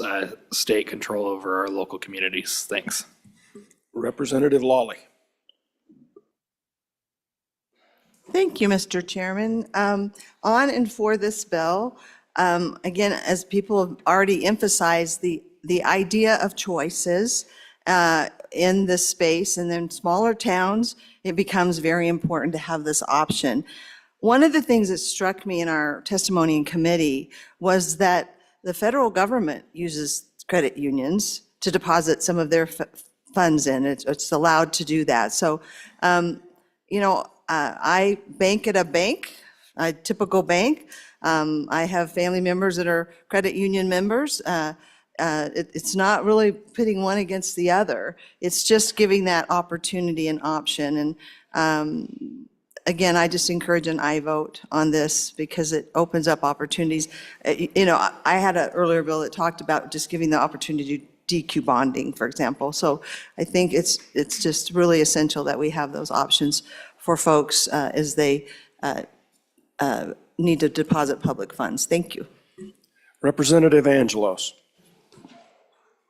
Speaker 19: state control over our local communities. Thanks.
Speaker 5: Representative Lawley.
Speaker 14: Thank you, Mr. Chairman. On and for this bill, again, as people have already emphasized, the idea of choices in this space, and in smaller towns, it becomes very important to have this option. One of the things that struck me in our testimony in committee was that the federal government uses credit unions to deposit some of their funds in. It's allowed to do that. So, you know, I bank at a bank, a typical bank. I have family members that are credit union members. It's not really pitting one against the other. It's just giving that opportunity and option. And again, I just encourage an aye vote on this because it opens up opportunities. You know, I had an earlier bill that talked about just giving the opportunity to DQ bonding, for example. So I think it's just really essential that we have those options for folks as they need to deposit public funds. Thank you.
Speaker 5: Representative Angelos.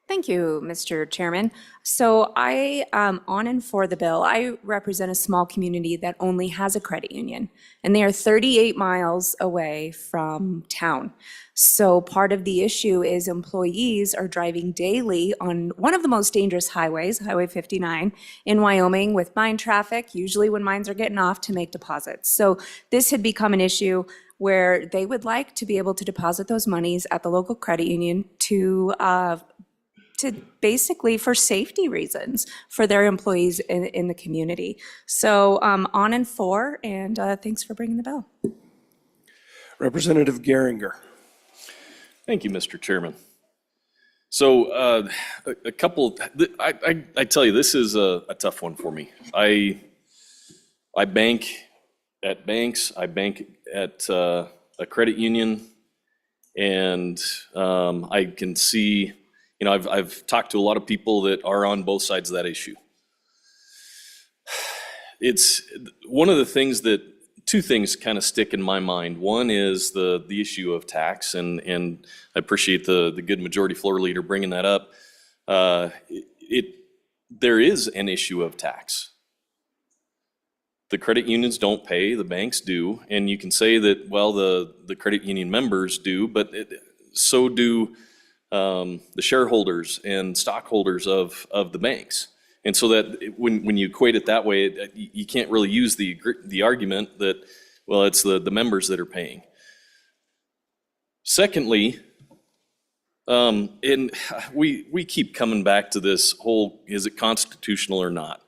Speaker 15: Thank you, Mr. Chairman. So I, on and for the bill, I represent a small community that only has a credit union, and they are 38 miles away from town. So part of the issue is employees are driving daily on one of the most dangerous highways, Highway 59, in Wyoming with mine traffic, usually when mines are getting off to make deposits. So this had become an issue where they would like to be able to deposit those monies at the local credit union to basically for safety reasons for their employees in the community. So on and for, and thanks for bringing the bill.
Speaker 5: Representative Geringer.
Speaker 23: Thank you, Mr. Chairman. So a couple, I tell you, this is a tough one for me. I bank at banks, I bank at a credit union, and I can see, you know, I've talked to a lot of people that are on both sides of that issue. It's one of the things that, two things kind of stick in my mind. One is the issue of tax, and I appreciate the good majority floor leader bringing that up. There is an issue of tax. The credit unions don't pay, the banks do, and you can say that, well, the credit union members do, but so do the shareholders and stockholders of the banks. And so that when you equate it that way, you can't really use the argument that, well, it's the members that are paying. Secondly, And we keep coming back to this whole, is it constitutional or not?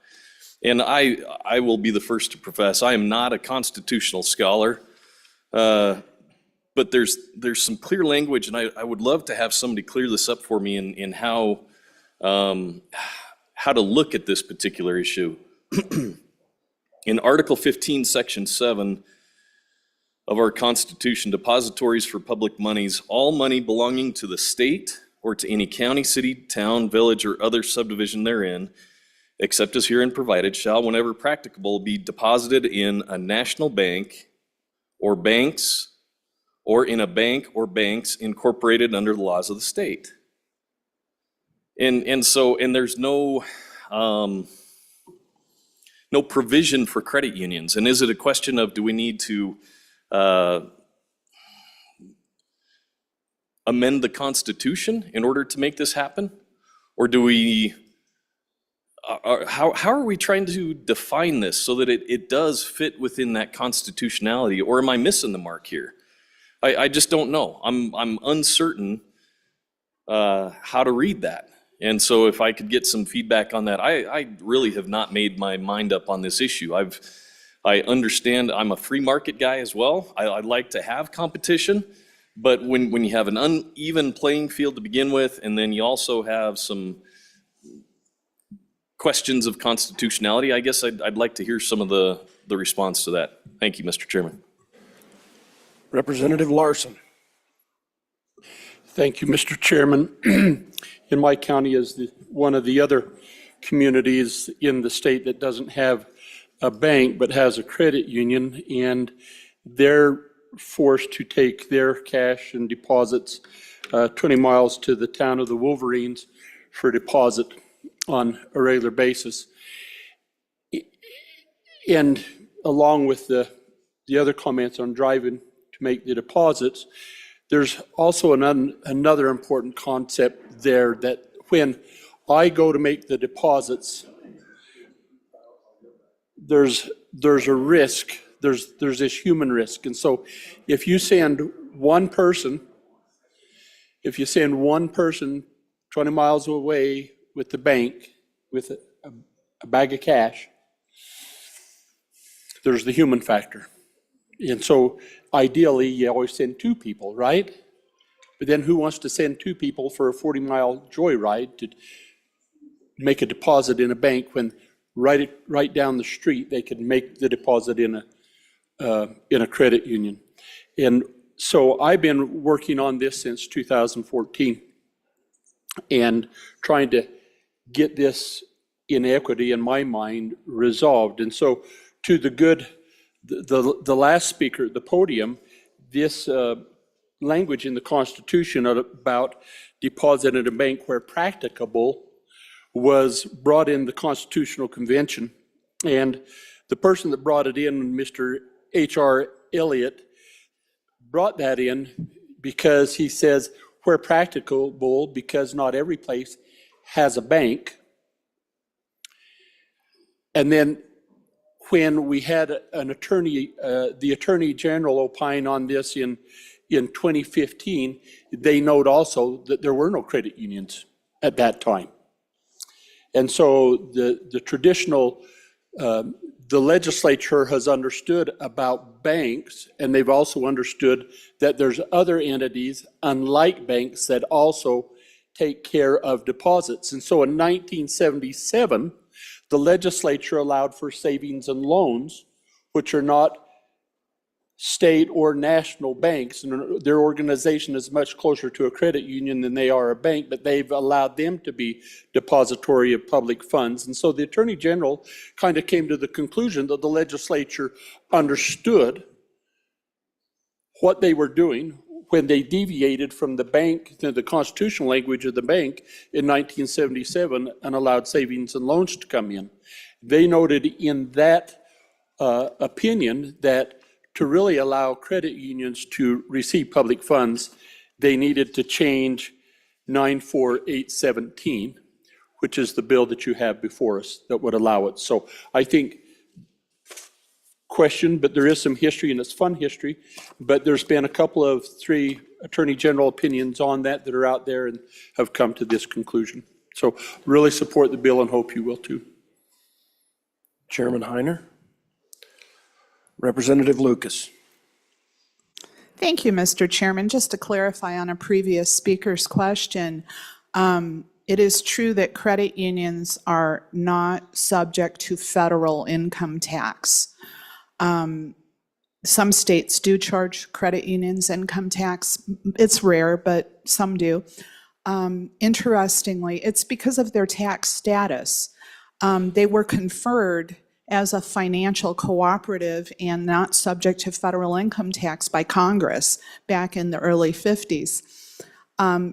Speaker 23: And I will be the first to profess, I am not a constitutional scholar. But there's some clear language, and I would love to have somebody clear this up for me in how to look at this particular issue. In Article 15, Section 7 of our Constitution, depositories for public monies, all money belonging to the state or to any county, city, town, village, or other subdivision therein, except as herein provided, shall, whenever practicable, be deposited in a national bank or banks, or in a bank or banks incorporated under the laws of the state. And there's no provision for credit unions. And is it a question of, do we need to amend the Constitution in order to make this happen? Or do we, how are we trying to define this so that it does fit within that constitutionality? Or am I missing the mark here? I just don't know. I'm uncertain how to read that. And so if I could get some feedback on that, I really have not made my mind up on this issue. I understand I'm a free market guy as well. I like to have competition, but when you have an uneven playing field to begin with, and then you also have some questions of constitutionality, I guess I'd like to hear some of the response to that. Thank you, Mr. Chairman.
Speaker 8: Representative Larson. Thank you, Mr. Chairman. In my county is one of the other communities in the state that doesn't have a bank but has a credit union, and they're forced to take their cash and deposits 20 miles to the town of the Wolverines for deposit on a regular basis. And along with the other comments on driving to make the deposits, there's also another important concept there, that when I go to make the deposits, there's a risk, there's this human risk. And so if you send one person 20 miles away with the bank with a bag of cash, there's the human factor. And so ideally, you always send two people, right? But then who wants to send two people for a 40-mile joyride to make a deposit in a bank when right down the street they can make the deposit in a credit union? And so I've been working on this since 2014 and trying to get this inequity in my mind resolved. And so to the last speaker at the podium, this language in the Constitution about deposit in a bank where practicable was brought in the Constitutional Convention. And the person that brought it in, Mr. H.R. Elliott, brought that in because he says where practicable, because not every place has a bank. And then when we had an attorney, the Attorney General opine on this in 2015, they note also that there were no credit unions at that time. And so the traditional, the legislature has understood about banks, and they've also understood that there's other entities, unlike banks, that also take care of deposits. And so in 1977, the legislature allowed for savings and loans, which are not state or national banks, and their organization is much closer to a credit union than they are a bank, but they've allowed them to be depository of public funds. And so the Attorney General kind of came to the conclusion that the legislature understood what they were doing when they deviated from the bank, the constitutional language of the bank in 1977 and allowed savings and loans to come in. They noted in that opinion that to really allow credit unions to receive public funds, they needed to change 94817, which is the bill that you have before us that would allow it. So I think question, but there is some history, and it's fun history. But there's been a couple of 3 Attorney General opinions on that are out there and have come to this conclusion. So really support the bill and hope you will too.
Speaker 5: Chairman Heiner. Representative Lucas.
Speaker 10: Thank you, Mr. Chairman. Just to clarify on a previous speaker's question, it is true that credit unions are not subject to federal income tax. Some states do charge credit unions income tax. It's rare, but some do. Interestingly, it's because of their tax status. They were conferred as a financial cooperative and not subject to federal income tax by Congress back in the early 50s.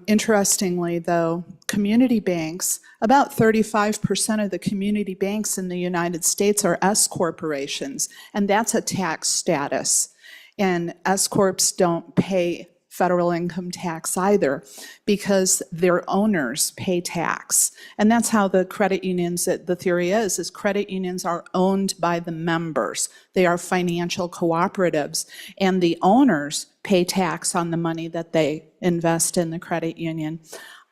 Speaker 10: Interestingly, though, community banks, about 35% of the community banks in the United States are S corporations, and that's a tax status. And S corps don't pay federal income tax either because their owners pay tax. And that's how the credit unions, the theory is credit unions are owned by the members. They are financial cooperatives, and the owners pay tax on the money that they invest in the credit union.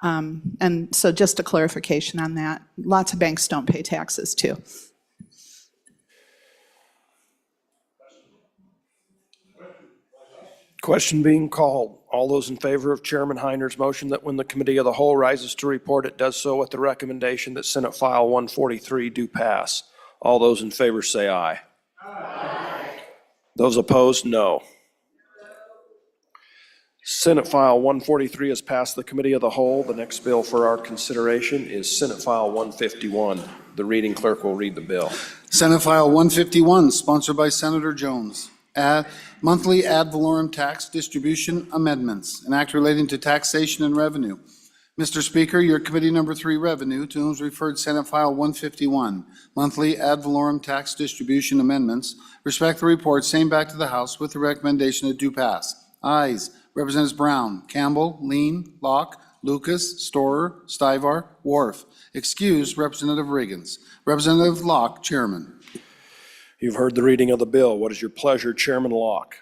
Speaker 10: And so just a clarification on that. Lots of banks don't pay taxes too.
Speaker 5: Question being called. All those in favor of Chairman Heiner's motion that when the committee of the whole rises to report, it does so with the recommendation that Senate File 143 do pass. All those in favor say aye. Aye. Those opposed, no. Senate File 143 has passed the committee of the whole. The next bill for our consideration is Senate File 151. The reading clerk will read the bill.
Speaker 3: Senate File 151, sponsored by Senator Jones. Monthly ad valorem tax distribution amendments, an act relating to taxation and revenue. Mr. Speaker, your Committee Number 3 Revenue, to whom is referred Senate File 151, monthly ad valorem tax distribution amendments, respect the report, same back to the House with the recommendation that do pass. Ayes, Representatives Brown, Campbell, Lean, Locke, Lucas, Storer, Stivar, Wharf. Excused, Representative Riggins. Representative Locke, Chairman.
Speaker 5: You've heard the reading of the bill. What is your pleasure, Chairman Locke?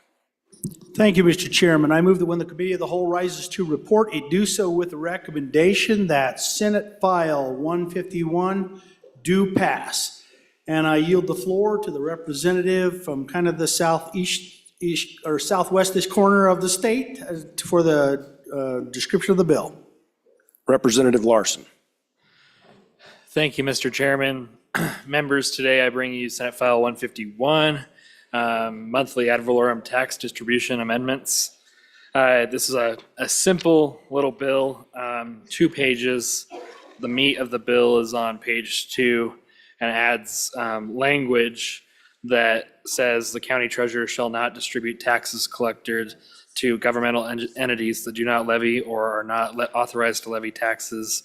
Speaker 9: Thank you, Mr. Chairman. I move that when the committee of the whole rises to report, it do so with the recommendation that Senate File 151 do pass. And I yield the floor to the representative from kind of the southwestish corner of the state for the description of the bill.
Speaker 5: Representative Larson.
Speaker 19: Thank you, Mr. Chairman. Members, today I bring you Senate File 151, monthly ad valorem tax distribution amendments. This is a simple little bill, 2 pages. The meat of the bill is on page 2 and adds language that says the county treasurer shall not distribute taxes collected to governmental entities that do not levy or are not authorized to levy taxes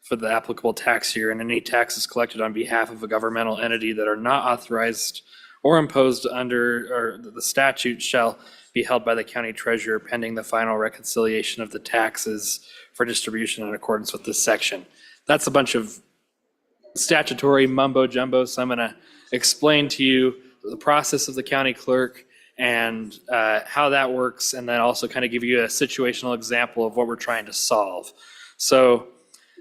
Speaker 19: for the applicable tax year, and any taxes collected on behalf of a governmental entity that are not authorized or imposed under or the statute shall be held by the county treasurer pending the final reconciliation of the taxes for distribution in accordance with this section. That's a bunch of statutory mumbo jumbo, so I'm going to explain to you the process of the county clerk and how that works, and then also kind of give you a situational example of what we're trying to solve. So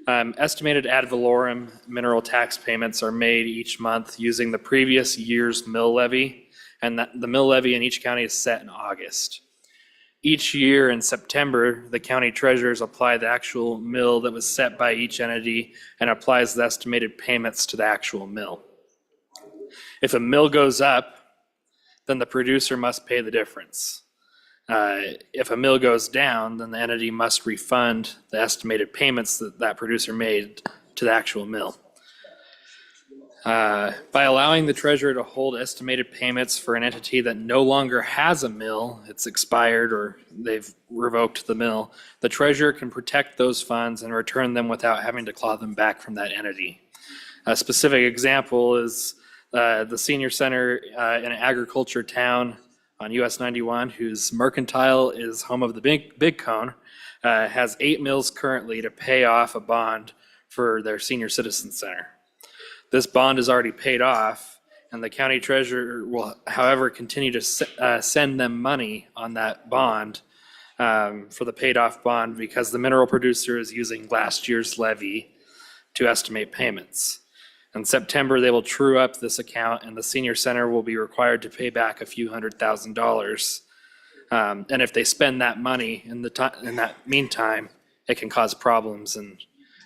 Speaker 19: estimated ad valorem mineral tax payments are made each month using the previous year's mill levy, and the mill levy in each county is set in August. Each year in September, the county treasurers apply the actual mill that was set by each entity and applies the estimated payments to the actual mill. If a mill goes up, then the producer must pay the difference. If a mill goes down, then the entity must refund the estimated payments that that producer made to the actual mill. By allowing the treasurer to hold estimated payments for an entity that no longer has a mill, it's expired or they've revoked the mill, the treasurer can protect those funds and return them without having to claw them back from that entity. A specific example is the senior center in an agriculture town on US 91, whose mercantile is home of the Big Cone, has 8 mills currently to pay off a bond for their senior citizen center. This bond is already paid off, and the county treasurer will, however, continue to send them money on that bond for the paid-off bond because the mineral producer is using last year's levy to estimate payments. In September, they will true up this account, and the senior center will be required to pay back a few $100,000. And if they spend that money in that meantime, it can cause problems in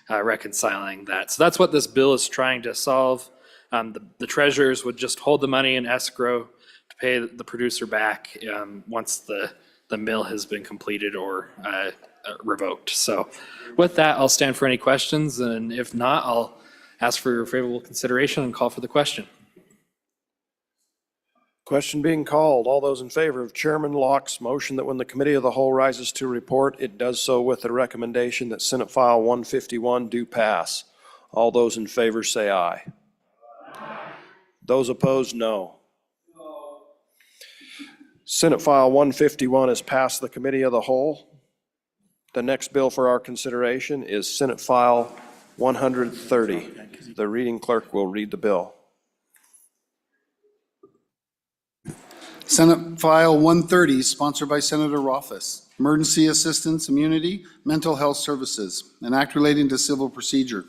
Speaker 19: reconciling that. So that's what this bill is trying to solve. The treasurers would just hold the money in escrow to pay the producer back once the mill has been completed or revoked. So with that, I'll stand for any questions, and if not, I'll ask for your favorable consideration and call for the question.
Speaker 5: Question being called. All those in favor of Chairman Locke's motion that when the committee of the whole rises to report, it does so with the recommendation that Senate File 151 do pass. All those in favor say aye. Those opposed, no. Senate File 151 has passed the committee of the whole. The next bill for our consideration is Senate File 130. The reading clerk will read the bill.
Speaker 3: Senate File 130, sponsored by Senator Rothfuss. Emergency Assistance, Immunity, Mental Health Services, an act relating to civil procedure.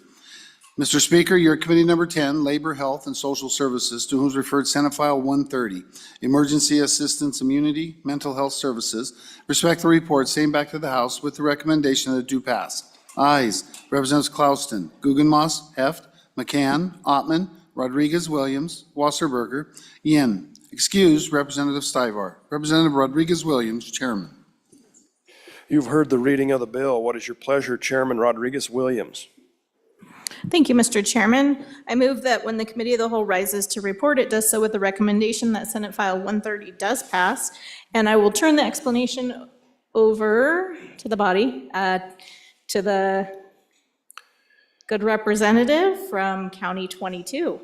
Speaker 3: Mr. Speaker, your committee number 10, Labor, Health, and Social Services, to whom is referred Senate File 130, Emergency Assistance, Immunity, Mental Health Services, respect the report, same back to the House with the recommendation that it do pass. Ayes, Representatives Klauston, Guggenmoss, Heft, McCann, Ottman, Rodriguez-Williams, Wasserberger, Yin. Excused, Representative Stivar. Representative Rodriguez-Williams, Chairman.
Speaker 5: You've heard the reading of the bill. What is your pleasure, Chairman Rodriguez-Williams?
Speaker 20: Thank you, Mr. Chairman. I move that when the committee of the whole rises to report, it does so with the recommendation that Senate File 130 does pass. And I will turn the explanation over to the body, to the good representative from County 22.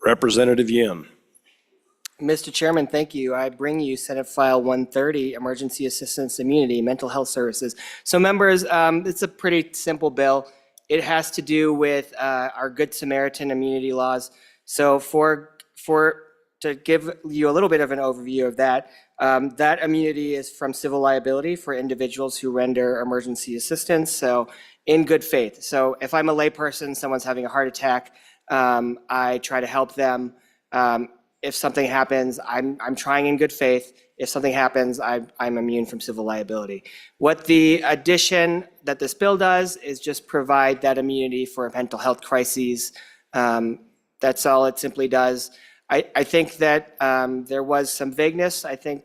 Speaker 5: Representative Yin.
Speaker 13: Mr. Chairman, thank you. I bring you Senate File 130, Emergency Assistance, Immunity, Mental Health Services. So members, it's a pretty simple bill. It has to do with our Good Samaritan immunity laws. So to give you a little bit of an overview of that, that immunity is from civil liability for individuals who render emergency assistance, so in good faith. So if I'm a layperson, someone's having a heart attack, I try to help them. If something happens, I'm trying in good faith. If something happens, I'm immune from civil liability. What the addition that this bill does is just provide that immunity for mental health crises. That's all it simply does. I think that there was some vagueness, I think,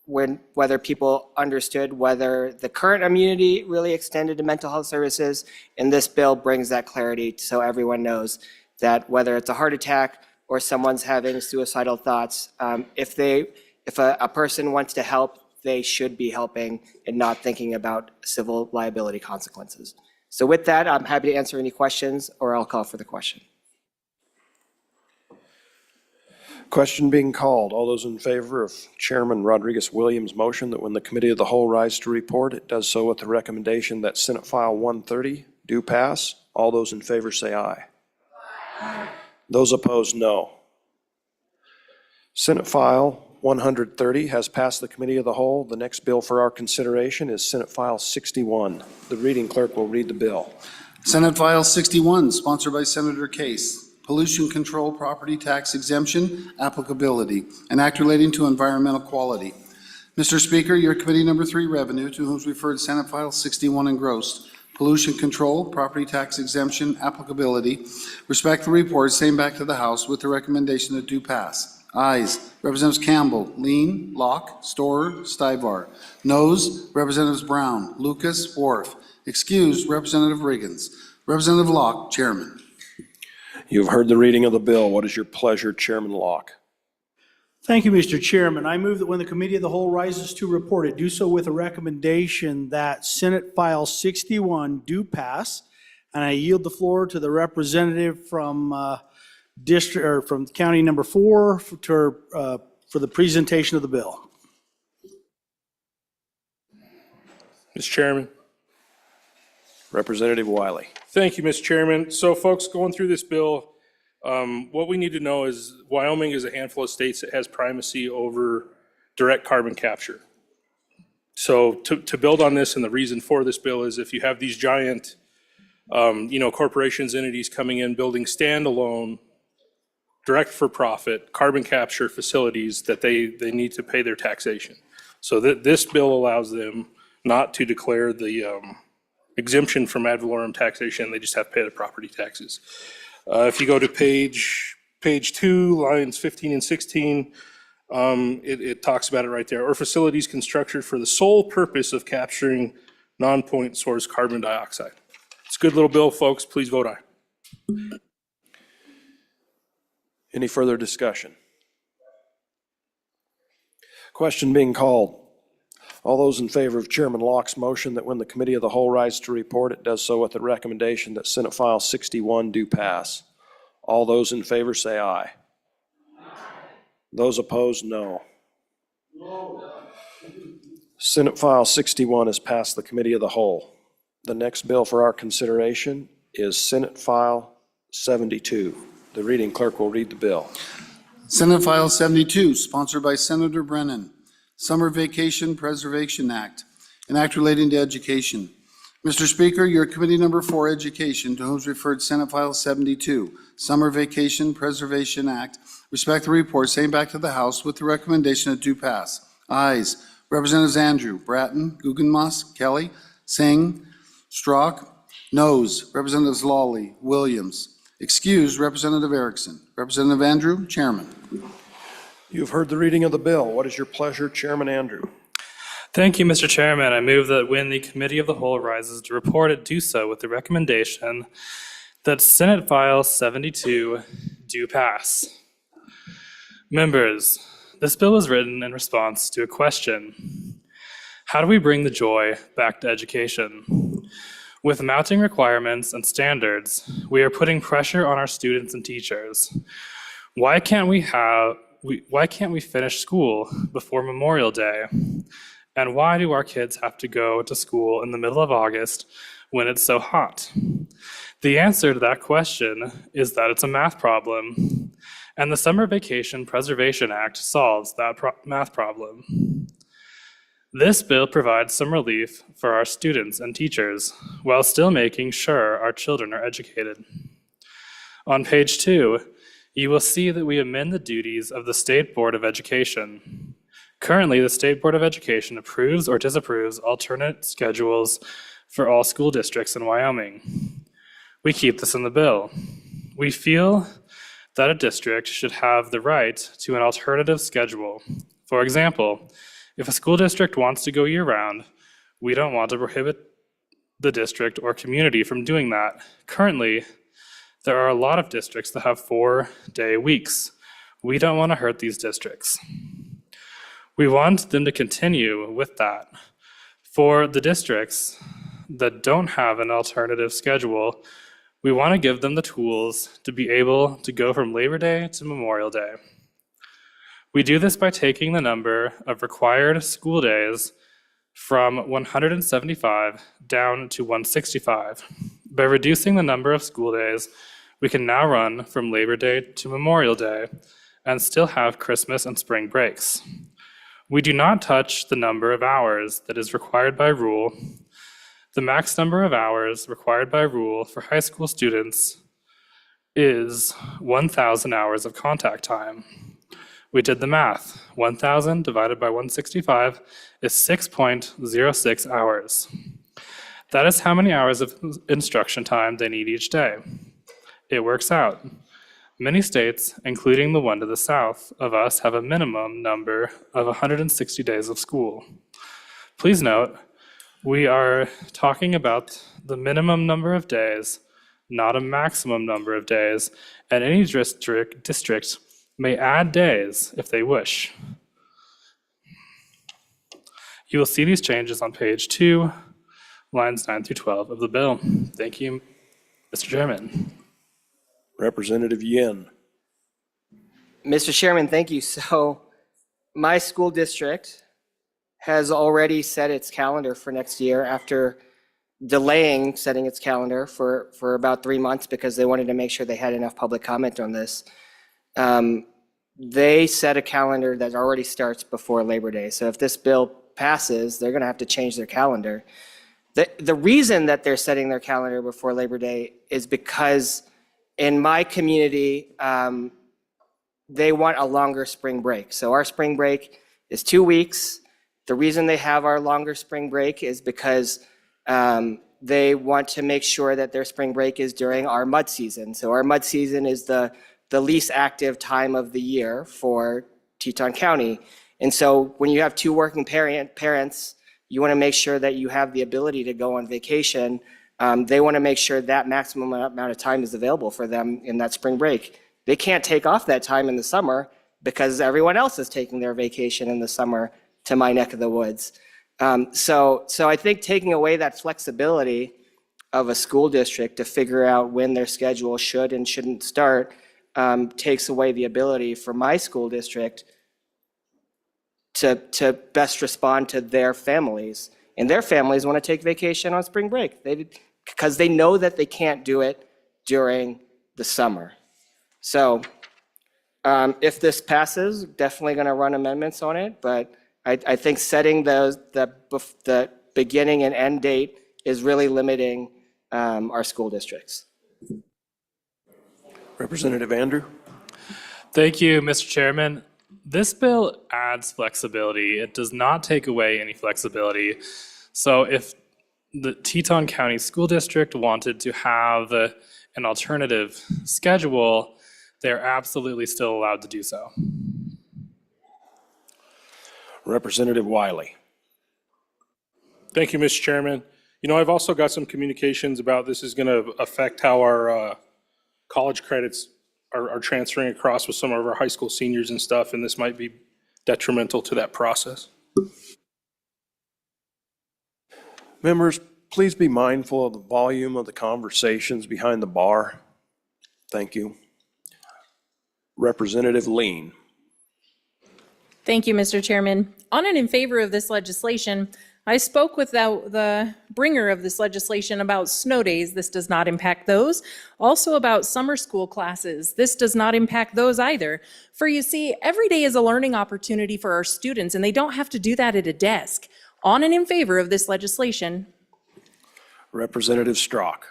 Speaker 13: whether people understood whether the current immunity really extended to mental health services, and this bill brings that clarity so everyone knows that whether it's a heart attack or someone's having suicidal thoughts, if a person wants to help, they should be helping and not thinking about civil liability consequences. So with that, I'm happy to answer any questions, or I'll call for the question.
Speaker 5: Question being called. All those in favor of Chairman Rodriguez-Williams' motion that when the committee of the whole rise to report, it does so with the recommendation that Senate File 130 do pass. All those in favor say aye. Aye. Those opposed, no. Senate File 130 has passed the committee of the whole. The next bill for our consideration is Senate File 61. The reading clerk will read the bill.
Speaker 3: Senate File 61, sponsored by Senator Case. Pollution Control Property Tax Exemption Applicability, an act relating to environmental quality. Mr. Speaker, your committee number 3, Revenue, to whom is referred Senate File 61 engrossed. Pollution Control Property Tax Exemption Applicability. Respect the report, same back to the House with the recommendation that do pass. Ayes, Representatives Campbell, Lean, Locke, Storer, Stivar. Noes, Representatives Brown, Lucas, Wharf. Excused, Representative Riggins. Representative Locke, Chairman.
Speaker 5: You've heard the reading of the bill. What is your pleasure, Chairman Locke?
Speaker 9: Thank you, Mr. Chairman. I move that when the committee of the whole rises to report, it do so with a recommendation that Senate File 61 do pass, and I yield the floor to the representative from from county number 4 for the presentation of the bill.
Speaker 11: Mr. Chairman.
Speaker 5: Representative Wiley.
Speaker 11: Thank you, Mr. Chairman. So folks, going through this bill, What we need to know is Wyoming is a handful of states that has primacy over direct carbon capture. So to build on this, and the reason for this bill is if you have these giant, corporations, entities coming in, building standalone, direct for profit, carbon capture facilities that they need to pay their taxation. So this bill allows them not to declare the exemption from ad valorem taxation, they just have to pay the property taxes. If you go to page 2, lines 15 and 16, it talks about it right there. Or facilities constructed for the sole purpose of capturing non-point source carbon dioxide. It's a good little bill, folks. Please vote aye.
Speaker 5: Any further discussion? Question being called. All those in favor of Chairman Locke's motion that when the committee of the whole rises to report, it does so with the recommendation that Senate File 61 do pass. All those in favor say aye. Those opposed, no. Senate File 61 has passed the committee of the whole. The next bill for our consideration is Senate File 72. The reading clerk will read the bill.
Speaker 3: Senate File 72, sponsored by Senator Brennan. Summer Vacation Preservation Act, an act relating to education. Mr. Speaker, your Committee Number 4, Education, to whom is referred Senate File 72, Summer Vacation Preservation Act, respect the report, same back to the House with the recommendation that do pass. Ayes, Representatives Andrew, Bratton, Guggenmoss, Kelly, Singh, Strzok. Noes, Representatives Lawley, Williams. Excused, Representative Erickson. Representative Andrew, Chairman.
Speaker 5: You've heard the reading of the bill. What is your pleasure, Chairman Andrew?
Speaker 4: Thank you, Mr. Chairman. I move that when the Committee of the Whole rises to report it, do so with the recommendation that Senate File 72 do pass. Members, this bill was written in response to a question. How do we bring the joy back to education? With mounting requirements and standards, we are putting pressure on our students and teachers. Why can't we finish school before Memorial Day? And why do our kids have to go to school in the middle of August when it's so hot? The answer to that question is that it's a math problem, and the Summer Vacation Preservation Act solves that math problem. This bill provides some relief for our students and teachers while still making sure our children are educated. On page 2, you will see that we amend the duties of the State Board of Education. Currently, the State Board of Education approves or disapproves alternate schedules for all school districts in Wyoming. We keep this in the bill. We feel that a district should have the right to an alternative schedule. For example, if a school district wants to go year-round, we don't want to prohibit the district or community from doing that. Currently, there are a lot of districts that have 4-day weeks. We don't want to hurt these districts. We want them to continue with that. For the districts that don't have an alternative schedule, we want to give them the tools to be able to go from Labor Day to Memorial Day. We do this by taking the number of required school days from 175 down to 165. By reducing the number of school days, we can now run from Labor Day to Memorial Day and still have Christmas and spring breaks. We do not touch the number of hours that is required by rule. The max number of hours required by rule for high school students is 1,000 hours of contact time. We did the math. 1,000 divided by 165 is 6.06 hours. That is how many hours of instruction time they need each day. It works out. Many states, including the one to the south of us, have a minimum number of 160 days of school. Please note, we are talking about the minimum number of days, not a maximum number of days, and any district may add days if they wish. You will see these changes on page 2, lines 9 through 12 of the bill. Thank you, Mr. Chairman.
Speaker 5: Representative Yin.
Speaker 13: Mr. Chairman, thank you. So my school district has already set its calendar for next year after delaying setting its calendar for about 3 months because they wanted to make sure they had enough public comment on this. They set a calendar that already starts before Labor Day. So if this bill passes, they're going to have to change their calendar. The reason that they're setting their calendar before Labor Day is because in my community, they want a longer spring break. So our spring break is 2 weeks. The reason they have our longer spring break is because they want to make sure that their spring break is during our mud season. So our mud season is the least active time of the year for Teton County. And so when you have two working parents, you want to make sure that you have the ability to go on vacation. They want to make sure that maximum amount of time is available for them in that spring break. They can't take off that time in the summer because everyone else is taking their vacation in the summer to my neck of the woods. So I think taking away that flexibility of a school district to figure out when their schedule should and shouldn't start takes away the ability for my school district to best respond to their families. And their families want to take vacation on spring break because they know that they can't do it during the summer. So if this passes, definitely going to run amendments on it, but I think setting the beginning and end date is really limiting our school districts.
Speaker 5: Representative Andrew?
Speaker 4: Thank you, Mr. Chairman. This bill adds flexibility. It does not take away any flexibility. So if the Teton County School District wanted to have an alternative schedule, they're absolutely still allowed to do so.
Speaker 5: Representative Wiley?
Speaker 11: Thank you, Mr. Chairman. You know, I've also got some communications about this is going to affect how our college credits are transferring across with some of our high school seniors and stuff, and this might be detrimental to that process.
Speaker 5: Members, please be mindful of the volume of the conversations behind the bar. Thank you. Representative Lean?
Speaker 20: Thank you, Mr. Chairman. On and in favor of this legislation, I spoke with the bringer of this legislation about snow days. This does not impact those. Also about summer school classes. This does not impact those either. For you see, every day is a learning opportunity for our students, and they don't have to do that at a desk. On and in favor of this legislation.
Speaker 5: Representative Strzok?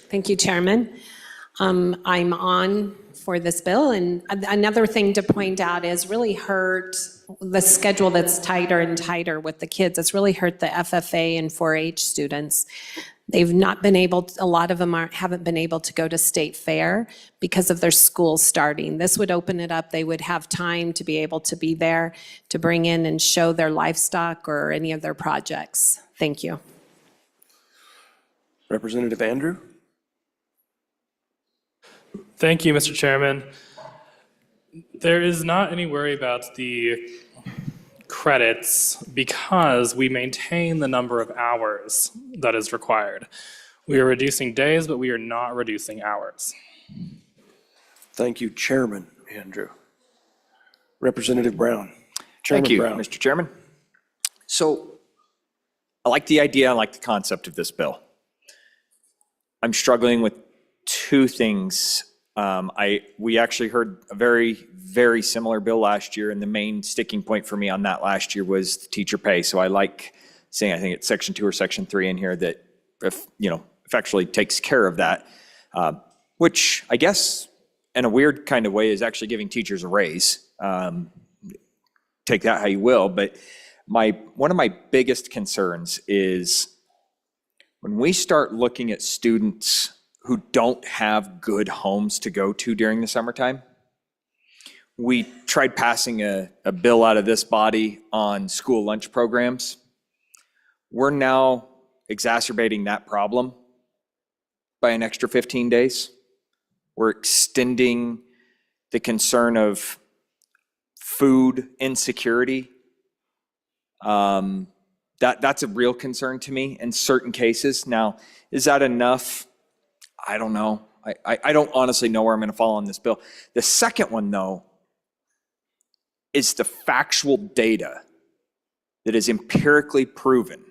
Speaker 6: Thank you, Chairman. I'm on for this bill, and another thing to point out is really hurt the schedule that's tighter and tighter with the kids. It's really hurt the FFA and 4-H students. They've not been able, a lot of them haven't been able to go to state fair because of their school starting. This would open it up. They would have time to be able to be there to bring in and show their livestock or any of their projects. Thank you.
Speaker 5: Representative Andrew?
Speaker 4: Thank you, Mr. Chairman. There is not any worry about the credits because we maintain the number of hours that is required. We are reducing days, but we are not reducing hours.
Speaker 5: Thank you, Chairman Andrew. Representative Brown?
Speaker 16: Thank you,
Speaker 5: Brown.
Speaker 16: Mr. Chairman. So I like the idea, I like the concept of this bill. I'm struggling with two things. We actually heard a very, very similar bill last year, and the main sticking point for me on that last year was the teacher pay. So I like saying, I think it's section 2 or section 3 in here that, effectually takes care of that, which I guess in a weird kind of way is actually giving teachers a raise. Take that how you will, but one of my biggest concerns is when we start looking at students who don't have good homes to go to during the summertime. We tried passing a bill out of this body on school lunch programs. We're now exacerbating that problem by an extra 15 days. We're extending the concern of food insecurity. That's a real concern to me in certain cases. Now, is that enough? I don't know. I don't honestly know where I'm going to fall on this bill. The second one, though, is the factual data that is empirically proven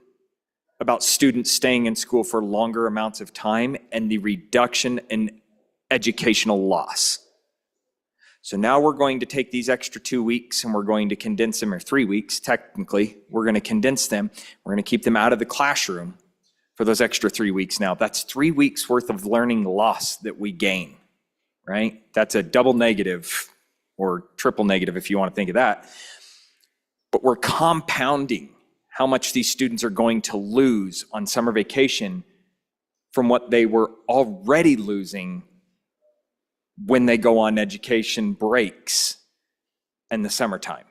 Speaker 16: about students staying in school for longer amounts of time and the reduction in educational loss. So now we're going to take these extra 2 weeks and we're going to condense them, or 3 weeks technically. We're going to condense them. We're going to keep them out of the classroom for those extra 3 weeks. Now, that's 3 weeks worth of learning loss that we gain, right? That's a double negative or triple negative if you want to think of that. But we're compounding how much these students are going to lose on summer vacation from what they were already losing when they go on education breaks in the summertime.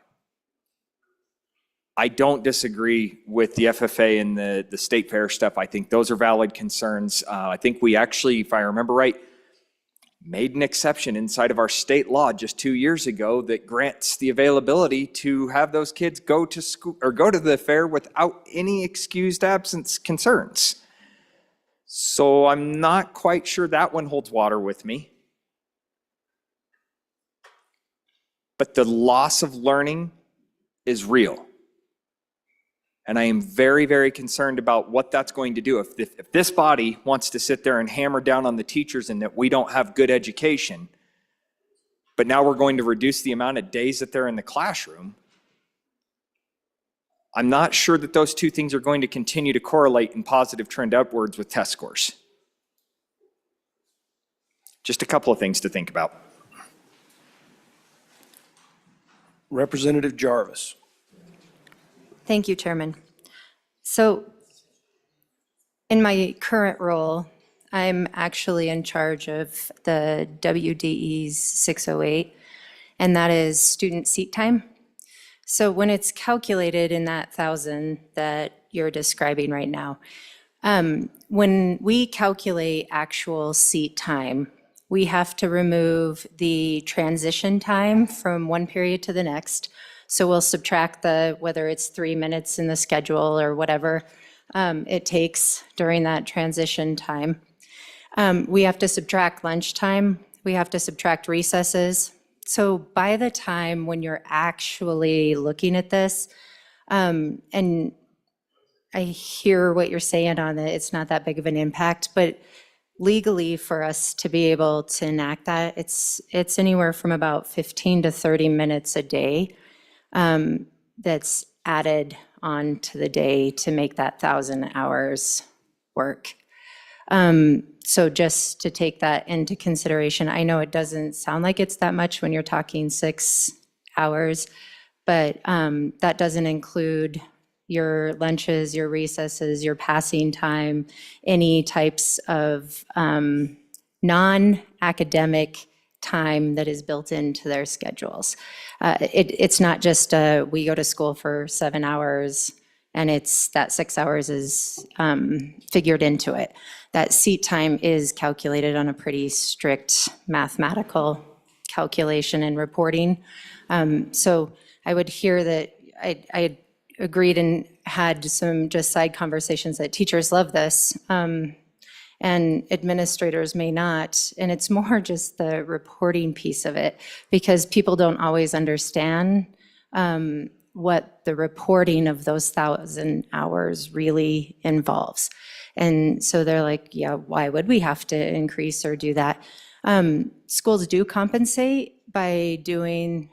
Speaker 16: I don't disagree with the FFA and the state fair stuff. I think those are valid concerns. I think we actually, if I remember right, made an exception inside of our state law just 2 years ago that grants the availability to have those kids go to school or go to the fair without any excused absence concerns. So I'm not quite sure that one holds water with me. But the loss of learning is real. And I am very, very concerned about what that's going to do. If this body wants to sit there and hammer down on the teachers and that we don't have good education, but now we're going to reduce the amount of days that they're in the classroom, I'm not sure that those two things are going to continue to correlate in positive trend upwards with test scores. Just a couple of things to think about.
Speaker 5: Representative Jarvis.
Speaker 2: Thank you, Chairman. So in my current role, I'm actually in charge of the WDE's 608, and that is student seat time. So when it's calculated in that 1,000 that you're describing right now, when we calculate actual seat time, we have to remove the transition time from one period to the next. So we'll subtract whether it's 3 minutes in the schedule or whatever it takes during that transition time. We have to subtract lunchtime. We have to subtract recesses. So by the time when you're actually looking at this, and I hear what you're saying on it, it's not that big of an impact, but legally for us to be able to enact that, it's anywhere from about 15 to 30 minutes a day that's added on to the day to make that 1,000 hours work. So just to take that into consideration, I know it doesn't sound like it's that much when you're talking 6 hours, but that doesn't include your lunches, your recesses, your passing time, any types of non-academic time that is built into their schedules. It's not just we go to school for 7 hours and it's that 6 hours is figured into it. That seat time is calculated on a pretty strict mathematical calculation and reporting. So I would hear that I agreed and had some just side conversations that teachers love this. And administrators may not. And it's more just the reporting piece of it, because people don't always understand what the reporting of those 1,000 hours really involves. And so they're like, yeah, why would we have to increase or do that? Schools do compensate by doing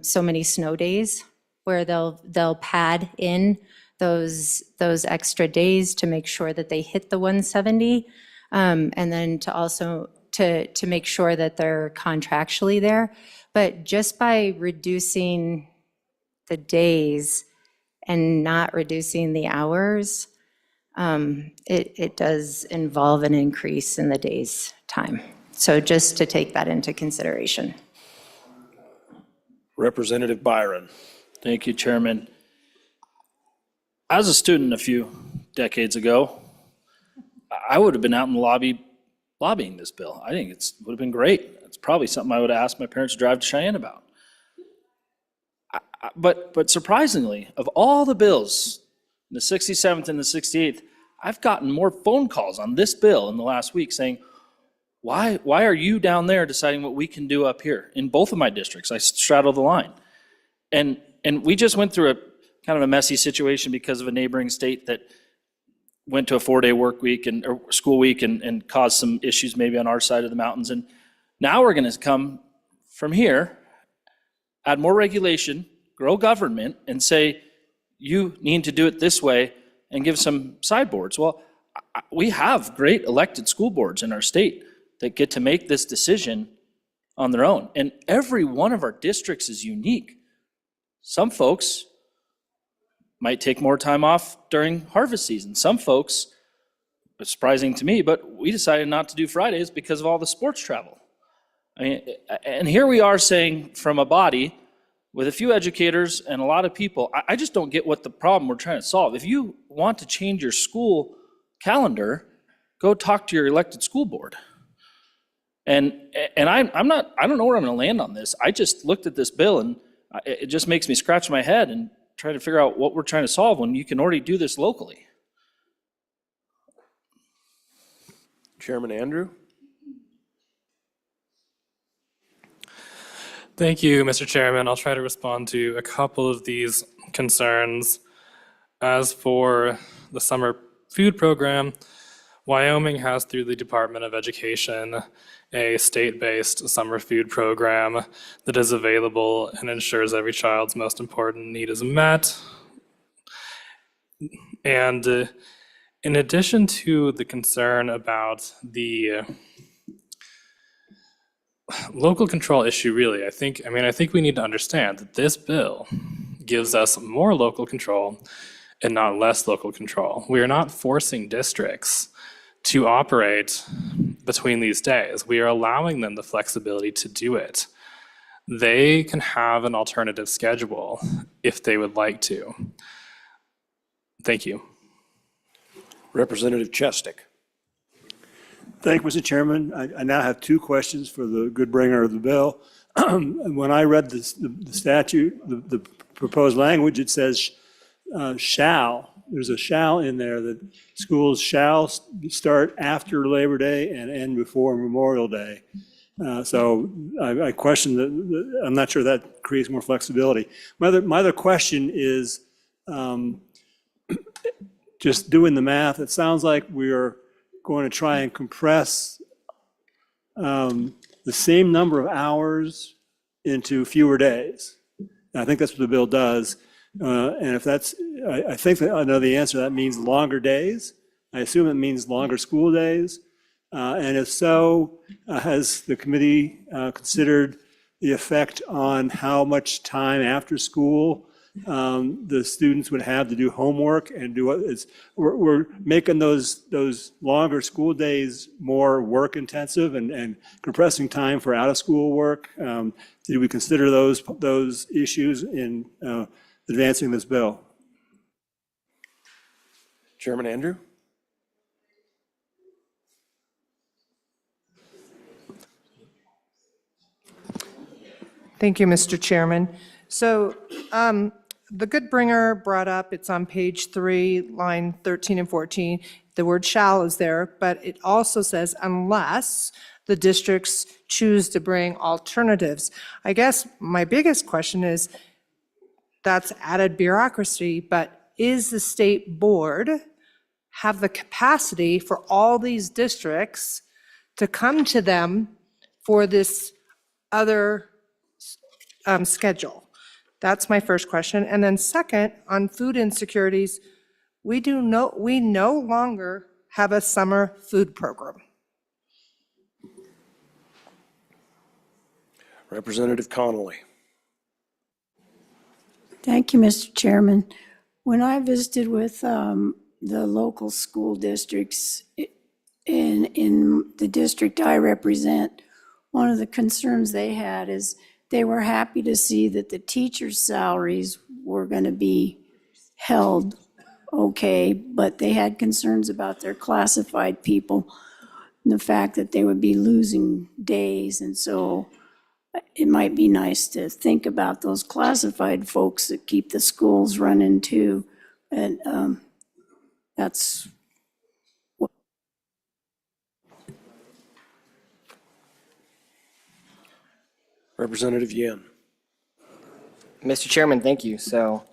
Speaker 2: so many snow days where they'll pad in those extra days to make sure that they hit the 170. And then to also to make sure that they're contractually there. But just by reducing the days and not reducing the hours, it does involve an increase in the day's time. So just to take that into consideration.
Speaker 5: Representative Byron.
Speaker 18: Thank you, Chairman. I was a student a few decades ago. I would have been out in the lobby lobbying this bill. I think it would have been great. It's probably something I would have asked my parents to drive to Cheyenne about. But surprisingly, of all the bills, the 67th and the 68th, I've gotten more phone calls on this bill in the last week saying, why are you down there deciding what we can do up here? In both of my districts, I straddle the line. And we just went through a kind of a messy situation because of a neighboring state that went to a 4-day work week or school week and caused some issues maybe on our side of the mountains. And now we're going to come from here, add more regulation, grow government, and say, you need to do it this way, and give some sideboards. Well, we have great elected school boards in our state that get to make this decision on their own. And every one of our districts is unique. Some folks might take more time off during harvest season. Some folks, it's surprising to me, but we decided not to do Fridays because of all the sports travel. I mean, and here we are saying from a body with a few educators and a lot of people, I just don't get what the problem we're trying to solve. If you want to change your school calendar, go talk to your elected school board. And I don't know where I'm going to land on this. I just looked at this bill and it just makes me scratch my head and try to figure out what we're trying to solve when you can already do this locally.
Speaker 5: Chairman Andrew?
Speaker 4: Thank you, Mr. Chairman. I'll try to respond to a couple of these concerns. As for the summer food program, Wyoming has, through the Department of Education, a state-based summer food program that is available and ensures every child's most important need is met. And in addition to the concern about the local control issue, really, I think we need to understand that this bill gives us more local control and not less local control. We are not forcing districts to operate between these days. We are allowing them the flexibility to do it. They can have an alternative schedule if they would like to. Thank you.
Speaker 5: Representative Chestick.
Speaker 12: Thank you, Mr. Chairman. I now have two questions for the good bringer of the bill. When I read the statute, the proposed language, it says shall. There's a shall in there that schools shall start after Labor Day and end before Memorial Day. So I question that. I'm not sure that creates more flexibility. My other question is just doing the math. It sounds like we are going to try and compress the same number of hours into fewer days. And I think that's what the bill does. And if that's, I think that I know the answer. That means longer days. I assume it means longer school days. And if so, has the committee considered the effect on how much time after school the students would have to do homework and do what is, we're making those longer school days more work intensive and compressing time for out of school work. Did we consider those issues in advancing this bill?
Speaker 5: Chairman Andrew?
Speaker 21: Thank you, Mr. Chairman. So the good bringer brought up, it's on page 3, line 13 and 14. The word shall is there, but it also says unless the districts choose to bring alternatives. I guess my biggest question is, that's added bureaucracy, but is the state board have the capacity for all these districts to come to them for this other schedule? That's my first question. And then second, on food insecurities, we no longer have a summer food program.
Speaker 5: Representative Connolly.
Speaker 22: Thank you, Mr. Chairman. When I visited with the local school districts in the district I represent, one of the concerns they had is they were happy to see that the teachers' salaries were going to be held okay, but they had concerns about their classified people and the fact that they would be losing days. And so it might be nice to think about those classified folks that keep the schools running too. And that's what.
Speaker 5: Representative Yin.
Speaker 13: Mr. Chairman, thank you. So,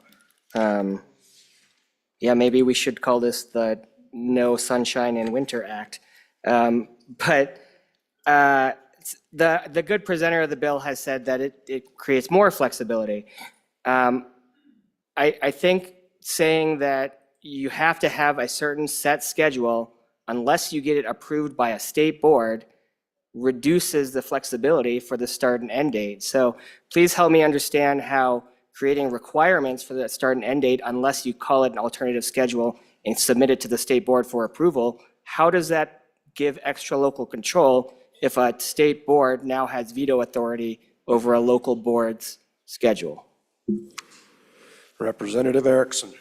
Speaker 13: yeah, maybe we should call this the No Sunshine in Winter Act. But the good presenter of the bill has said that it creates more flexibility. I think saying that you have to have a certain set schedule unless you get it approved by a state board reduces the flexibility for the start and end date. So please help me understand how creating requirements for the start and end date, unless you call it an alternative schedule and submit it to the state board for approval, how does that give extra local control if a state board now has veto authority over a local board's schedule?
Speaker 5: Representative Erickson.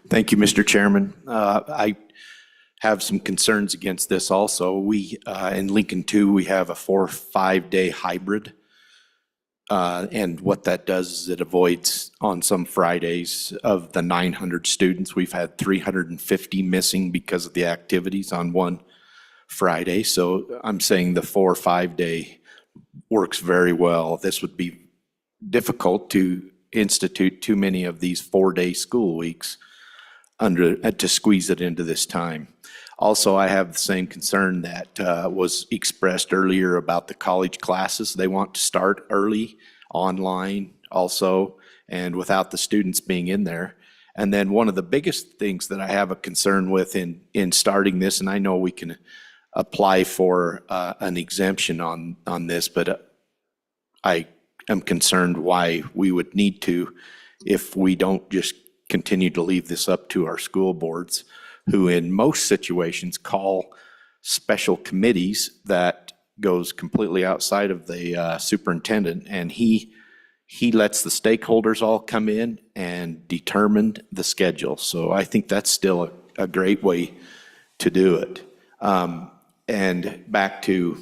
Speaker 1: Thank you, Mr. Chairman. I have some concerns against this also. We, in Lincoln 2, we have a 4-5-day hybrid. And what that does is it avoids on some Fridays of the 900 students, we've had 350 missing because of the activities on one Friday. So I'm saying the 4-5-day works very well. This would be difficult to institute too many of these 4-day school weeks to squeeze it into this time. Also, I have the same concern that was expressed earlier about the college classes. They want to start early, online also, and without the students being in there. And then one of the biggest things that I have a concern with in starting this, and I know we can apply for an exemption on this, but I am concerned why we would need to if we don't just continue to leave this up to our school boards, who in most situations call special committees that goes completely outside of the superintendent, and he lets the stakeholders all come in and determine the schedule. So I think that's still a great way to do it. And back to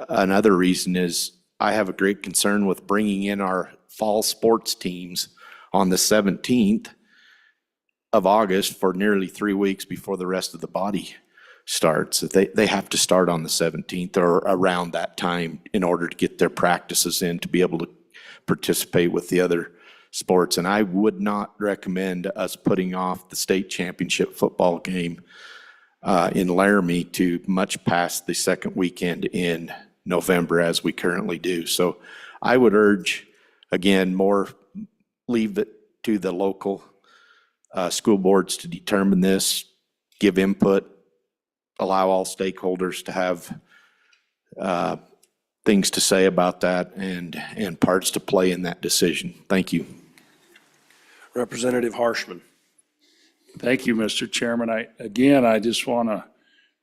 Speaker 1: another reason is I have a great concern with bringing in our fall sports teams on the 17th of August for nearly 3 weeks before the rest of the body starts. They have to start on the 17th or around that time in order to get their practices in to be able to participate with the other sports. And I would not recommend us putting off the state championship football game in Laramie to much past the second weekend in November as we currently do. So I would urge, again, more leave it to the local school boards to determine this, give input, allow all stakeholders to have things to say about that and parts to play in that decision. Thank you.
Speaker 5: Representative Harshman.
Speaker 8: Thank you, Mr. Chairman. I just want to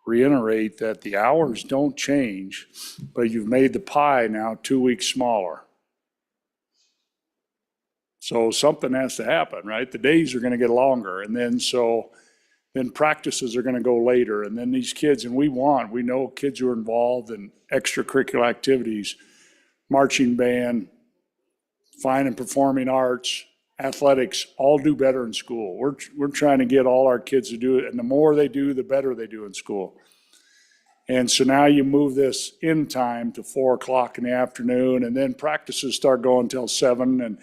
Speaker 8: reiterate that the hours don't change, but you've made the pie now 2 weeks smaller. So something has to happen, right? The days are going to get longer, and then practices are going to go later, and then these kids, and we know kids who are involved in extracurricular activities, marching band, fine and performing arts, athletics, all do better in school. We're trying to get all our kids to do it, and the more they do, the better they do in school. And so now you move this in time to 4 o'clock in the afternoon, and then practices start going till 7. And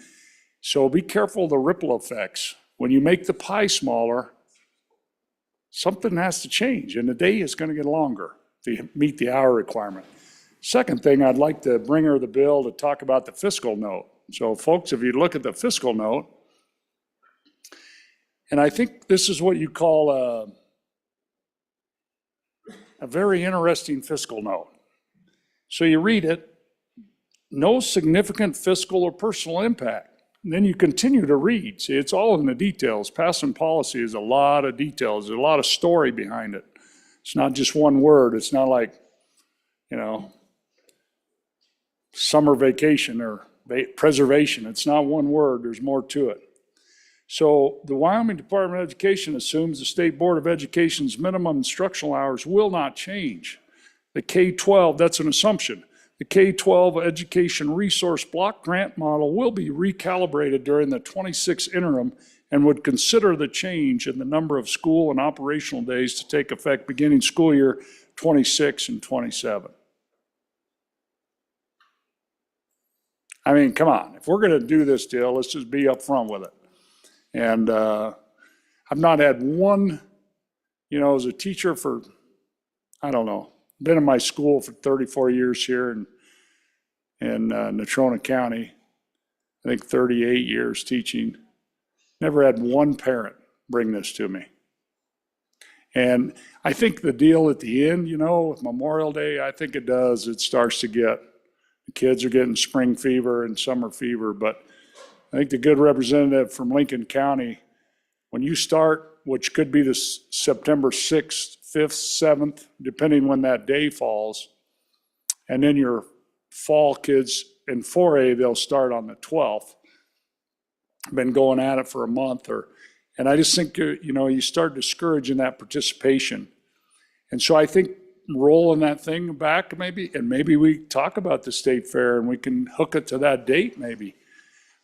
Speaker 8: so be careful of the ripple effects. When you make the pie smaller, something has to change, and the day is going to get longer to meet the hour requirement. Second thing, I'd like the bringer of the bill to talk about the fiscal note. So folks, if you look at the fiscal note, and I think this is what you call a very interesting fiscal note. So you read it, no significant fiscal or personal impact. And then you continue to read. See, it's all in the details. Passing policy is a lot of details. There's a lot of story behind it. It's not just one word. It's not like, summer vacation or preservation. It's not one word. There's more to it. So the Wyoming Department of Education assumes the State Board of Education's minimum instructional hours will not change. The K-12, that's an assumption. The K-12 Education Resource Block Grant model will be recalibrated during the 26 interim and would consider the change in the number of school and operational days to take effect beginning school year 26 and 27. I mean, come on. If we're going to do this deal, let's just be upfront with it. And I've not had one
Speaker 7: you know, as a teacher for, I don't know, been in my school for 34 years here in Natrona County, I think 38 years teaching, never had one parent bring this to me. And I think the deal at the end, you know, with Memorial Day, I think it starts to get, the kids are getting spring fever and summer fever, but I think the good representative from Lincoln County, when you start, which could be the September 6th, 5th, 7th, depending when that day falls, and then your fall kids in 4A, they'll start on the 12th. Been going at it for a month and I just think, you know, you start discouraging that participation. And so I think rolling that thing back maybe, and maybe we talk about the state fair and we can hook it to that date maybe.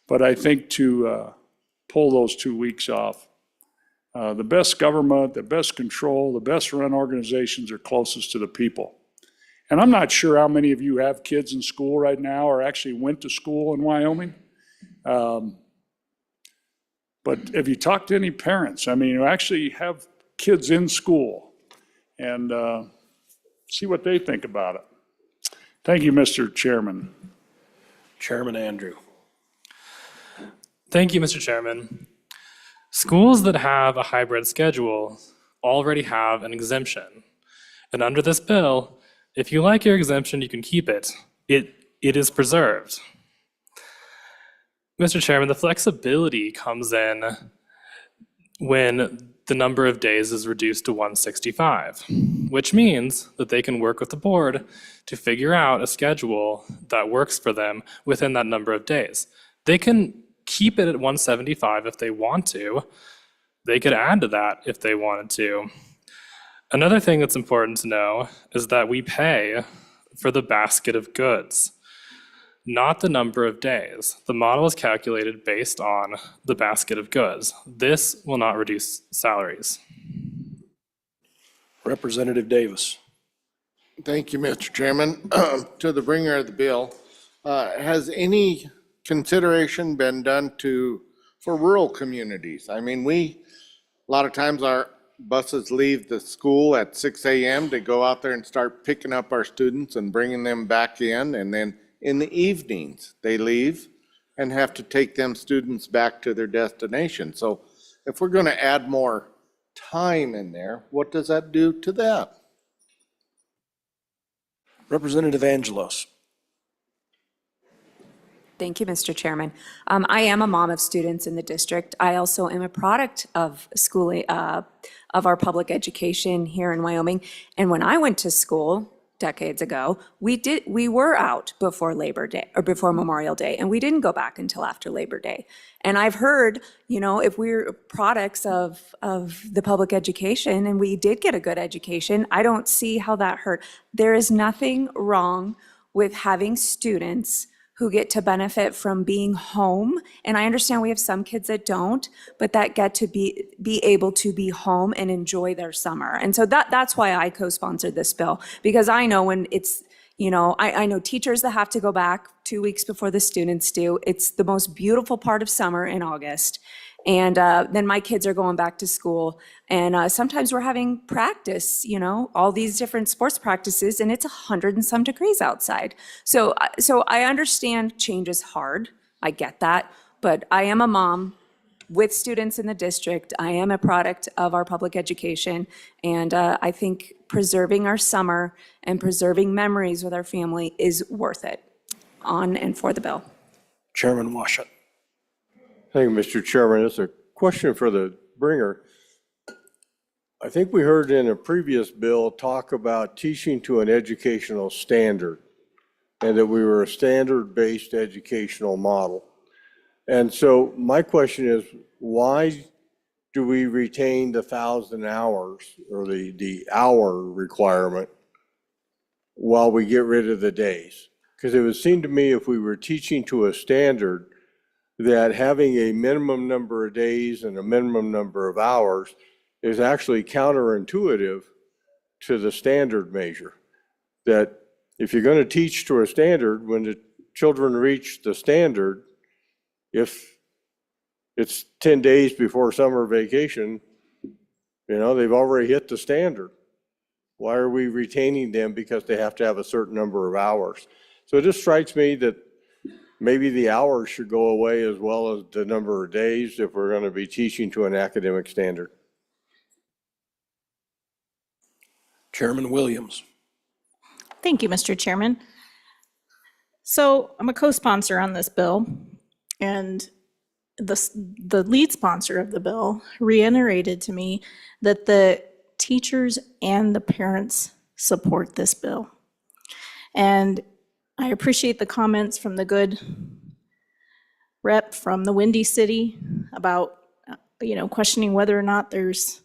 Speaker 7: But I think to pull those 2 weeks off, the best government, the best control, the best run organizations are closest to the people. And I'm not sure how many of you have kids in school right now or actually went to school in Wyoming. But if you talk to any parents, I mean, you actually have kids in school and see what they think about it. Thank you, Mr. Chairman.
Speaker 5: Chairman Andrew.
Speaker 4: Thank you, Mr. Chairman. Schools that have a hybrid schedule already have an exemption. And under this bill, if you like your exemption, you can keep it. It is preserved. Mr. Chairman, the flexibility comes in when the number of days is reduced to 165, which means that they can work with the board to figure out a schedule that works for them within that number of days. They can keep it at 175 if they want to. They could add to that if they wanted to. Another thing that's important to know is that we pay for the basket of goods, not the number of days. The model is calculated based on the basket of goods. This will not reduce salaries.
Speaker 5: Representative Davis.
Speaker 14: Thank you, Mr. Chairman. To the bringer of the bill, has any consideration been done for rural communities? I mean, a lot of times our buses leave the school at 6 a.m. to go out there and start picking up our students and bringing them back in, and then in the evenings, they leave and have to take them students back to their destination. So if we're going to add more time in there, what does that do to that?
Speaker 5: Representative Angelos.
Speaker 15: Thank you, Mr. Chairman. I am a mom of students in the district. I also am a product of schooling, of our public education here in Wyoming. And when I went to school decades ago, we were out before Labor Day or before Memorial Day, and we didn't go back until after Labor Day. And I've heard, you know, if we're products of the public education and we did get a good education, I don't see how that hurt. There is nothing wrong with having students who get to benefit from being home. And I understand we have some kids that don't, but that get to be able to be home and enjoy their summer. And so that's why I co-sponsored this bill, because I know when it's, you know, I know teachers that have to go back 2 weeks before the students do. It's the most beautiful part of summer in August. And then my kids are going back to school, and sometimes we're having practice, you know, all these different sports practices, and it's 100 and some degrees outside. So I understand change is hard. I get that. But I am a mom with students in the district. I am a product of our public education. And I think preserving our summer and preserving memories with our family is worth it. On and for the bill.
Speaker 5: Chairman Washut.
Speaker 17: Thank you, Mr. Chairman. It's a question for the bringer. I think we heard in a previous bill talk about teaching to an educational standard and that we were a standard-based educational model. And so my question is, why do we retain the 1,000 hours or the hour requirement while we get rid of the days? Because it would seem to me if we were teaching to a standard, that having a minimum number of days and a minimum number of hours is actually counterintuitive to the standard measure. That if you're going to teach to a standard, when the children reach the standard, if it's 10 days before summer vacation, You know, they've already hit the standard. Why are we retaining them because they have to have a certain number of hours? So it just strikes me that maybe the hours should go away as well as the number of days if we're going to be teaching to an academic standard.
Speaker 5: Chairman Williams.
Speaker 20: Thank you, Mr. Chairman. So I'm a co-sponsor on this bill, and the lead sponsor of the bill reiterated to me that the teachers and the parents support this bill. And I appreciate the comments from the good rep from the Windy City about, questioning whether or not there's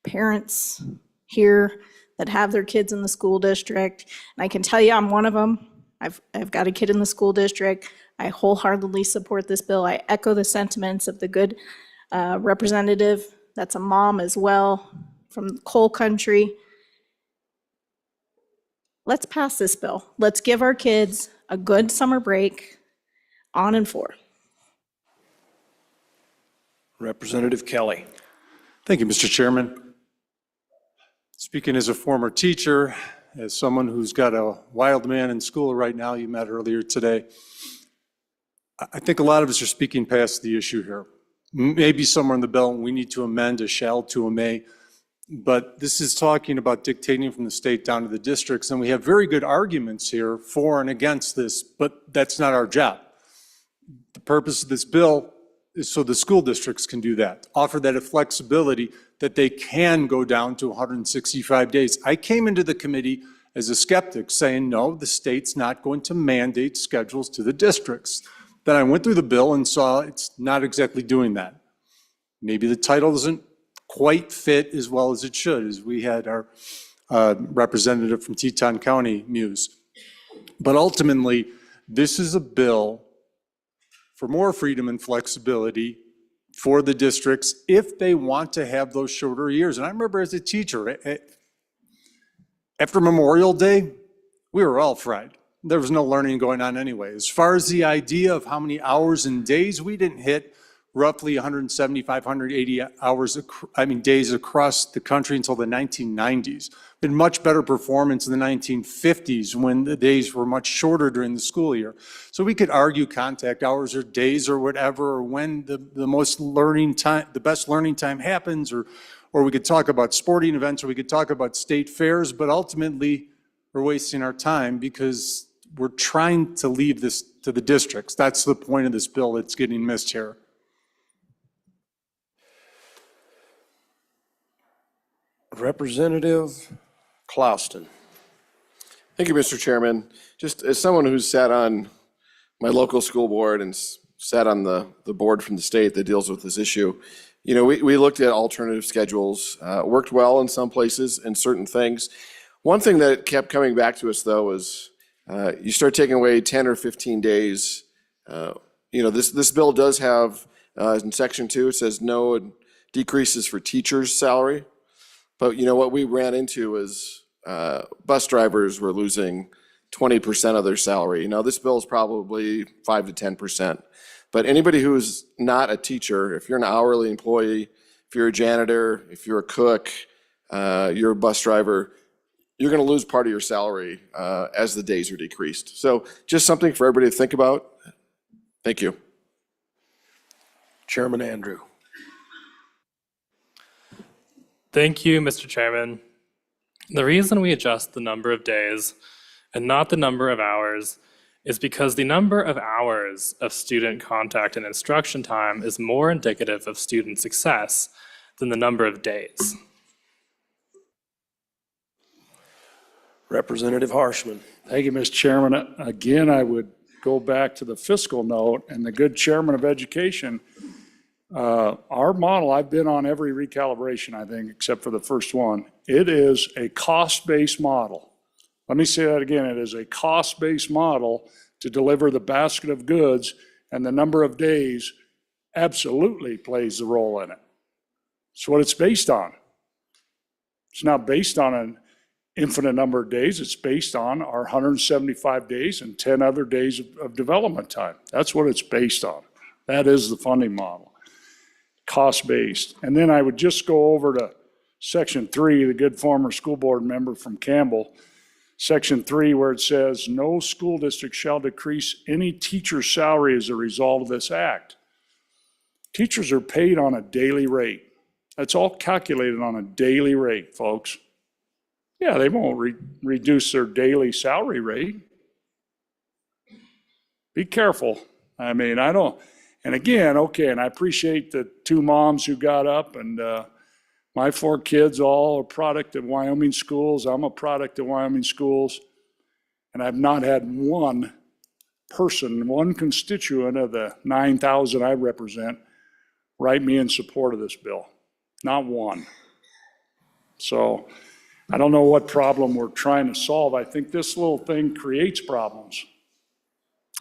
Speaker 20: parents here that have their kids in the school district. And I can tell you I'm one of them. I've got a kid in the school district. I wholeheartedly support this bill. I echo the sentiments of the good representative that's a mom as well from coal country. Let's pass this bill. Let's give our kids a good summer break on and for.
Speaker 5: Representative Kelly.
Speaker 10: Thank you, Mr. Chairman. Speaking as a former teacher, as someone who's got a wild man in school right now, you met earlier today, I think a lot of us are speaking past the issue here. Maybe somewhere in the bill we need to amend a shall to a may, but this is talking about dictating from the state down to the districts, and we have very good arguments here for and against this, but that's not our job. The purpose of this bill is so the school districts can do that, offer that flexibility that they can go down to 165 days. I came into the committee as a skeptic saying, no, the state's not going to mandate schedules to the districts. Then I went through the bill and saw it's not exactly doing that. Maybe the title doesn't quite fit as well as it should, as we had our representative from Teton County muse. But ultimately, this is a bill for more freedom and flexibility for the districts if they want to have those shorter years. And I remember as a teacher, after Memorial Day, we were all fried. There was no learning going on anyway. As far as the idea of how many hours and days, we didn't hit roughly 175, 180 days across the country until the 1990s. Been much better performance in the 1950s when the days were much shorter during the school year. So we could argue contact hours or days or whatever, or when the most learning time, the best learning time happens, or we could talk about sporting events, or we could talk about state fairs, but ultimately we're wasting our time because we're trying to leave this to the districts. That's the point of this bill that's getting missed here.
Speaker 5: Representative Clouston.
Speaker 19: Thank you, Mr. Chairman. Just as someone who's sat on my local school board and sat on the board from the state that deals with this issue, we looked at alternative schedules, worked well in some places and certain things. One thing that kept coming back to us, though, was you start taking away 10 or 15 days. This bill does have, in section 2, it says no decreases for teachers' salary. But what we ran into is bus drivers were losing 20% of their salary. This bill is probably 5 to 10%. But anybody who's not a teacher, if you're an hourly employee, if you're a janitor, if you're a cook, you're a bus driver, you're going to lose part of your salary as the days are decreased. So just something for everybody to think about. Thank you.
Speaker 5: Chairman Andrew.
Speaker 4: Thank you, Mr. Chairman. The reason we adjust the number of days and not the number of hours is because the number of hours of student contact and instruction time is more indicative of student success than the number of days.
Speaker 5: Representative Harshman.
Speaker 7: Thank you, Mr. Chairman. Again, I would go back to the fiscal note and the good chairman of education. Our model, I've been on every recalibration, I think, except for the first one. It is a cost-based model. Let me say that again. It is a cost-based model to deliver the basket of goods, and the number of days absolutely plays the role in it. It's what it's based on. It's not based on an infinite number of days. It's based on our 175 days and 10 other days of development time. That's what it's based on. That is the funding model. Cost-based. And then I would just go over to Section 3, the good former school board member from Campbell, Section 3, where it says, "No school district shall decrease any teacher's salary as a result of this act." Teachers are paid on a daily rate. That's all calculated on a daily rate, folks. Yeah, they won't reduce their daily salary rate. Be careful. I mean, I don't, and again, okay, and I appreciate the two moms who got up, and my 4 kids all are product of Wyoming schools. I'm a product of Wyoming schools. And I've not had one person, one constituent of the 9,000 I represent write me in support of this bill. Not one. So I don't know what problem we're trying to solve. I think this little thing creates problems.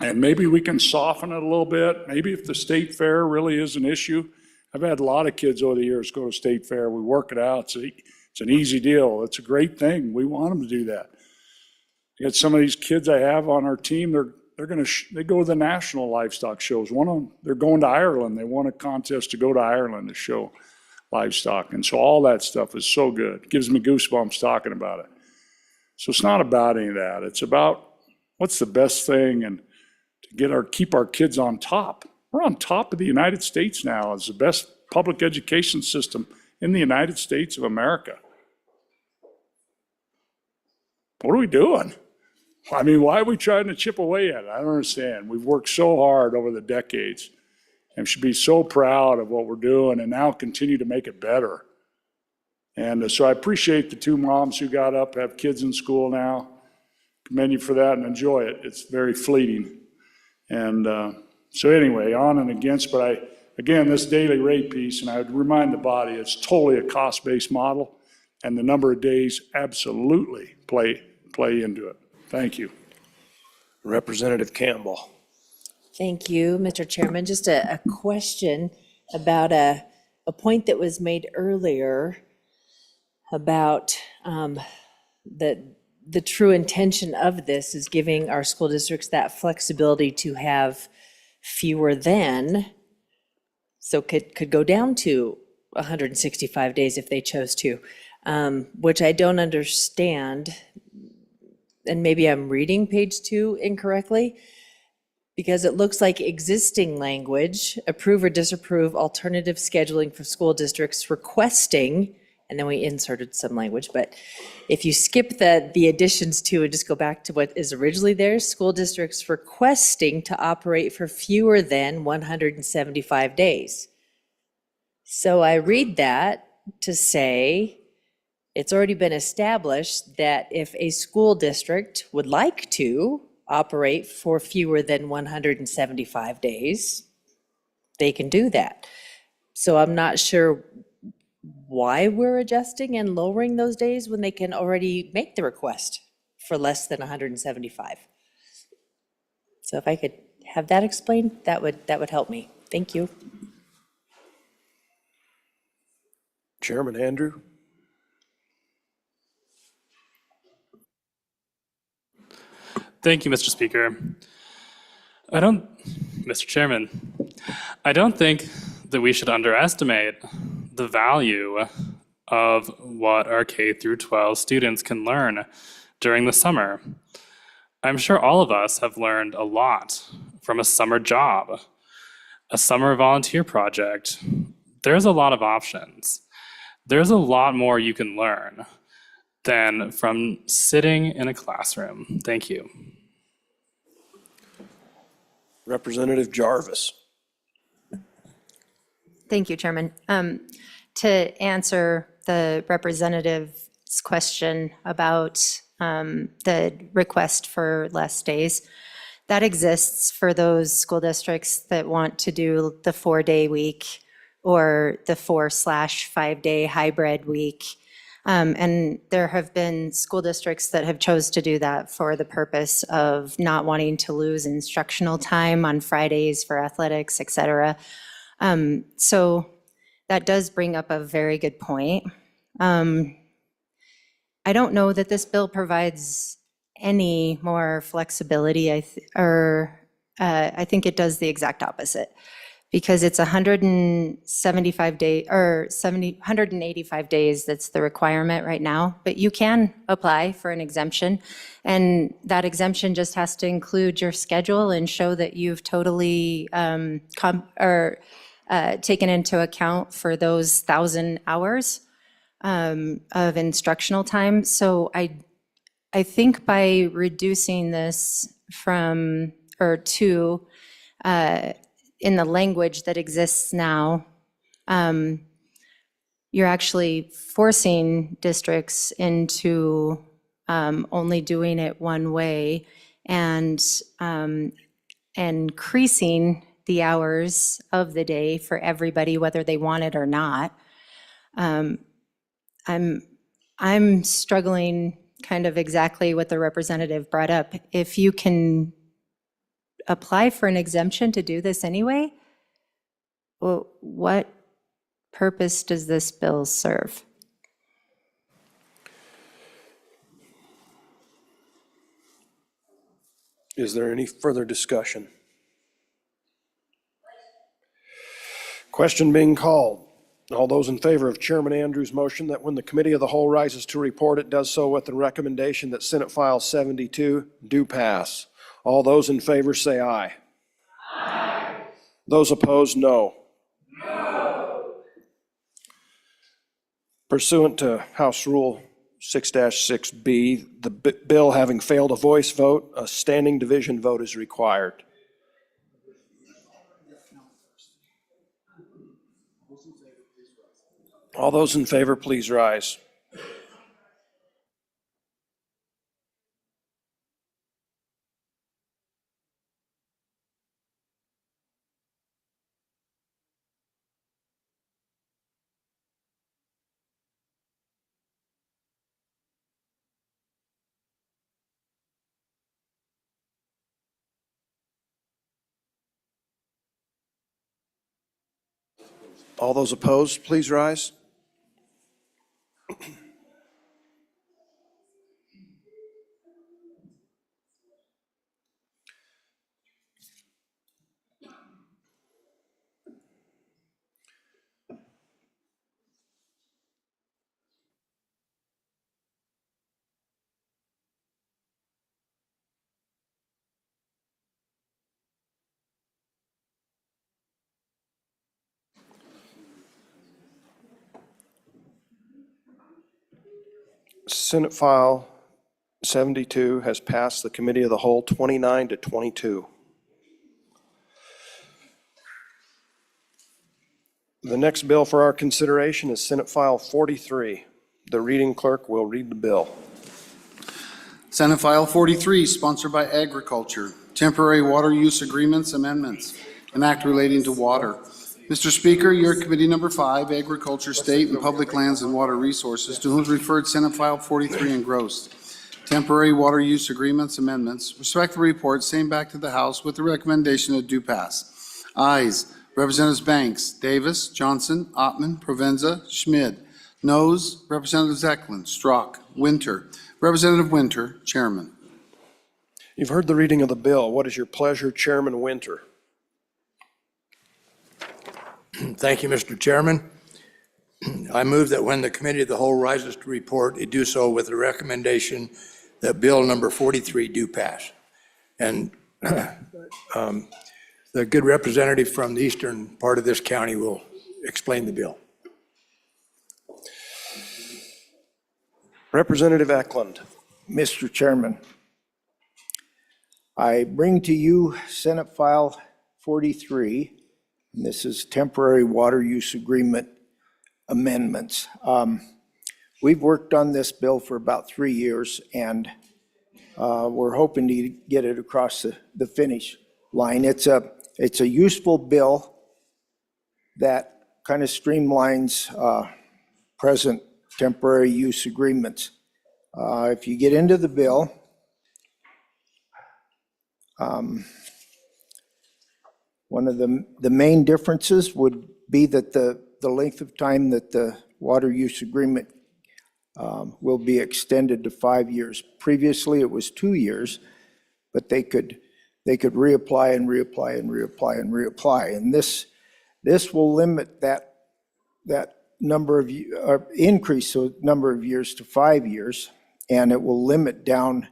Speaker 7: And maybe we can soften it a little bit. Maybe if the state fair really is an issue. I've had a lot of kids over the years go to state fair. We work it out. It's an easy deal. It's a great thing. We want them to do that. You got some of these kids I have on our team, they go to the national livestock shows. One of them, they're going to Ireland. They won a contest to go to Ireland to show livestock. And so all that stuff is so good. It gives me goosebumps talking about it. So it's not about any of that. It's about what's the best thing and to keep our kids on top. We're on top of the United States now as the best public education system in the United States of America. What are we doing? I mean, why are we trying to chip away at it? I don't understand. We've worked so hard over the decades and should be so proud of what we're doing and now continue to make it better. And so I appreciate the two moms who got up, have kids in school now. Commend you for that and enjoy it. It's very fleeting. And so anyway, on and against, but again, this daily rate piece, and I would remind the body, it's totally a cost-based model, and the number of days absolutely play into it. Thank you.
Speaker 5: Representative Campbell.
Speaker 3: Thank you, Mr. Chairman. Just a question about a point that was made earlier about the true intention of this is giving our school districts that flexibility to have fewer than, so could go down to 165 days if they chose to, which I don't understand. And maybe I'm reading page 2 incorrectly, because it looks like existing language, approve or disapprove alternative scheduling for school districts requesting, and then we inserted some language, but if you skip the additions to and just go back to what is originally there, school districts requesting to operate for fewer than 175 days. So I read that to say, it's already been established that if a school district would like to operate for fewer than 175 days, they can do that. So I'm not sure why we're adjusting and lowering those days when they can already make the request for less than 175. So if I could have that explained, that would help me. Thank you.
Speaker 5: Chairman Andrew.
Speaker 4: Thank you, Mr. Speaker. Mr. Chairman, I don't think that we should underestimate the value of what our K through 12 students can learn during the summer. I'm sure all of us have learned a lot from a summer job, a summer volunteer project. There's a lot of options. There's a lot more you can learn than from sitting in a classroom. Thank you.
Speaker 5: Representative Jarvis.
Speaker 2: Thank you, Chairman. To answer the representative's question about the request for less days, that exists for those school districts that want to do the 4-day week or the 4/5-day hybrid week. And there have been school districts that have chose to do that for the purpose of not wanting to lose instructional time on Fridays for athletics, et cetera. So that does bring up a very good point. I don't know that this bill provides any more flexibility, I think it does the exact opposite, because it's 175 day, or 185 days, that's the requirement right now, but you can apply for an exemption. And that exemption just has to include your schedule and show that you've totally taken into account for those 1,000 hours of instructional time. So I think by reducing this from, or to, in the language that exists now, you're actually forcing districts into only doing it one way and increasing the hours of the day for everybody, whether they want it or not. I'm struggling kind of exactly what the representative brought up. If you can apply for an exemption to do this anyway, well, what purpose does this bill serve?
Speaker 5: Is there any further discussion? Question being called. All those in favor of Chairman Andrews' motion that when the Committee of the Whole rises to report, it does so with the recommendation that Senate File 72 do pass. All those in favor say aye. Aye. Those opposed, no. No. Pursuant to House Rule 6-6B, the bill having failed a voice vote, a standing division vote is required. All those in favor, please rise. All those opposed, please rise. Senate File 72 has passed the Committee of the Whole 29-22. The next bill for our consideration is Senate File 43. The reading clerk will read the bill.
Speaker 9: Senate File 43, sponsored by Agriculture, Temporary Water Use Agreements Amendments, an act relating to water. Mr. Speaker, your Committee Number 5, Agriculture, State and Public Lands and Water Resources, to whom is referred Senate File 43 engrossed. Temporary Water Use Agreements Amendments, respectfully report, same back to the House with the recommendation that do pass. Ayes, Representatives Banks, Davis, Johnson, Ottman, Provenza, Schmid. Noes, Representatives Eklund, Strzok, Winter. Representative Winter, Chairman.
Speaker 5: You've heard the reading of the bill. What is your pleasure, Chairman Winter?
Speaker 11: Thank you, Mr. Chairman. I move that when the Committee of the Whole rises to report, it do so with the recommendation that Bill number 43 do pass. And the good representative from the eastern part of this county will explain the bill.
Speaker 5: Representative Eklund.
Speaker 23: Mr. Chairman, I bring to you Senate File 43. And this is temporary water use agreement amendments. We've worked on this bill for about 3 years, and we're hoping to get it across the finish line. It's a useful bill that kind of streamlines present temporary use agreements. If you get into the bill, one of the main differences would be that the length of time that the water use agreement will be extended to 5 years. Previously, it was 2 years, but they could reapply and reapply and reapply and reapply. And this This will limit that number of, or increase the number of years to 5 years, and it will limit down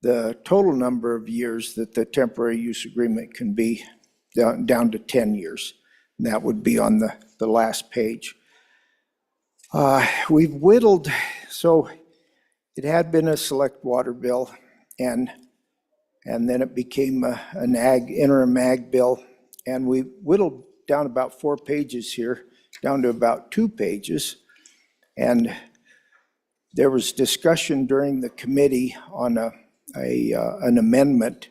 Speaker 23: the total number of years that the temporary use agreement can be down to 10 years. And that would be on the last page. We've whittled, so it had been a select water bill, and then it became an interim ag bill, and we whittled down about 4 pages here, down to about 2 pages. And there was discussion during the committee on an amendment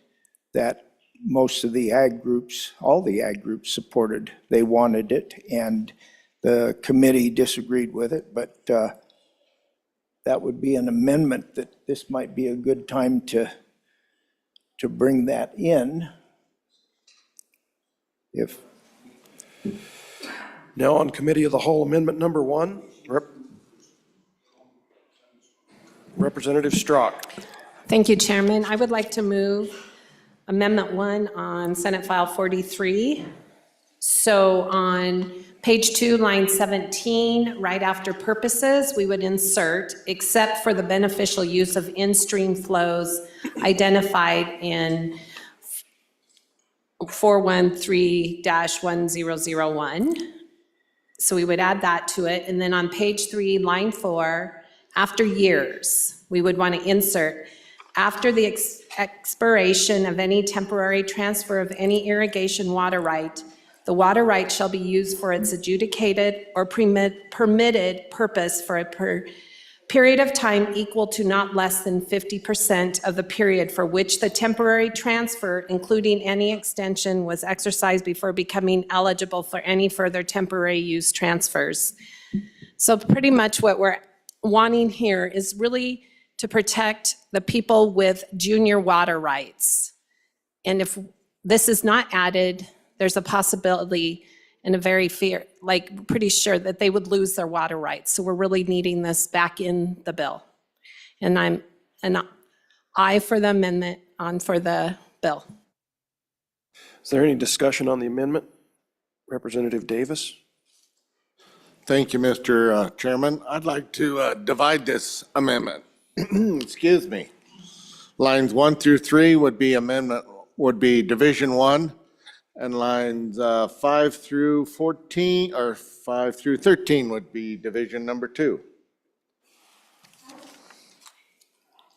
Speaker 23: that most of the ag groups, all the ag groups supported. They wanted it, and the committee disagreed with it, but that would be an amendment that this might be a good time to bring that in. If
Speaker 5: Now on Committee of the Whole, Amendment number 1, Representative Strzok.
Speaker 6: Thank you, Chairman. I would like to move Amendment 1 on Senate File 43. So on page 2, line 17, right after purposes, we would insert, except for the beneficial use of in-stream flows identified in 413-1001. So we would add that to it. And then on page 3, line 4, after years, we would want to insert, after the expiration of any temporary transfer of any irrigation water right, the water right shall be used for its adjudicated or permitted purpose for a period of time equal to not less than 50% of the period for which the temporary transfer, including any extension, was exercised before becoming eligible for any further temporary use transfers. So pretty much what we're wanting here is really to protect the people with junior water rights. And if this is not added, there's a possibility and a very pretty sure that they would lose their water rights. So we're really needing this back in the bill. And I'm an aye for the amendment, on for the bill.
Speaker 5: Is there any discussion on the amendment? Representative Davis?
Speaker 14: Thank you, Mr. Chairman. I'd like to divide this amendment. Excuse me. Lines 1 through 3 would be Division 1, and lines 5 through 14, or 5 through 13 would be Division number 2.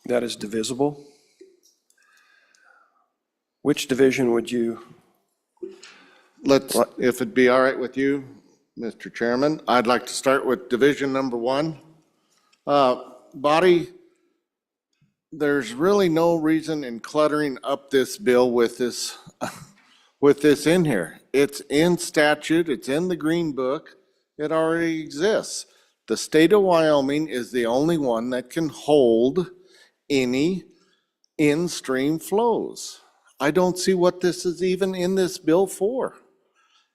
Speaker 5: That is divisible. Which division would you?
Speaker 14: If it'd be all right with you, Mr. Chairman, I'd like to start with Division number 1. Body, there's really no reason in cluttering up this bill with this in here. It's in statute, it's in the Green Book, it already exists. The state of Wyoming is the only one that can hold any in-stream flows. I don't see what this is even in this bill for.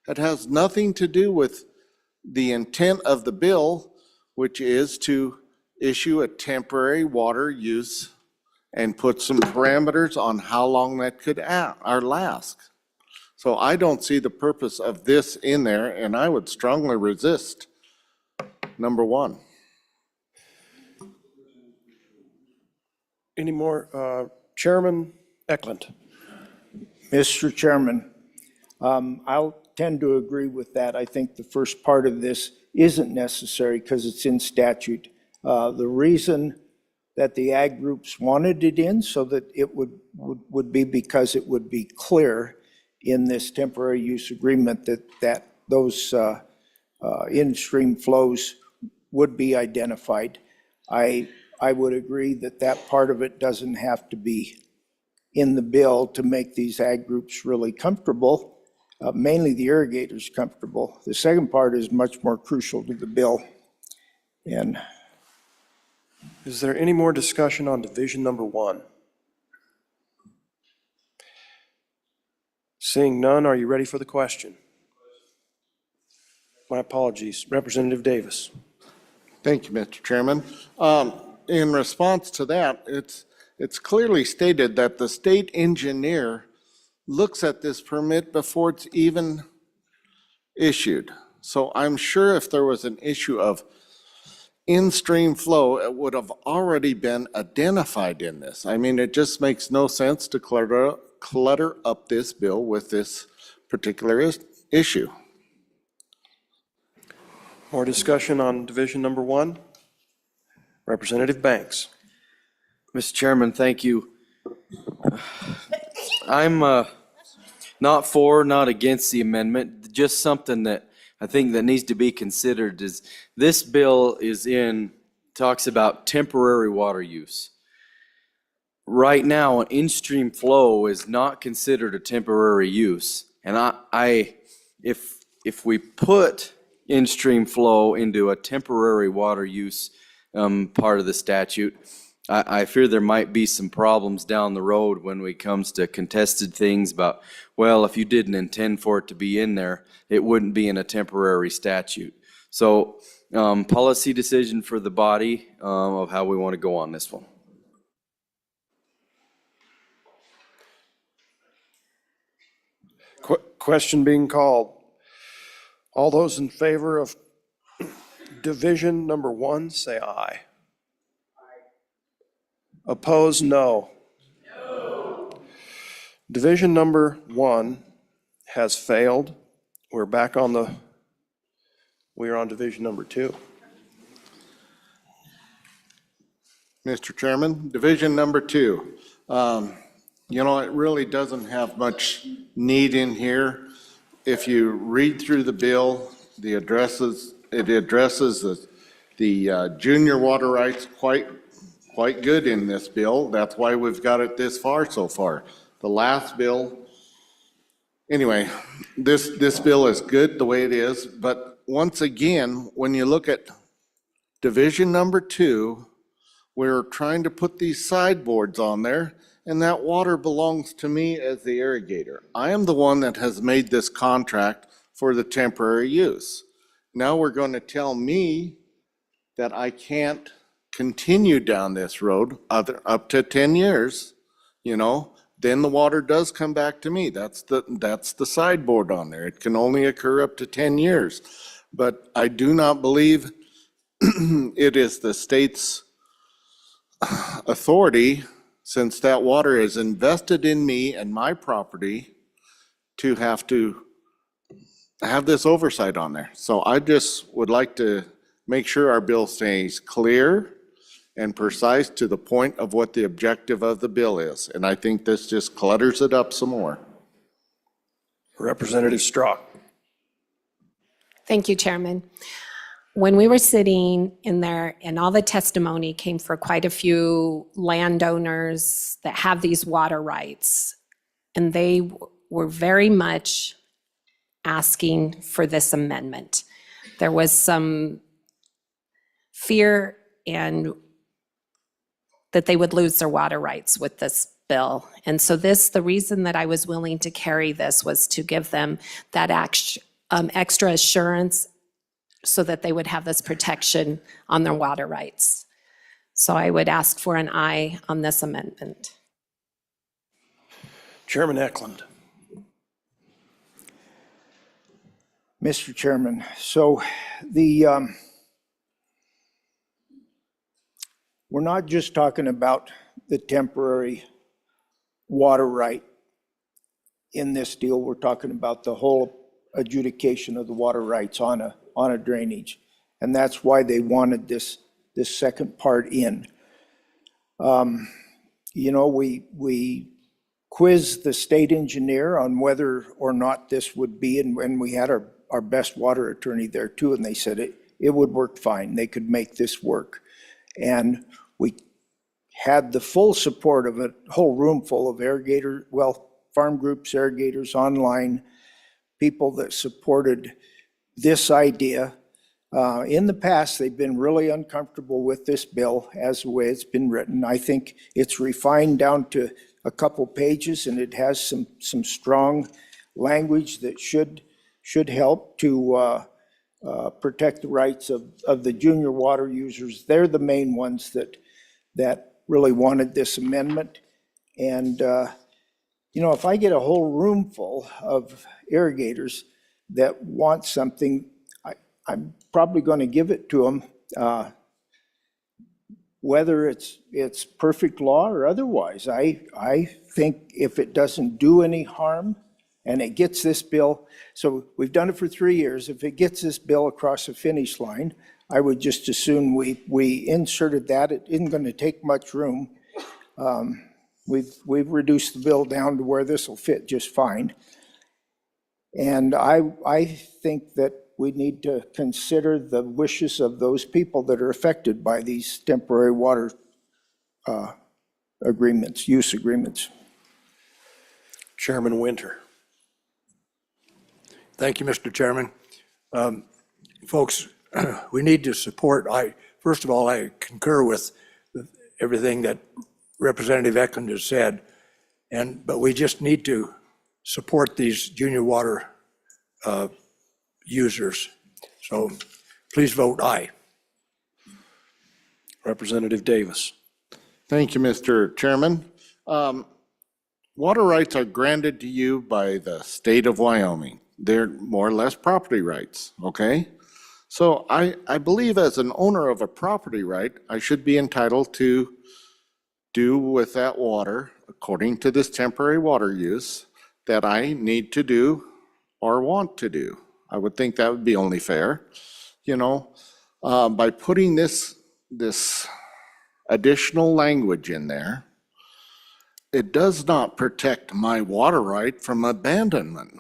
Speaker 14: It has nothing to do with the intent of the bill, which is to issue a temporary water use and put some parameters on how long that could last. So I don't see the purpose of this in there, and I would strongly resist number 1.
Speaker 5: Any more? Chairman Eklund.
Speaker 23: Mr. Chairman, I'll tend to agree with that. I think the first part of this isn't necessary because it's in statute. The reason that the ag groups wanted it in so that it would be because it would be clear in this temporary use agreement that those in-stream flows would be identified. I would agree that part of it doesn't have to be in the bill to make these ag groups really comfortable, mainly the irrigators comfortable. The second part is much more crucial to the bill. And
Speaker 5: is there any more discussion on division number 1? Seeing none, are you ready for the question? My apologies. Representative Davis.
Speaker 14: Thank you, Mr. Chairman. In response to that, it's clearly stated that the state engineer looks at this permit before it's even issued. So I'm sure if there was an issue of in-stream flow, it would have already been identified in this. I mean, it just makes no sense to clutter up this bill with this particular issue.
Speaker 5: More discussion on division number 1? Representative Banks.
Speaker 12: Mr. Chairman, thank you. I'm not for, not against the amendment. Just something that I think that needs to be considered is this bill talks about temporary water use. Right now, an in-stream flow is not considered a temporary use. And if we put in-stream flow into a temporary water use part of the statute, I fear there might be some problems down the road when it comes to contested things about, well, if you didn't intend for it to be in there, it wouldn't be in a temporary statute. So policy decision for the body of how we want to go on this one.
Speaker 5: Question being called. All those in favor of division number 1, say aye. Opposed, no. Division number 1 has failed. We're on division number 2.
Speaker 14: Mr. Chairman, division number 2. You know, it really doesn't have much need in here. If you read through the bill, it addresses the junior water rights quite good in this bill. That's why we've got it this far so far. The last bill, anyway, this bill is good the way it is, but once again, when you look at division number 2, we're trying to put these sideboards on there, and that water belongs to me as the irrigator. I am the one that has made this contract for the temporary use. Now we're going to tell me that I can't continue down this road up to 10 years, you know, then the water does come back to me. That's the sideboard on there. It can only occur up to 10 years. But I do not believe it is the state's authority, since that water is invested in me and my property, to have this oversight on there. So I just would like to make sure our bill stays clear and precise to the point of what the objective of the bill is. And I think this just clutters it up some more.
Speaker 5: Representative Strzok.
Speaker 6: Thank you, Chairman. When we were sitting in there and all the testimony came for quite a few landowners that have these water rights, and they were very much asking for this amendment. There was some fear and that they would lose their water rights with this bill. And so the reason that I was willing to carry this was to give them that extra assurance so that they would have this protection on their water rights. So I would ask for an aye on this amendment.
Speaker 5: Chairman Eklund.
Speaker 23: Mr. Chairman, so we're not just talking about the temporary water right in this deal. We're talking about the whole adjudication of the water rights on a drainage. And that's why they wanted this second part in. You know, we quizzed the state engineer on whether or not this would be, and we had our best water attorney there too, and they said it would work fine. They could make this work. And we had the full support of a whole room full of farm groups, irrigators, online, people that supported this idea. In the past, they've been really uncomfortable with this bill as the way it's been written. I think it's refined down to a couple pages, and it has some strong language that should help to protect the rights of the junior water users. They're the main ones that really wanted this amendment. And, you know, if I get a whole room full of irrigators that want something, I'm probably going to give it to them, whether it's perfect law or otherwise. I think if it doesn't do any harm and it gets this bill, so we've done it for 3 years, if it gets this bill across the finish line, I would just assume we inserted that. It isn't going to take much room. We've reduced the bill down to where this will fit just fine. And I think that we need to consider the wishes of those people that are affected by these temporary water agreements, use agreements.
Speaker 5: Chairman Winter.
Speaker 11: Thank you, Mr. Chairman. Folks, we need to support, first of all, I concur with everything that Representative Eklund has said, but we just need to support these junior water users. So please vote aye.
Speaker 5: Representative Davis.
Speaker 14: Thank you, Mr. Chairman. Water rights are granted to you by the state of Wyoming. They're more or less property rights, okay? So I believe as an owner of a property right, I should be entitled to do with that water, according to this temporary water use, that I need to do or want to do. I would think that would be only fair. You know, by putting this additional language in there, it does not protect my water right from abandonment.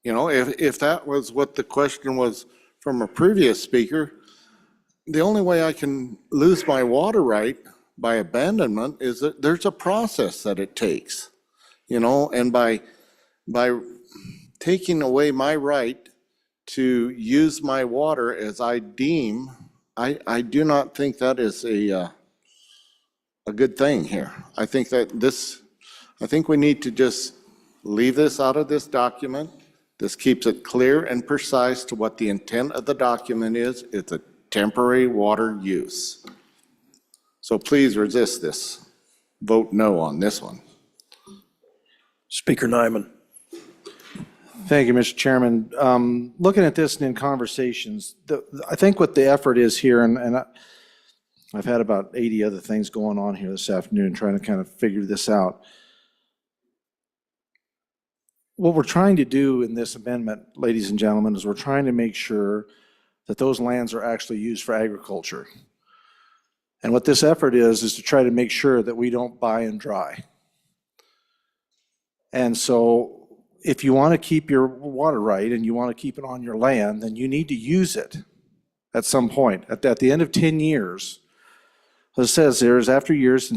Speaker 14: You know, if that was what the question was from a previous speaker, the only way I can lose my water right by abandonment is that there's a process that it takes, you know, and by taking away my right to use my water as I deem, I do not think that is a good thing here. I think we need to just leave this out of this document. This keeps it clear and precise to what the intent of the document is. It's a temporary water use. So please resist this. Vote no on this one.
Speaker 5: Speaker Nyman.
Speaker 16: Thank you, Mr. Chairman. Looking at this and in conversations, I think what the effort is here, and I've had about 80 other things going on here this afternoon trying to kind of figure this out. What we're trying to do in this amendment, ladies and gentlemen, is we're trying to make sure that those lands are actually used for agriculture. And what this effort is to try to make sure that we don't buy and dry. And so if you want to keep your water right and you want to keep it on your land, then you need to use it at some point. At the end of 10 years, it says there is after years,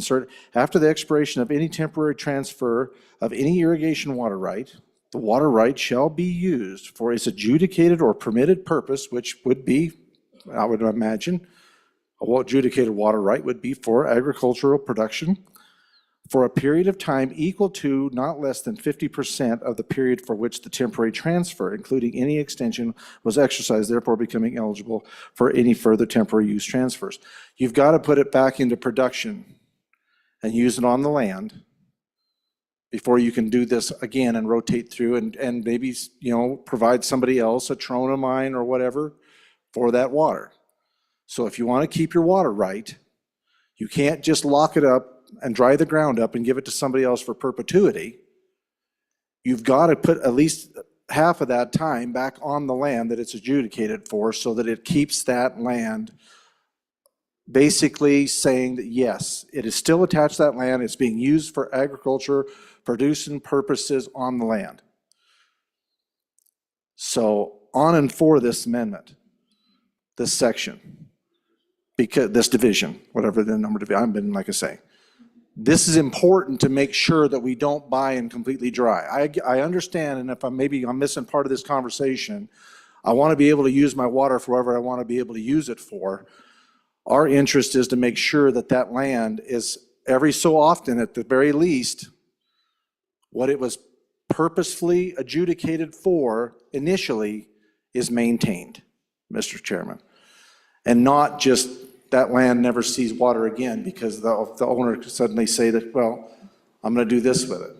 Speaker 16: after the expiration of any temporary transfer of any irrigation water right, the water right shall be used for its adjudicated or permitted purpose, which would be, I would imagine, a adjudicated water right would be for agricultural production for a period of time equal to not less than 50% of the period for which the temporary transfer, including any extension, was exercised, therefore becoming eligible for any further temporary use transfers. You've got to put it back into production and use it on the land before you can do this again and rotate through and maybe, you know, provide somebody else a Trona mine or whatever for that water. So if you want to keep your water right, you can't just lock it up and dry the ground up and give it to somebody else for perpetuity. You've got to put at least half of that time back on the land that it's adjudicated for so that it keeps that land basically saying that yes, it is still attached to that land, it's being used for agriculture, producing purposes on the land. So on and for this amendment, this section, because this division, whatever the number to I've been, like I say, this is important to make sure that we don't buy and completely dry. I understand, and if I'm missing part of this conversation, I want to be able to use my water for whatever I want to be able to use it for. Our interest is to make sure that that land is every so often, at the very least, what it was purposefully adjudicated for initially is maintained, Mr. Chairman. And not just that land never sees water again because the owner could suddenly say that, well, I'm going to do this with it.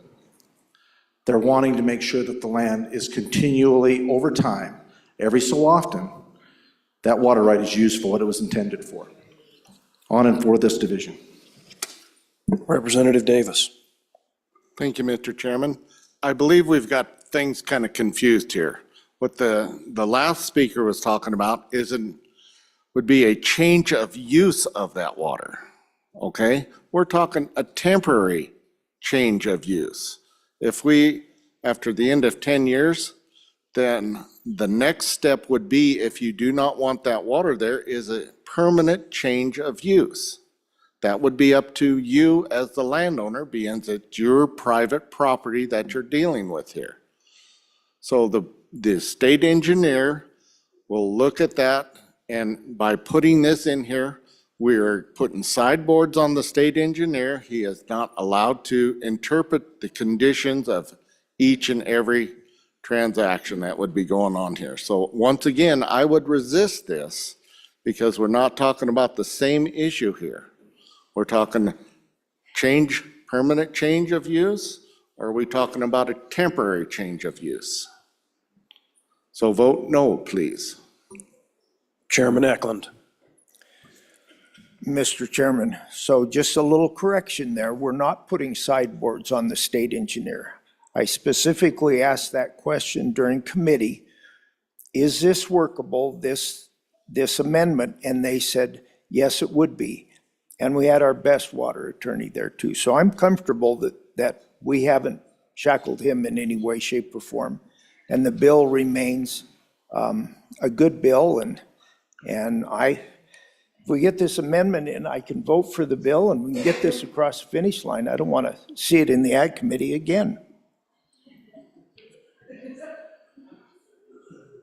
Speaker 16: They're wanting to make sure that the land is continually, over time, every so often, that water right is used for what it was intended for, on and for this division.
Speaker 5: Representative Davis.
Speaker 14: Thank you, Mr. Chairman. I believe we've got things kind of confused here. What the last speaker was talking about would be a change of use of that water, okay? We're talking a temporary change of use. If we, after the end of 10 years, then the next step would be, if you do not want that water there, is a permanent change of use. That would be up to you as the landowner, being it's your private property that you're dealing with here. So the state engineer will look at that, and by putting this in here, we're putting sideboards on the state engineer. He is not allowed to interpret the conditions of each and every transaction that would be going on here. So once again, I would resist this because we're not talking about the same issue here. We're talking permanent change of use, or are we talking about a temporary change of use? So vote no, please.
Speaker 5: Chairman Eklund.
Speaker 23: Mr. Chairman, so just a little correction there. We're not putting sideboards on the state engineer. I specifically asked that question during committee. Is this workable, this amendment? And they said, yes, it would be. And we had our best water attorney there too. So I'm comfortable that we haven't shackled him in any way, shape, or form. And the bill remains a good bill. And if we get this amendment in, I can vote for the bill and we can get this across the finish line. I don't want to see it in the Ag Committee again.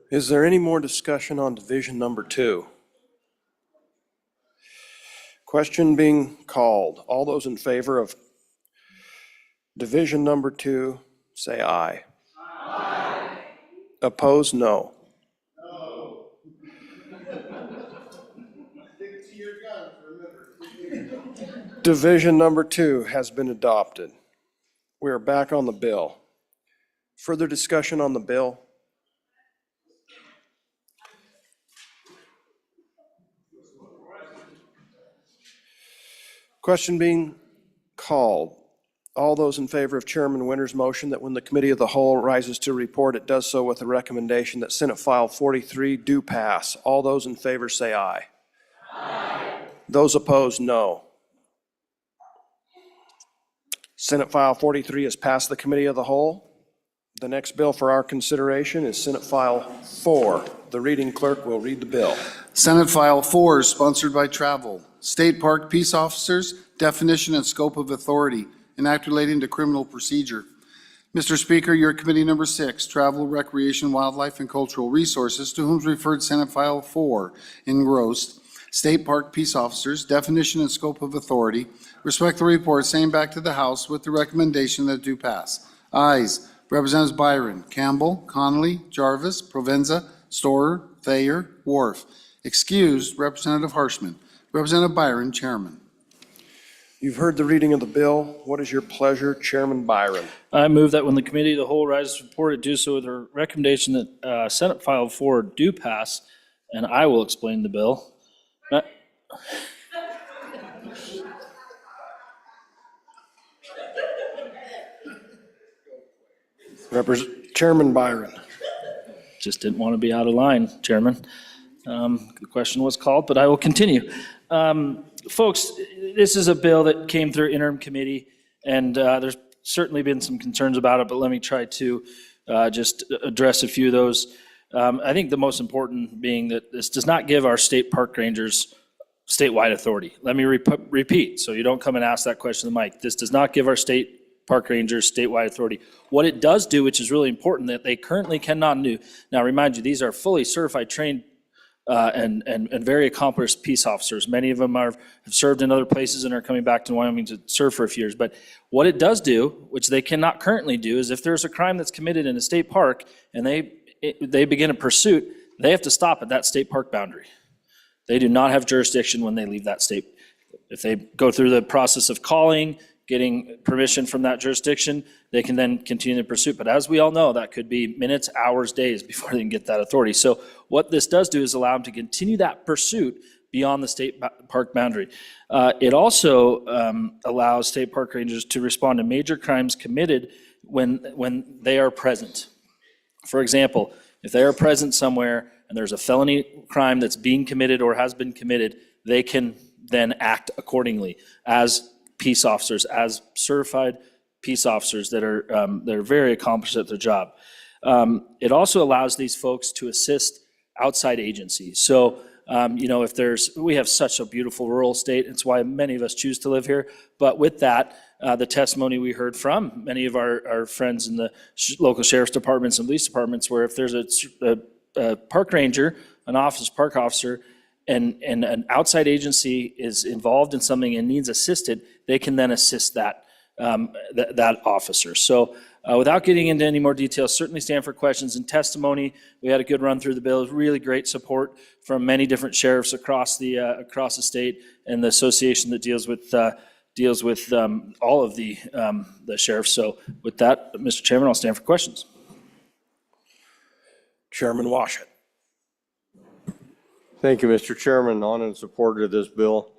Speaker 5: Is there any more discussion on division number 2? Question being called. All those in favor of division number 2, say aye. Aye. Opposed, no. No. Stick to your guns, remember. Division number 2 has been adopted. We are back on the bill. Further discussion on the bill? Question being called. All those in favor of Chairman Winter's motion that when the Committee of the Whole rises to report, it does so with the recommendation that Senate File 43 do pass. All those in favor say aye. Aye. Those opposed, no. Senate File 43 has passed the Committee of the Whole. The next bill for our consideration is Senate File 4. The reading clerk will read the bill.
Speaker 9: Senate File 4 is sponsored by Travel. State Park Peace Officers, definition and scope of authority, an act relating to criminal procedure. Mr. Speaker, your committee number 6, Travel, Recreation, Wildlife, and Cultural Resources, to whom is referred Senate File 4, engrossed. State Park Peace Officers, definition and scope of authority, respect the report, same back to the House with the recommendation that do pass. Ayes, Representatives Byron, Campbell, Connolly, Jarvis, Provenza, Storer, Thayer, Wharf. Excused, Representative Harshman. Representative Byron, Chairman.
Speaker 5: You've heard the reading of the bill. What is your pleasure, Chairman Byron?
Speaker 18: I move that when the Committee of the Whole rises to report, it do so with a recommendation that Senate File 4 do pass, and I will explain the bill.
Speaker 5: Chairman Byron.
Speaker 18: Just didn't want to be out of line, Chairman. The question was called, but I will continue. Folks, this is a bill that came through interim committee, and there's certainly been some concerns about it, but let me try to just address a few of those. I think the most important being that this does not give our state park rangers statewide authority. Let me repeat, so you don't come and ask that question to the mic. This does not give our state park rangers statewide authority. What it does do, which is really important, that they currently cannot do. Now, remind you, these are fully certified, trained, and very accomplished peace officers. Many of them have served in other places and are coming back to Wyoming to serve for a few years. But what it does do, which they cannot currently do, is if there's a crime that's committed in a state park and they begin a pursuit, they have to stop at that state park boundary. They do not have jurisdiction when they leave that state. If they go through the process of calling, getting permission from that jurisdiction, they can then continue the pursuit. But as we all know, that could be minutes, hours, days before they can get that authority. So what this does do is allow them to continue that pursuit beyond the state park boundary. It also allows state park rangers to respond to major crimes committed when they are present. For example, if they are present somewhere and there's a felony crime that's being committed or has been committed, they can then act accordingly as peace officers, as certified peace officers that are very accomplished at their job. It also allows these folks to assist outside agencies. So, if we have such a beautiful rural state, it's why many of us choose to live here. But with that, the testimony we heard from many of our friends in the local sheriff's departments and police departments, where if there's a park ranger, an park officer, and an outside agency is involved in something and needs assisted, they can then assist that officer. So without getting into any more details, certainly stand for questions and testimony. We had a good run through the bill. Really great support from many different sheriffs across the state, and the association that deals with all of the sheriffs. So with that, Mr. Chairman, I'll stand for questions.
Speaker 5: Chairman Washut.
Speaker 17: Thank you, Mr. Chairman. On in support of this bill.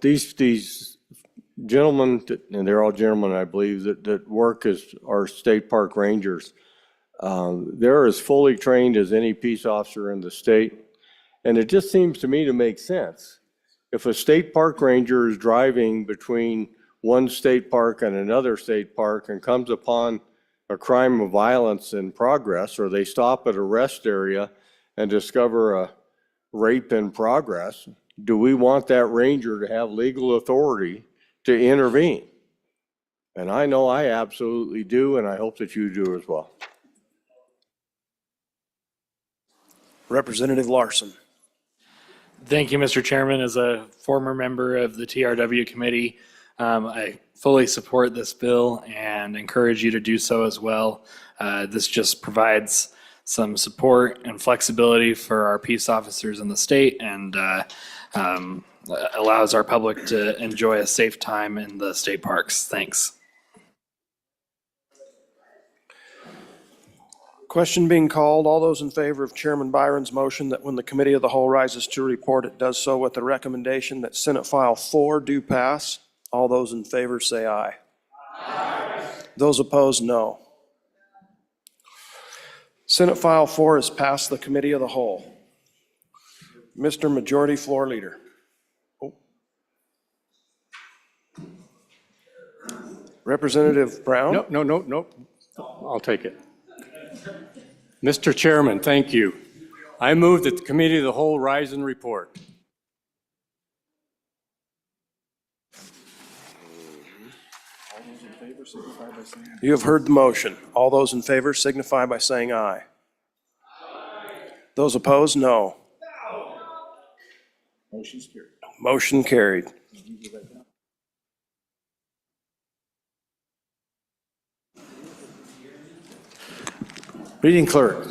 Speaker 17: These gentlemen, and they're all gentlemen, I believe, that work as our state park rangers, they're as fully trained as any peace officer in the state. And it just seems to me to make sense. If a state park ranger is driving between one state park and another state park and comes upon a crime of violence in progress, or they stop at a rest area and discover a rape in progress, do we want that ranger to have legal authority to intervene? And I know I absolutely do, and I hope that you do as well.
Speaker 5: Representative Larson.
Speaker 4: Thank you, Mr. Chairman. As a former member of the TRW committee, I fully support this bill and encourage you to do so as well. This just provides some support and flexibility for our peace officers in the state, and allows our public to enjoy a safe time in the state parks. Thanks.
Speaker 5: Question being called. All those in favor of Chairman Byron's motion that when the committee of the whole rises to report, it does so with the recommendation that Senate File 4 do pass. All those in favor say aye. Aye. Those opposed, no. Senate File 4 is passed the committee of the whole. Mr. Majority Floor Leader. Representative Brown?
Speaker 13: No. I'll take it. Mr. Chairman, thank you. I move that the committee of the whole rise and report.
Speaker 5: You have heard the motion. All those in favor signify by saying aye. Those opposed, no. Motion carried.
Speaker 16: Reading clerk,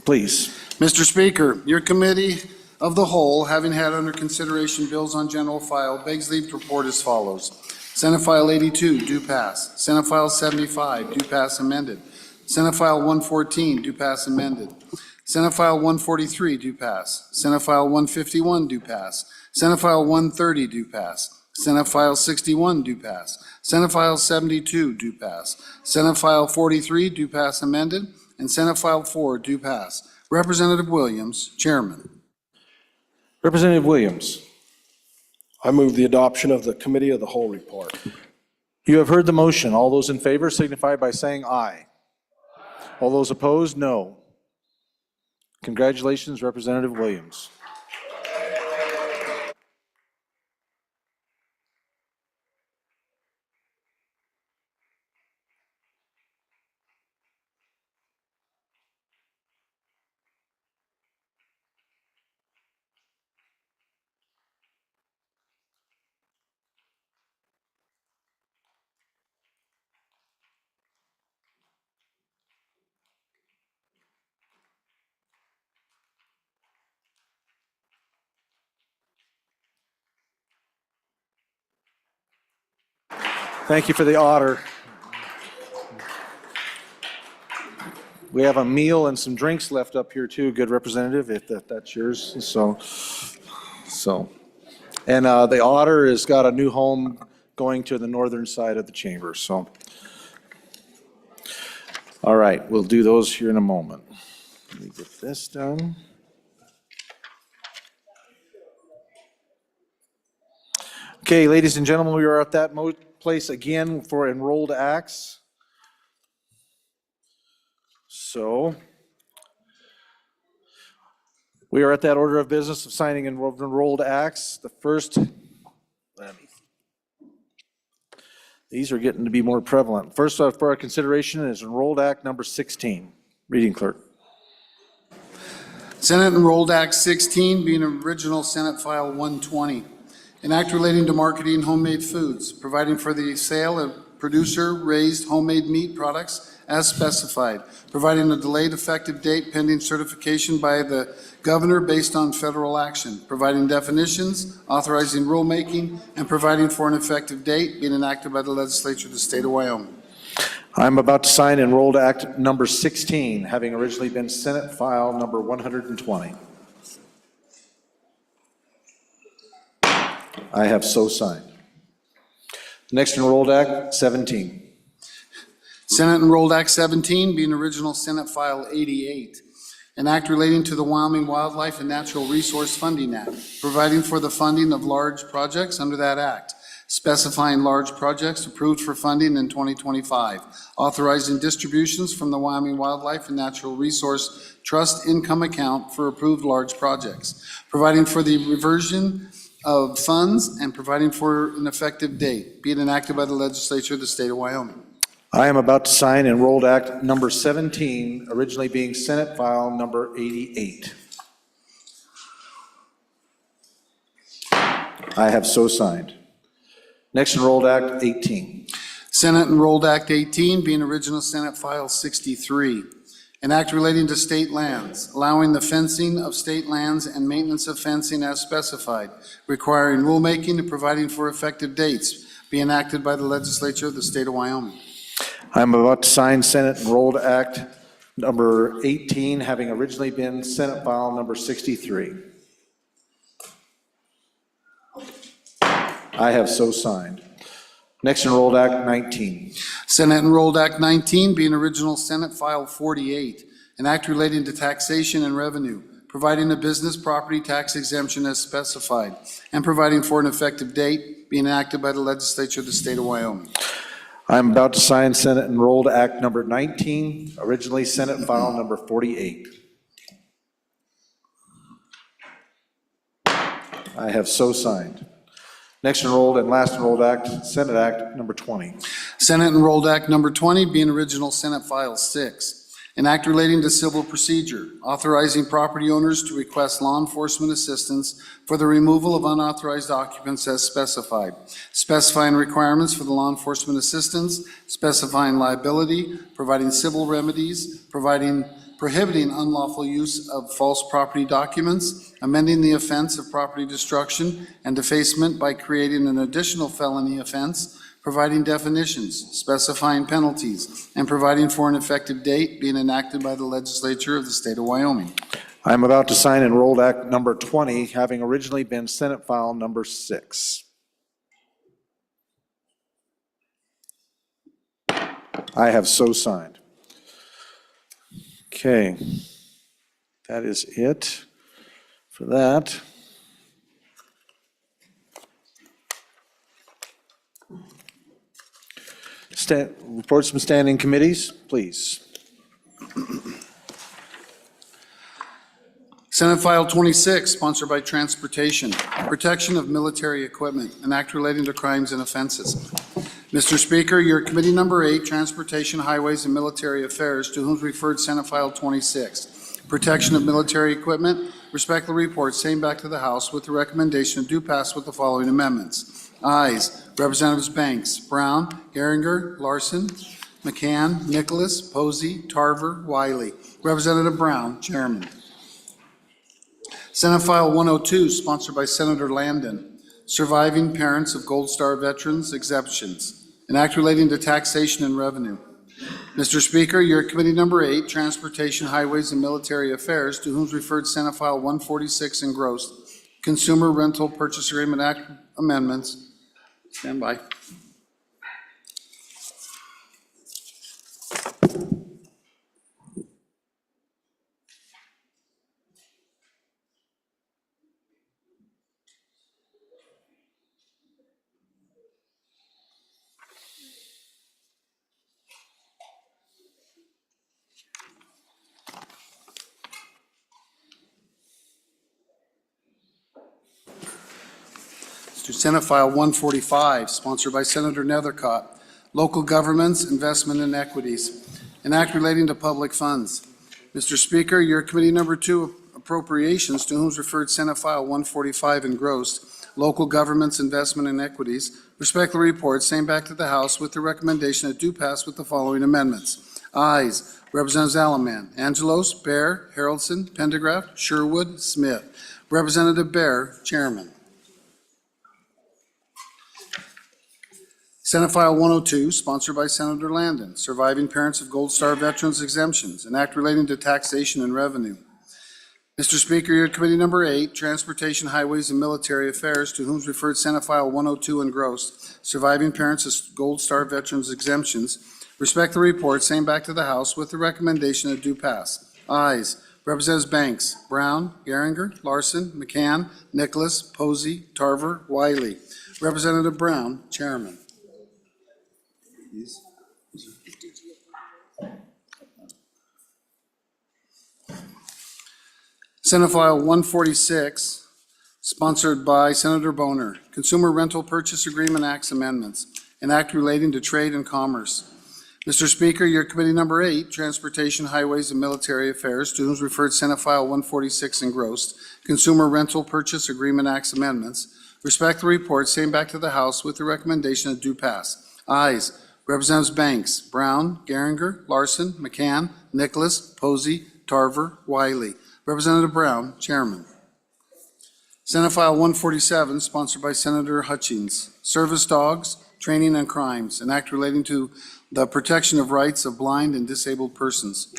Speaker 16: please.
Speaker 9: Mr. Speaker, your committee of the whole, having had under consideration bills on general file, begs leave to report as follows. Senate File 82, do pass. Senate File 75, do pass amended. Senate File 114, do pass amended. Senate File 143, do pass. Senate File 151, do pass. Senate File 130, do pass. Senate File 61, do pass. Senate File 72, do pass. Senate File 43, do pass amended. And Senate File 4, do pass. Representative Williams, Chairman.
Speaker 16: Representative Williams.
Speaker 5: I move the adoption of the committee of the whole report.
Speaker 16: You have heard the motion. All those in favor signify by saying aye. All those opposed, no. Congratulations, Representative Williams. Thank you for the honor. We have a meal and some drinks left up here too, good representative, if that's yours. And the otter has got a new home going to the northern side of the chamber, so. All right, we'll do those here in a moment. Let me get this done. Okay, ladies and gentlemen, we are at that place again for enrolled acts. So we are at that order of business of signing enrolled acts. The first, these are getting to be more prevalent. First for our consideration is enrolled act number 16. Reading clerk.
Speaker 9: Senate Enrolled Act 16 being original Senate File 120. An act relating to marketing homemade foods, providing for the sale of producer-raised homemade meat products as specified, providing a delayed effective date pending certification by the governor based on federal action, providing definitions, authorizing rulemaking, and providing for an effective date being enacted by the legislature of the state of Wyoming.
Speaker 16: I'm about to sign enrolled act number 16, having originally been Senate file number 120. I have so signed. Next enrolled act 17.
Speaker 9: Senate Enrolled Act 17 being original Senate File 88. An act relating to the Wyoming Wildlife and Natural Resource Funding Act, providing for the funding of large projects under that act, specifying large projects approved for funding in 2025, authorizing distributions from the Wyoming Wildlife and Natural Resource Trust income account for approved large projects, providing for the reversion of funds and providing for an effective date, being enacted by the legislature of the state of Wyoming.
Speaker 16: I am about to sign enrolled act number 17, originally being Senate file number 88. I have so signed. Next enrolled act 18.
Speaker 9: Senate Enrolled Act 18 being original Senate File 63. An act relating to state lands, allowing the fencing of state lands and maintenance of fencing as specified, requiring rulemaking and providing for effective dates, be enacted by the legislature of the state of Wyoming.
Speaker 16: I'm about to sign Senate enrolled act number 18, having originally been Senate file number 63. I have so signed. Next enrolled act 19.
Speaker 9: Senate Enrolled Act 19 being original Senate File 48, an act relating to taxation and revenue, providing a business property tax exemption as specified, and providing for an effective date, being enacted by the legislature of the state of Wyoming.
Speaker 16: I'm about to sign Senate enrolled act number 19, originally Senate file number 48. I have so signed. Next enrolled and last enrolled act, Senate Act number 20.
Speaker 9: Senate Enrolled Act number 20 being original Senate File 6, an act relating to civil procedure, authorizing property owners to request law enforcement assistance for the removal of unauthorized occupants as specified, specifying requirements for the law enforcement assistance, specifying liability, providing civil remedies, prohibiting unlawful use of false property documents, amending the offense of property destruction and defacement by creating an additional felony offense, providing definitions, specifying penalties, and providing for an effective date, being enacted by the legislature of the state of Wyoming.
Speaker 16: I'm about to sign enrolled act number 20, having originally been Senate file number 6. I have so signed. Okay, that is it for that. Reports from standing committees, please.
Speaker 9: Senate File 26, sponsored by Transportation, Protection of Military Equipment, an act relating to crimes and offenses. Mr. Speaker, your committee number 8, Transportation, Highways, and Military Affairs, to whom is referred Senate File 26, Protection of Military Equipment, respectfully report same back to the House with the recommendation do pass with the following amendments. Ayes, Representatives Banks, Brown, Geringer, Larson, McCann, Nicholas, Posey, Tarver, Wiley. Representative Brown, Chairman. Senate File 102, sponsored by Senator Landon, Surviving Parents of Gold Star Veterans Exemptions, an act relating to taxation and revenue. Mr. Speaker, your committee number 8, Transportation, Highways, and Military Affairs, to whom is referred Senate File 146 engrossed, Consumer Rental Purchase Agreement Act amendments. Stand by. To Senate File 145, sponsored by Senator Nethercott, Local Governments, Investment in Equities, an act relating to public funds. Mr. Speaker, your committee number 2, Appropriations, to whom is referred Senate File 145 engrossed, Local Governments, Investment in Equities, respectfully report, same back to the House with the recommendation that do pass with the following amendments. Ayes, Representatives Alaman, Angelos, Bear, Haroldson, Pendergraft, Sherwood, Smith. Representative Bear, Chairman. Senate File 102, sponsored by Senator Landon, Surviving Parents of Gold Star Veterans Exemptions, an act relating to taxation and revenue. Mr. Speaker, your committee number 8, Transportation, Highways, and Military Affairs, to whom is referred Senate File 102 engrossed, Surviving Parents of Gold Star Veterans Exemptions, respect the report, same back to the House with the recommendation that do pass. Ayes, Representatives Banks, Brown, Geringer, Larson, McCann, Nicholas, Posey, Tarver, Wiley. Representative Brown, Chairman. Senate File 146, sponsored by Senator Boner, Consumer Rental Purchase Agreement Acts Amendments, an act relating to trade and commerce. Mr. Speaker, your committee number 8, Transportation, Highways, and Military Affairs, to whom is referred Senate File 146 engrossed, Consumer Rental Purchase Agreement Acts Amendments, respect the report, same back to the House with the recommendation that do pass. Ayes, Representatives Banks, Brown, Geringer, Larson, McCann, Nicholas, Posey, Tarver, Wiley. Representative Brown, Chairman. Senate File 147, sponsored by Senator Hutchings, Service Dogs, Training and Crimes, an act relating to the protection of rights of blind and disabled persons.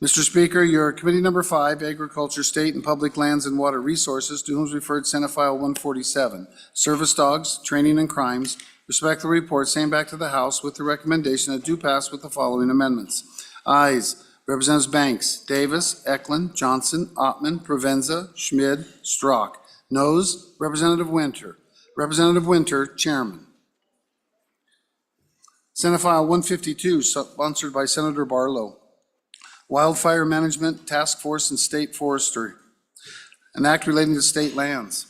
Speaker 9: Mr. Speaker, your committee number 5, Agriculture, State and Public Lands and Water Resources, to whom is referred Senate File 147, Service Dogs, Training and Crimes, respect the report, same back to the House with the recommendation that do pass with the following amendments. Ayes, Representatives Banks, Davis, Eklund, Johnson, Ottman, Provenza, Schmid, Strzok. Noes, Representative Winter. Representative Winter, Chairman. Senate File 152, sponsored by Senator Barlow. Wildfire Management Task Force and State Forestry, an act relating to state lands.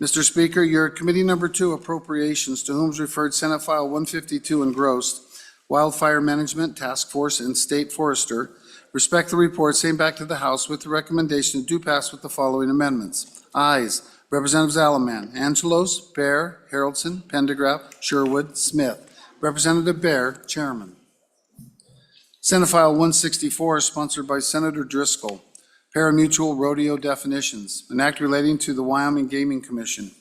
Speaker 9: Mr. Speaker, your committee number 2, Appropriations, to whom is referred Senate File 152 engrossed, Wildfire Management Task Force and State Forester, respect the report, same back to the House with the recommendation to do pass with the following amendments. Ayes, Representatives Alaman, Angelos, Bear, Haroldson, Pendergraft, Sherwood, Smith. Representative Bear, Chairman. Senate File 164, sponsored by Senator Driscoll, Parimutuel Rodeo Definitions, an act relating to the Wyoming Gaming Commission.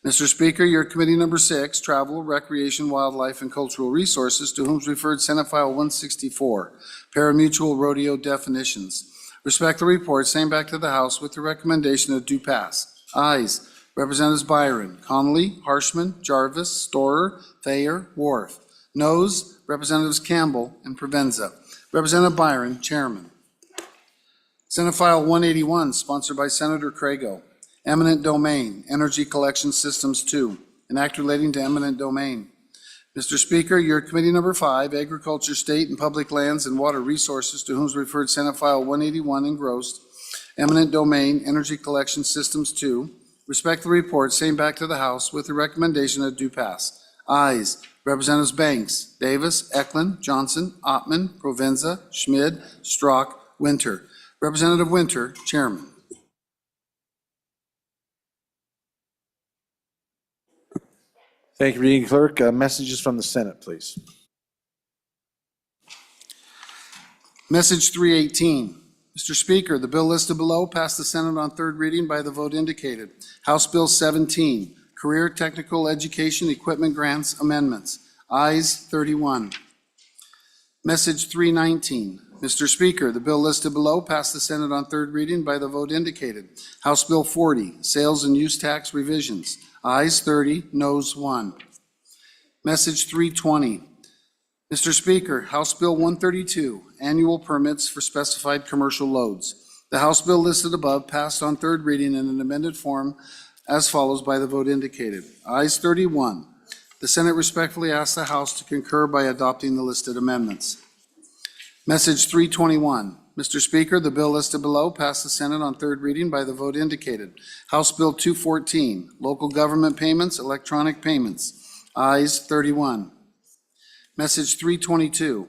Speaker 9: Mr. Speaker, your committee number 6, Travel, Recreation, Wildlife, and Cultural Resources, to whom is referred Senate File 164, Parimutuel Rodeo Definitions. Respect the report, same back to the House with the recommendation that do pass. Ayes, Representatives Byron, Connolly, Harshman, Jarvis, Storer, Thayer, Wharf. Noes, Representatives Campbell and Provenza. Representative Byron, Chairman. Senate File 181, sponsored by Senator Crago. Eminent Domain, Energy Collection Systems 2, an act relating to eminent domain. Mr. Speaker, your committee number 5, Agriculture, State and Public Lands and Water Resources, to whom is referred Senate File 181 engrossed, Eminent Domain, Energy Collection Systems 2, respect the report, same back to the House with the recommendation that do pass. Ayes, Representatives Banks, Davis, Eklund, Johnson, Ottman, Provenza, Schmid, Strzok, Winter. Representative Winter, Chairman.
Speaker 16: Thank you, Reading Clerk. Messages from the Senate, please.
Speaker 9: Message 318. Mr. Speaker, the bill listed below passed the Senate on third reading by the vote indicated. House Bill 17, Career Technical Education Equipment Grants Amendments. Ayes 31. Message 319. Mr. Speaker, the bill listed below passed the Senate on third reading by the vote indicated. House Bill 40, Sales and Use Tax Revisions. Ayes 30, noes 1. Message 320. Mr. Speaker, House Bill 132, Annual Permits for Specified Commercial Loads. The House bill listed above passed on third reading in an amended form as follows by the vote indicated. Ayes 31. The Senate respectfully asks the House to concur by adopting the listed amendments. Message 321. Mr. Speaker, the bill listed below passed the Senate on third reading by the vote indicated. House Bill 214, Local Government Payments, Electronic Payments. Ayes 31. Message 322.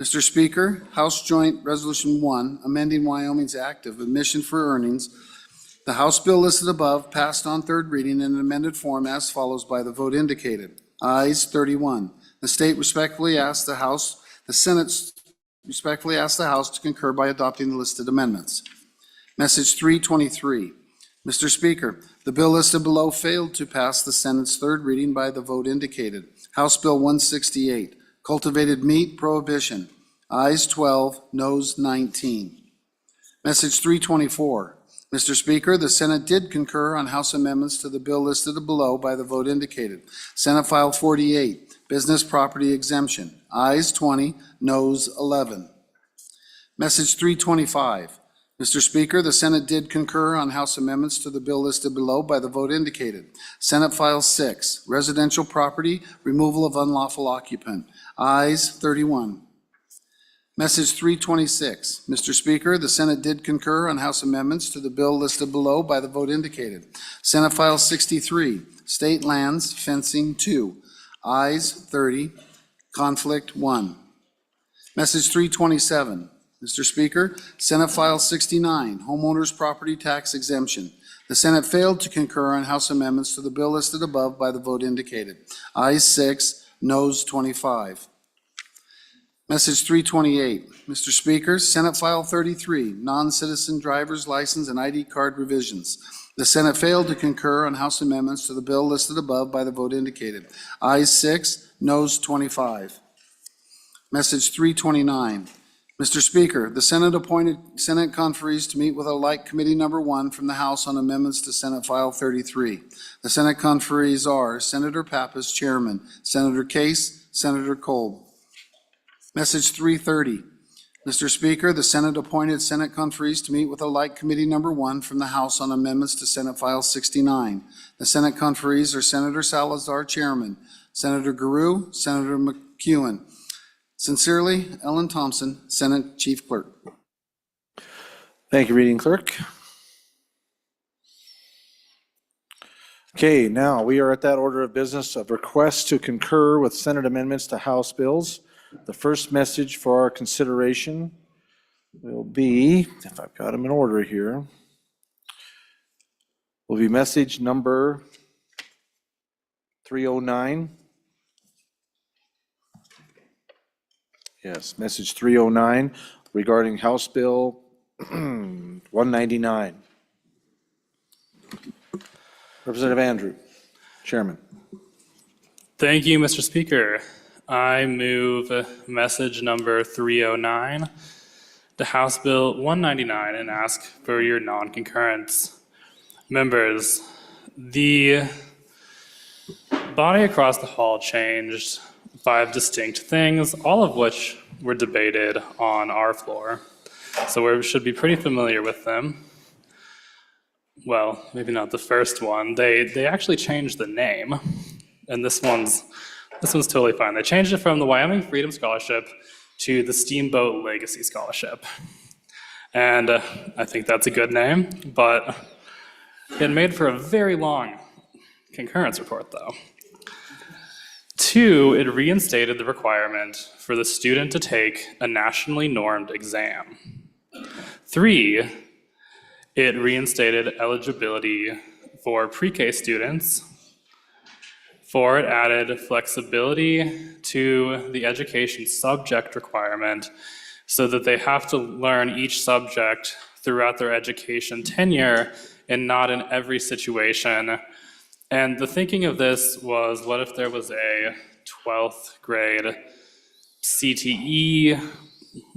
Speaker 9: Mr. Speaker, House Joint Resolution 1, amending Wyoming's Act of Admission for Earnings. The House bill listed above passed on third reading in an amended form as follows by the vote indicated. Ayes 31. The Senate respectfully asks the House to concur by adopting the listed amendments. Message 323. Mr. Speaker, the bill listed below failed to pass the Senate's third reading by the vote indicated. House Bill 168, Cultivated Meat Prohibition. Ayes 12, noes 19. Message 324. Mr. Speaker, the Senate did concur on House amendments to the bill listed below by the vote indicated. Senate File 48, Business Property Exemption. Ayes 20, noes 11. Message 325. Mr. Speaker, the Senate did concur on House amendments to the bill listed below by the vote indicated. Senate File 6, Residential Property, Removal of Unlawful Occupant. Ayes 31. Message 326. Mr. Speaker, the Senate did concur on House amendments to the bill listed below by the vote indicated. Senate File 63, State Lands Fencing 2. Ayes 30, conflict 1. Message 327. Mr. Speaker, Senate File 69, Homeowners Property Tax Exemption. The Senate failed to concur on House amendments to the bill listed above by the vote indicated. Ayes 6, noes 25. Message 328. Mr. Speaker, Senate File 33, Non-Citizen Driver's License and ID Card Revisions. The Senate failed to concur on House amendments to the bill listed above by the vote indicated. Ayes 6, noes 25. Message 329. Mr. Speaker, the Senate appointed Senate conferees to meet with a like Committee Number 1 from the House on amendments to Senate File 33. The Senate conferees are Senator Pappas, Chairman, Senator Case, Senator Kolb. Message 330. Mr. Speaker, the Senate appointed Senate conferees to meet with a like Committee Number 1 from the House on amendments to Senate File 69. The Senate conferees are Senator Salazar, Chairman, Senator Garou, Senator McEwen. Sincerely, Ellen Thompson, Senate Chief Clerk.
Speaker 16: Thank you, Reading Clerk. Okay, now we are at that order of business of requests to concur with Senate amendments to House bills. The first message for our consideration will be, if I've got them in order here, will be message number 309. Yes, message 309 regarding House Bill 199. Representative Andrew, Chairman.
Speaker 4: Thank you, Mr. Speaker. I move message number 309 to House Bill 199 and ask for your non-concurrence. Members, the body across the hall changed 5 distinct things, all of which were debated on our floor. So we should be pretty familiar with them. Well, maybe not the first one. They actually changed the name, and this one's totally fine. They changed it from the Wyoming Freedom Scholarship to the Steamboat Legacy Scholarship. And I think that's a good name, but it made for a very long concurrence report, though. 2, it reinstated the requirement for the student to take a nationally normed exam. 3, it reinstated eligibility for pre-K students. 4, it added flexibility to the education subject requirement so that they have to learn each subject throughout their education tenure and not in every situation. And the thinking of this was, what if there was a 12th grade CTE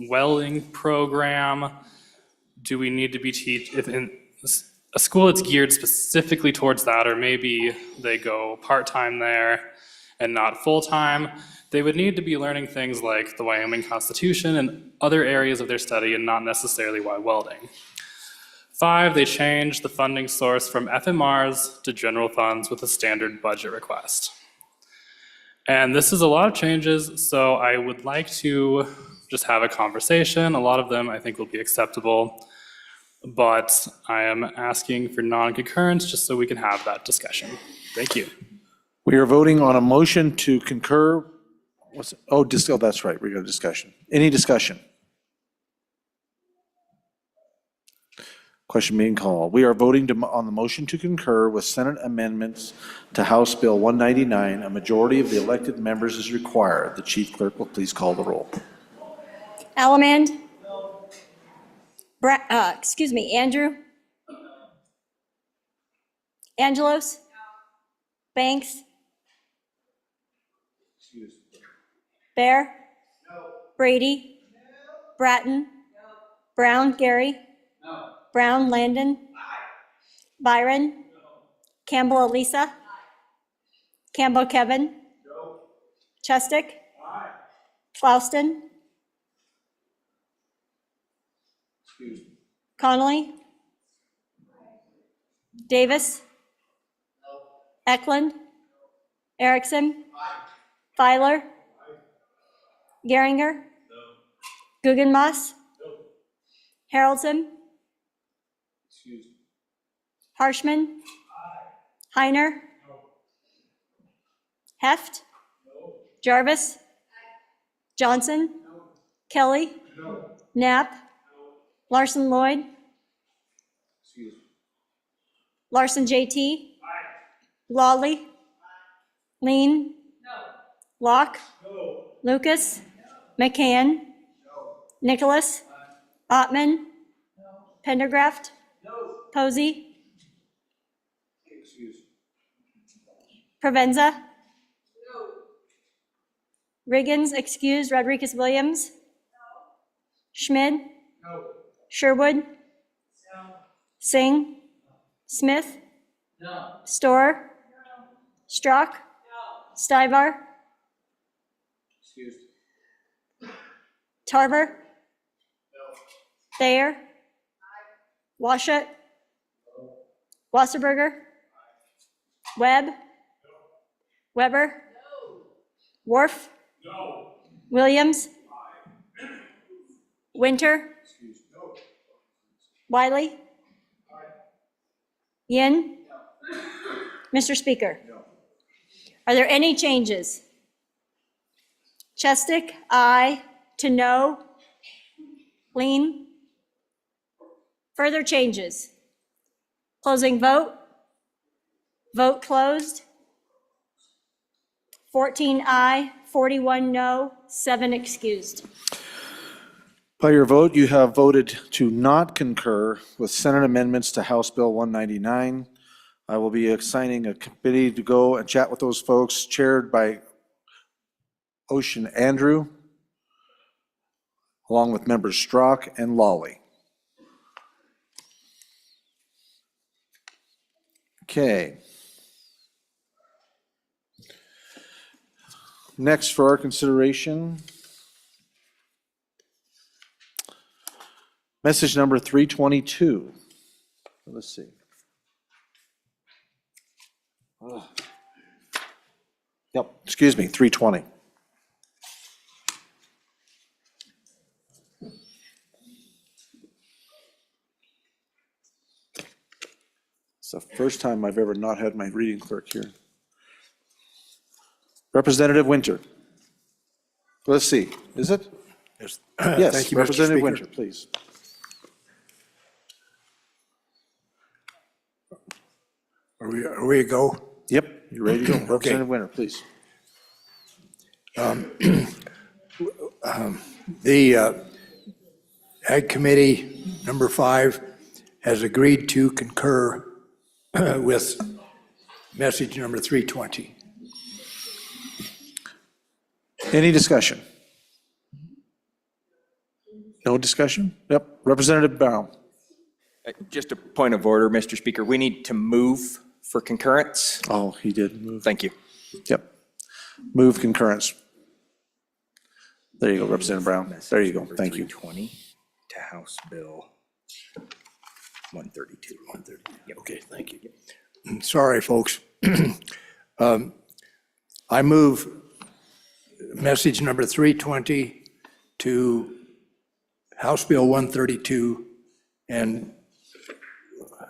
Speaker 4: welding program? Do we need to be if in a school that's geared specifically towards that, or maybe they go part-time there and not full-time, they would need to be learning things like the Wyoming Constitution and other areas of their study, and not necessarily why welding. 5, they changed the funding source from FMRs to general funds with a standard budget request. And this is a lot of changes, so I would like to just have a conversation. A lot of them I think will be acceptable, but I am asking for non-concurrence just so we can have that discussion. Thank you.
Speaker 16: We are voting on a motion to concur. Oh, that's right, we got a discussion. Any discussion? Question being called. We are voting on the motion to concur with Senate amendments to House Bill 199. A majority of the elected members is required. The chief clerk will please call the roll.
Speaker 1: Allemand? Andrew? Angelos? Banks? Bear? Brady? Bratton? Brown Gary? Brown Landon? Byron? Campbell Elisa? Campbell Kevin? Chestick? Klauston? Connolly? Davis? Eklund? Erickson? Filer? Geringer? Guggenmoss? Harrelson? Harshman? Heiner? Heft? Jarvis? Johnson? Kelly? Knapp? Larson Lloyd? Larson JT? Lawley? Lean? Locke? Lucas? McCann? Nicholas? Ottman? Pendergraft? Posey? Provenza? Riggins, excused. Rodriguez Williams? Schmid? Sherwood? Singh? Smith? Storer? Strzok? Stivar? Tarver? Thayer? Washut? Wasserberger? Webb? Weber? Worf? Williams? Winter? Wiley? Yin? Mr. Speaker? Are there any changes? Chestick, aye. To no? Lean? Further changes? Closing vote? Vote closed. 14 aye, 41 no, 7 excused.
Speaker 16: By your vote, you have voted to not concur with Senate amendments to House Bill 199. I will be assigning a committee to go and chat with those folks, chaired by Ocean Andrew, along with members Strzok and Lawley. Okay. Next for our consideration, message number 322. Let's see. Yep, excuse me, 320. It's the first time I've ever not had my reading clerk here. Representative Winter. Let's see, is it?
Speaker 11: Yes,
Speaker 16: Yes,
Speaker 11: thank you, Mr.
Speaker 16: Representative
Speaker 11: Speaker.
Speaker 16: Winter, please.
Speaker 11: Are we a go?
Speaker 16: Yep, you're ready to go. Representative Winter, please.
Speaker 11: The Ag Committee, number 5, has agreed to concur with message number 320.
Speaker 16: Any discussion? No discussion? Yep. Representative Brown.
Speaker 8: Just a point of order, Mr. Speaker. We need to move for concurrence.
Speaker 16: Oh, he did move.
Speaker 8: Thank you.
Speaker 16: Yep. Move concurrence. There you go, Representative Brown. There you go. Thank you.
Speaker 8: 320 to House Bill 132. 132.
Speaker 11: Okay, thank you. Sorry, folks. I move message number 320 to House Bill 132, and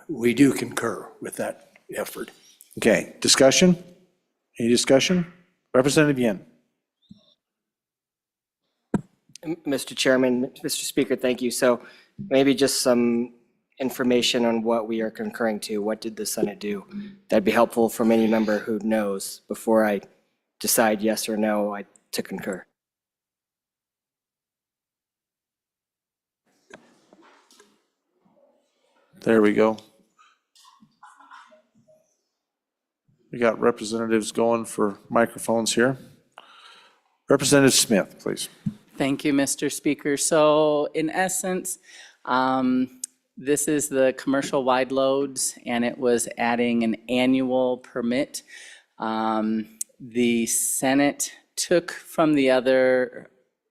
Speaker 11: we do concur with that effort.
Speaker 16: Okay, discussion? Any discussion? Representative Yen.
Speaker 21: Mr. Chairman, Mr. Speaker, thank you. So maybe just some information on what we are concurring to. What did the Senate do? That'd be helpful from any member who knows before I decide yes or no to concur.
Speaker 16: There we go. We got representatives going for microphones here. Representative Smith, please.
Speaker 22: Thank you, Mr. Speaker. So in essence, this is the commercial wide loads, and it was adding an annual permit. The Senate took from the other,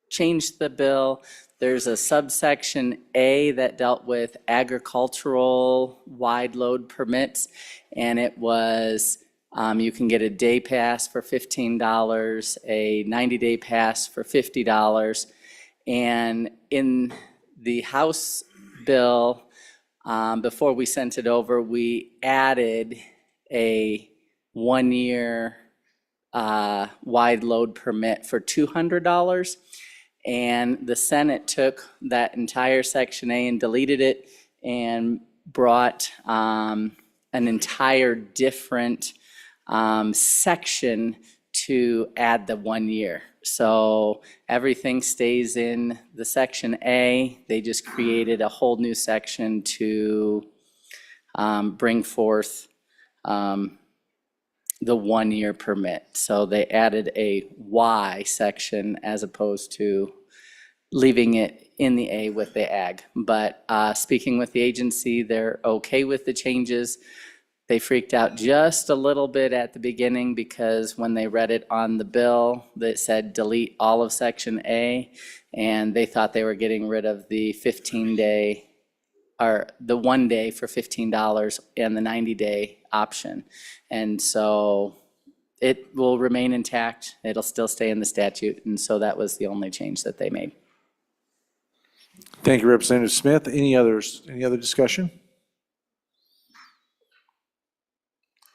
Speaker 22: changed the bill. There's a subsection A that dealt with agricultural wide load permits, and it was you can get a day pass for $15, a 90-day pass for $50. And in the House bill, before we sent it over, we added a one-year wide load permit for $200. And the Senate took that entire Section A and deleted it and brought an entire different section to add the 1 year. So everything stays in the Section A. They just created a whole new section to bring forth the 1 year permit. So they added a Y section as opposed to leaving it in the A with the ag. But speaking with the agency, they're okay with the changes. They freaked out just a little bit at the beginning because when they read it on the bill, that said delete all of Section A, and they thought they were getting rid of the 15-day or the 1 day for $15 and the 90-day option. And so it will remain intact. It'll still stay in the statute. And so that was the only change that they made.
Speaker 16: Thank you, Representative Smith. Any other discussion?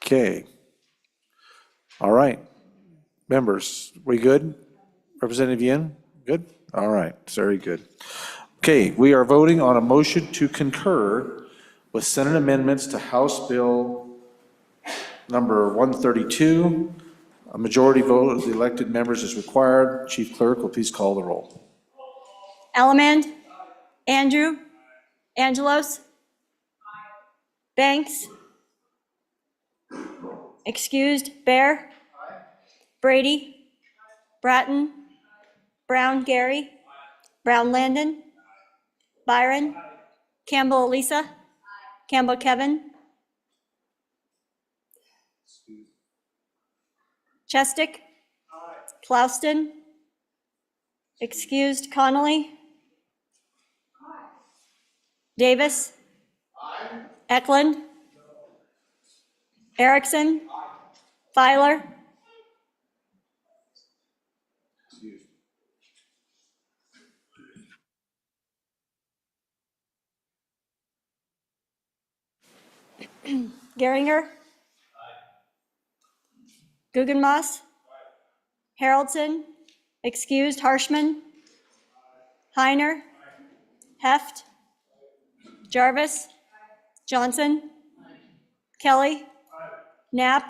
Speaker 16: Okay. All right. Members, we good? Representative Yen, good? All right, very good. Okay, we are voting on a motion to concur with Senate amendments to House Bill number 132. A majority vote of the elected members is required. Chief Clerk will please call the roll.
Speaker 1: Elliman. Andrew. Angelos. Banks. Excused. Bear. Brady. Bratton. Brown Gary. Brown Landon. Byron. Campbell Elisa. Campbell Kevin. Chestick. Clouston. Excused. Connolly. Davis. Eklund. Erickson. Filer. Geringer. Guggenmoss. Haroldson. Excused. Harshman. Heiner. Heft. Jarvis. Johnson. Kelly. Knapp.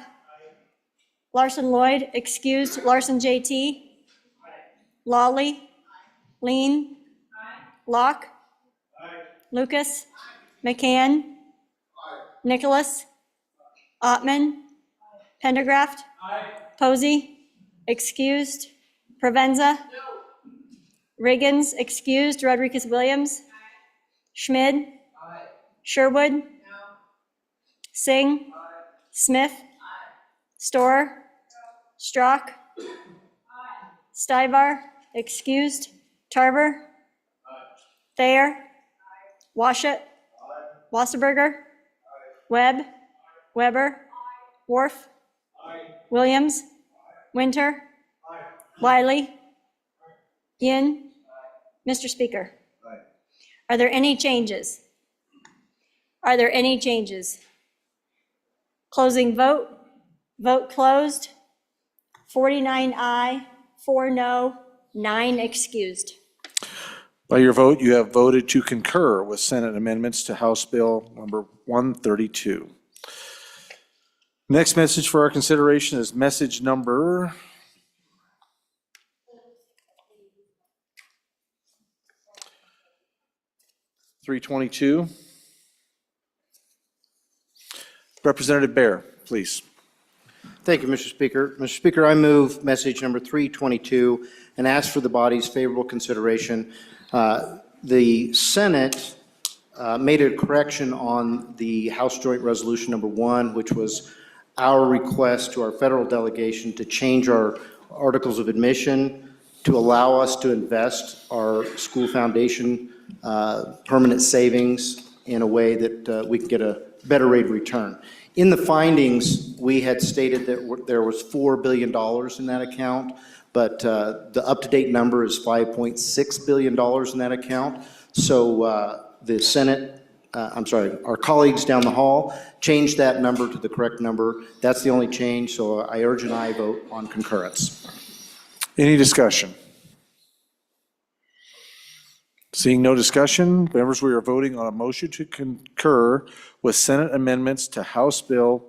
Speaker 1: Larson Lloyd. Excused. Larson JT. Lawley. Lean. Locke. Lucas. McCann. Nicholas. Ottman. Pendergraft. Posey. Excused. Provenza? Riggins, excused. Rodriguez Williams? Schmid? Sherwood? Singh? Smith? Storer? Strock? Stivar, excused. Tarver? Thayer? Washut? Wasserberger? Webb? Weber? Worf? Williams? Winter? Wiley? Yin? Mr. Speaker? Are there any changes? Are there any changes? Closing vote. Vote closed. 49 aye, 4 no, 9 excused.
Speaker 16: By your vote, you have voted to concur with Senate amendments to House Bill number 132. Next message for our consideration is message number 322. Representative Baer, please.
Speaker 10: Thank you, Mr. Speaker. Mr. Speaker, I move message number 322 and ask for the body's favorable consideration. The Senate made a correction on the House Joint Resolution number 1, which was our request to our federal delegation to change our articles of admission to allow us to invest our school foundation permanent savings in a way that we can get a better rate of return. In the findings, we had stated that there was $4 billion in that account, but the up-to-date number is $5.6 billion in that account. So the Senate, our colleagues down the hall changed that number to the correct number. That's the only change, so I urge an aye vote on concurrence.
Speaker 16: Any discussion? Seeing no discussion, members, we are voting on a motion to concur with Senate amendments to House Joint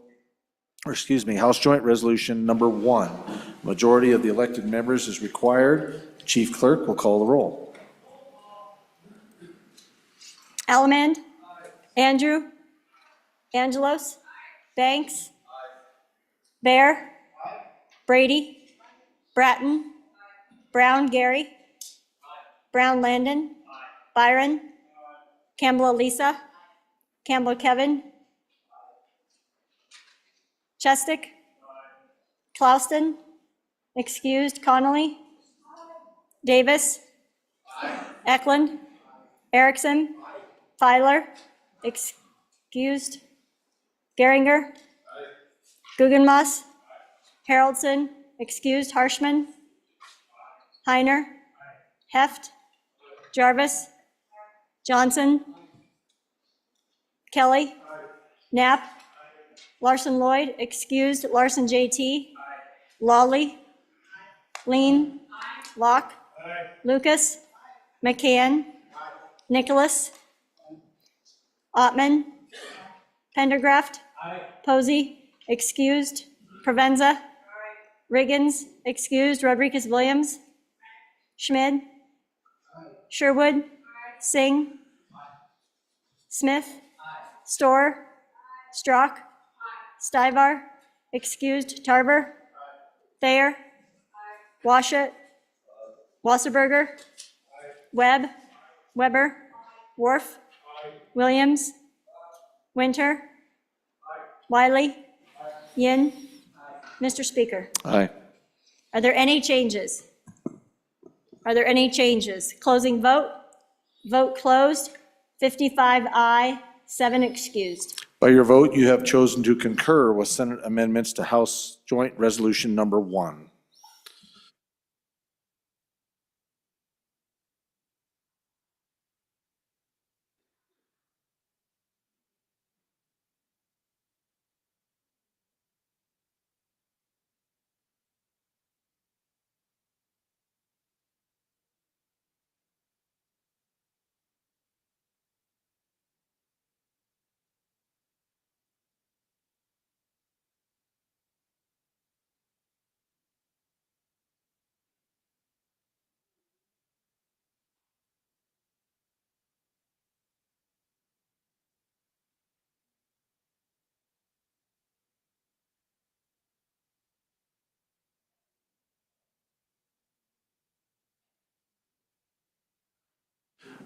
Speaker 16: Resolution number 1. Majority of the elected members is required. Chief Clerk will call the roll.
Speaker 1: Allemand? Andrew? Angelos? Banks? Bear? Brady? Bratton? Brown Gary? Brown Landon? Byron? Campbell Elisa? Campbell Kevin? Chestick? Clouston? Excused. Connolly? Davis? Eklund? Erickson? Filer? Excused. Geringer? Guggenmoss? Haroldson? Excused. Harshman? Heiner? Heft? Jarvis? Johnson? Kelly? Knapp? Larson Lloyd? Excused. Larson JT? Lawley? Lean? Locke? Lucas? McCann? Nicholas? Ottman? Pendergraft? Posey? Excused. Provenza? Riggins? Excused. Rodriguez Williams? Schmid? Sherwood? Singh? Smith? Storer? Strock? Stivar? Excused. Tarver? Thayer? Washut? Wasserberger? Webb? Weber? Worf? Williams? Winter? Wiley? Yin? Mr. Speaker,
Speaker 16: Aye.
Speaker 1: are there any changes? Are there any changes? Closing vote. Vote closed. 55 aye, 7 excused.
Speaker 16: By your vote, you have chosen to concur with Senate amendments to House Joint Resolution number 1.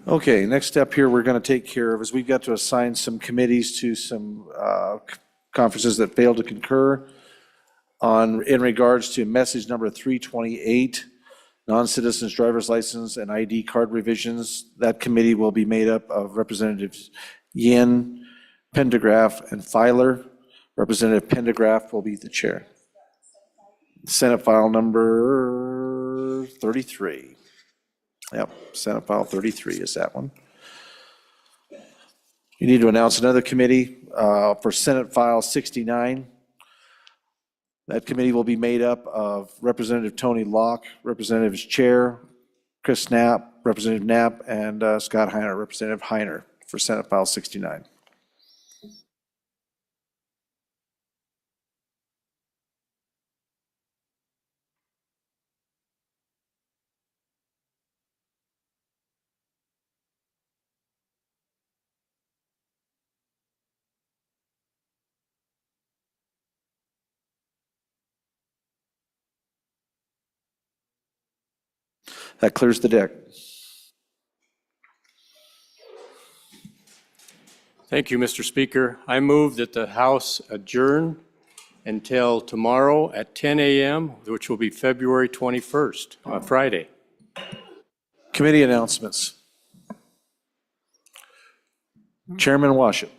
Speaker 16: Okay, next step here we're going to take care of is we've got to assign some committees to some conferences that failed to concur in regards to message number 328, non-citizens driver's license and ID card revisions. That committee will be made up of Representatives Yin, Pendergraph, and Filer. Representative Pendergraph will be the chair. Senate file number 33. Yep, Senate file 33 is that one. You need to announce another committee for Senate file 69. That committee will be made up of Representative Tony Locke, Representative's Chair, Chris Knapp, Representative Knapp, and Scott Heiner, Representative Heiner for Senate file 69. That clears the deck.
Speaker 13: Thank you, Mr. Speaker. I move that the House adjourn until tomorrow at 10 a.m., which will be February 21st, on Friday.
Speaker 16: Committee announcements. Chairman Washut.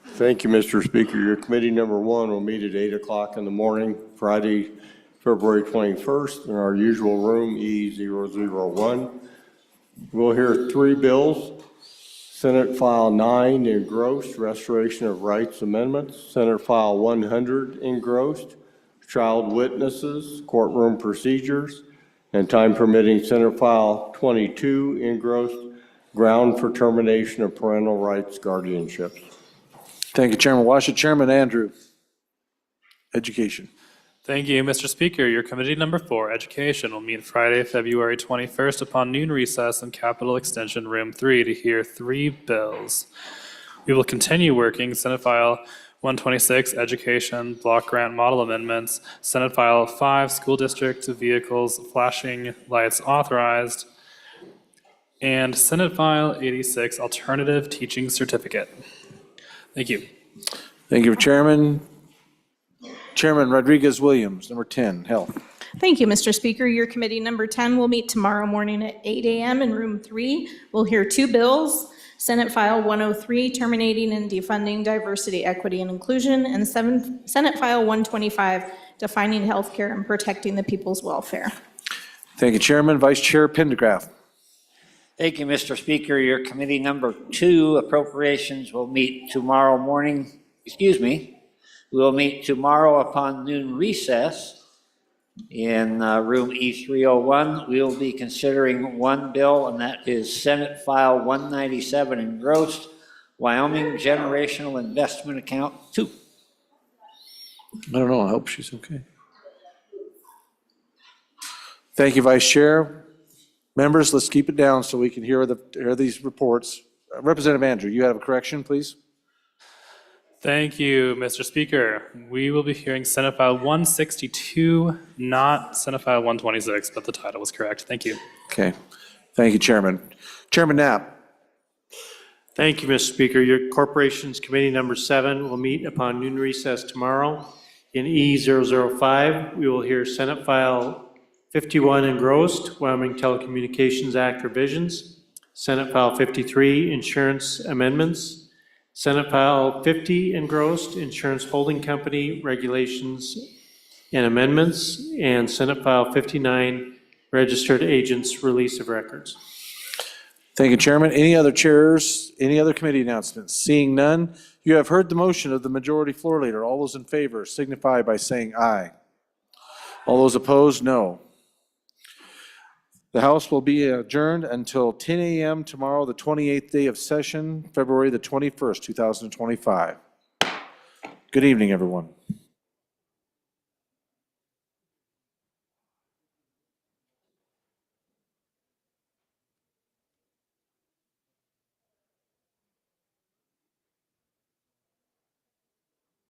Speaker 17: Thank you, Mr. Speaker. Your committee number 1 will meet at 8 o'clock in the morning, Friday, February 21st, in our usual room, E001. We'll hear 3 bills. Senate File 9 engrossed, Restoration of Rights Amendments. Senate File 100 engrossed, Child Witnesses, Courtroom Procedures. And time permitting, Senate File 22 engrossed, Ground for Termination of Parental Rights Guardianships.
Speaker 16: Thank you, Chairman Washut. Chairman Andrew. Education.
Speaker 4: Thank you, Mr. Speaker. Your committee number 4, Education, will meet Friday, February 21st upon noon recess in Capitol Extension Room 3 to hear 3 bills. We will continue working Senate File 126, Education, Block Grant Model Amendments, Senate File 5, School District Vehicles Flashing Lights Authorized, and Senate File 86, Alternative Teaching Certificate. Thank you.
Speaker 16: Thank you, Chairman. Chairman Rodriguez-Williams, number 10, Health.
Speaker 15: Thank you, Mr. Speaker. Your committee number 10 will meet tomorrow morning at 8 a.m. in room 3. We'll hear 2 bills, Senate File 103, Terminating and Defunding Diversity, Equity, and Inclusion, and Senate File 125, Defining Healthcare and Protecting the People's Welfare.
Speaker 16: Thank you, Chairman. Vice Chair Pendergraph.
Speaker 19: Thank you, Mr. Speaker. Your committee number 2, Appropriations, will meet tomorrow morning, we will meet tomorrow upon noon recess in room E301. We will be considering 1 bill, and that is Senate File 197 engrossed, Wyoming Generational Investment Account 2.
Speaker 16: I don't know, I hope she's okay. Thank you, Vice Chair. Members, let's keep it down so we can hear these reports. Representative Andrew, you have a correction, please?
Speaker 4: Thank you, Mr. Speaker. We will be hearing Senate File 162, not Senate File 126, but the title was correct. Thank you.
Speaker 16: Okay. Thank you, Chairman. Chairman Knapp.
Speaker 20: Thank you, Mr. Speaker. Your Corporations Committee number 7 will meet upon noon recess tomorrow. In E005, we will hear Senate File 51 engrossed, Wyoming Telecommunications Act revisions. Senate File 53, Insurance Amendments. Senate File 50 engrossed, Insurance Holding Company Regulations and Amendments. And Senate File 59, Registered Agents Release of Records.
Speaker 16: Thank you, Chairman. Any other chairs, any other committee announcements? Seeing none, you have heard the motion of the majority floor leader. All those in favor signify by saying aye. All those opposed, no. The House will be adjourned until 10 a.m. tomorrow, the 28th day of session, February the 21st, 2025. Good evening, everyone.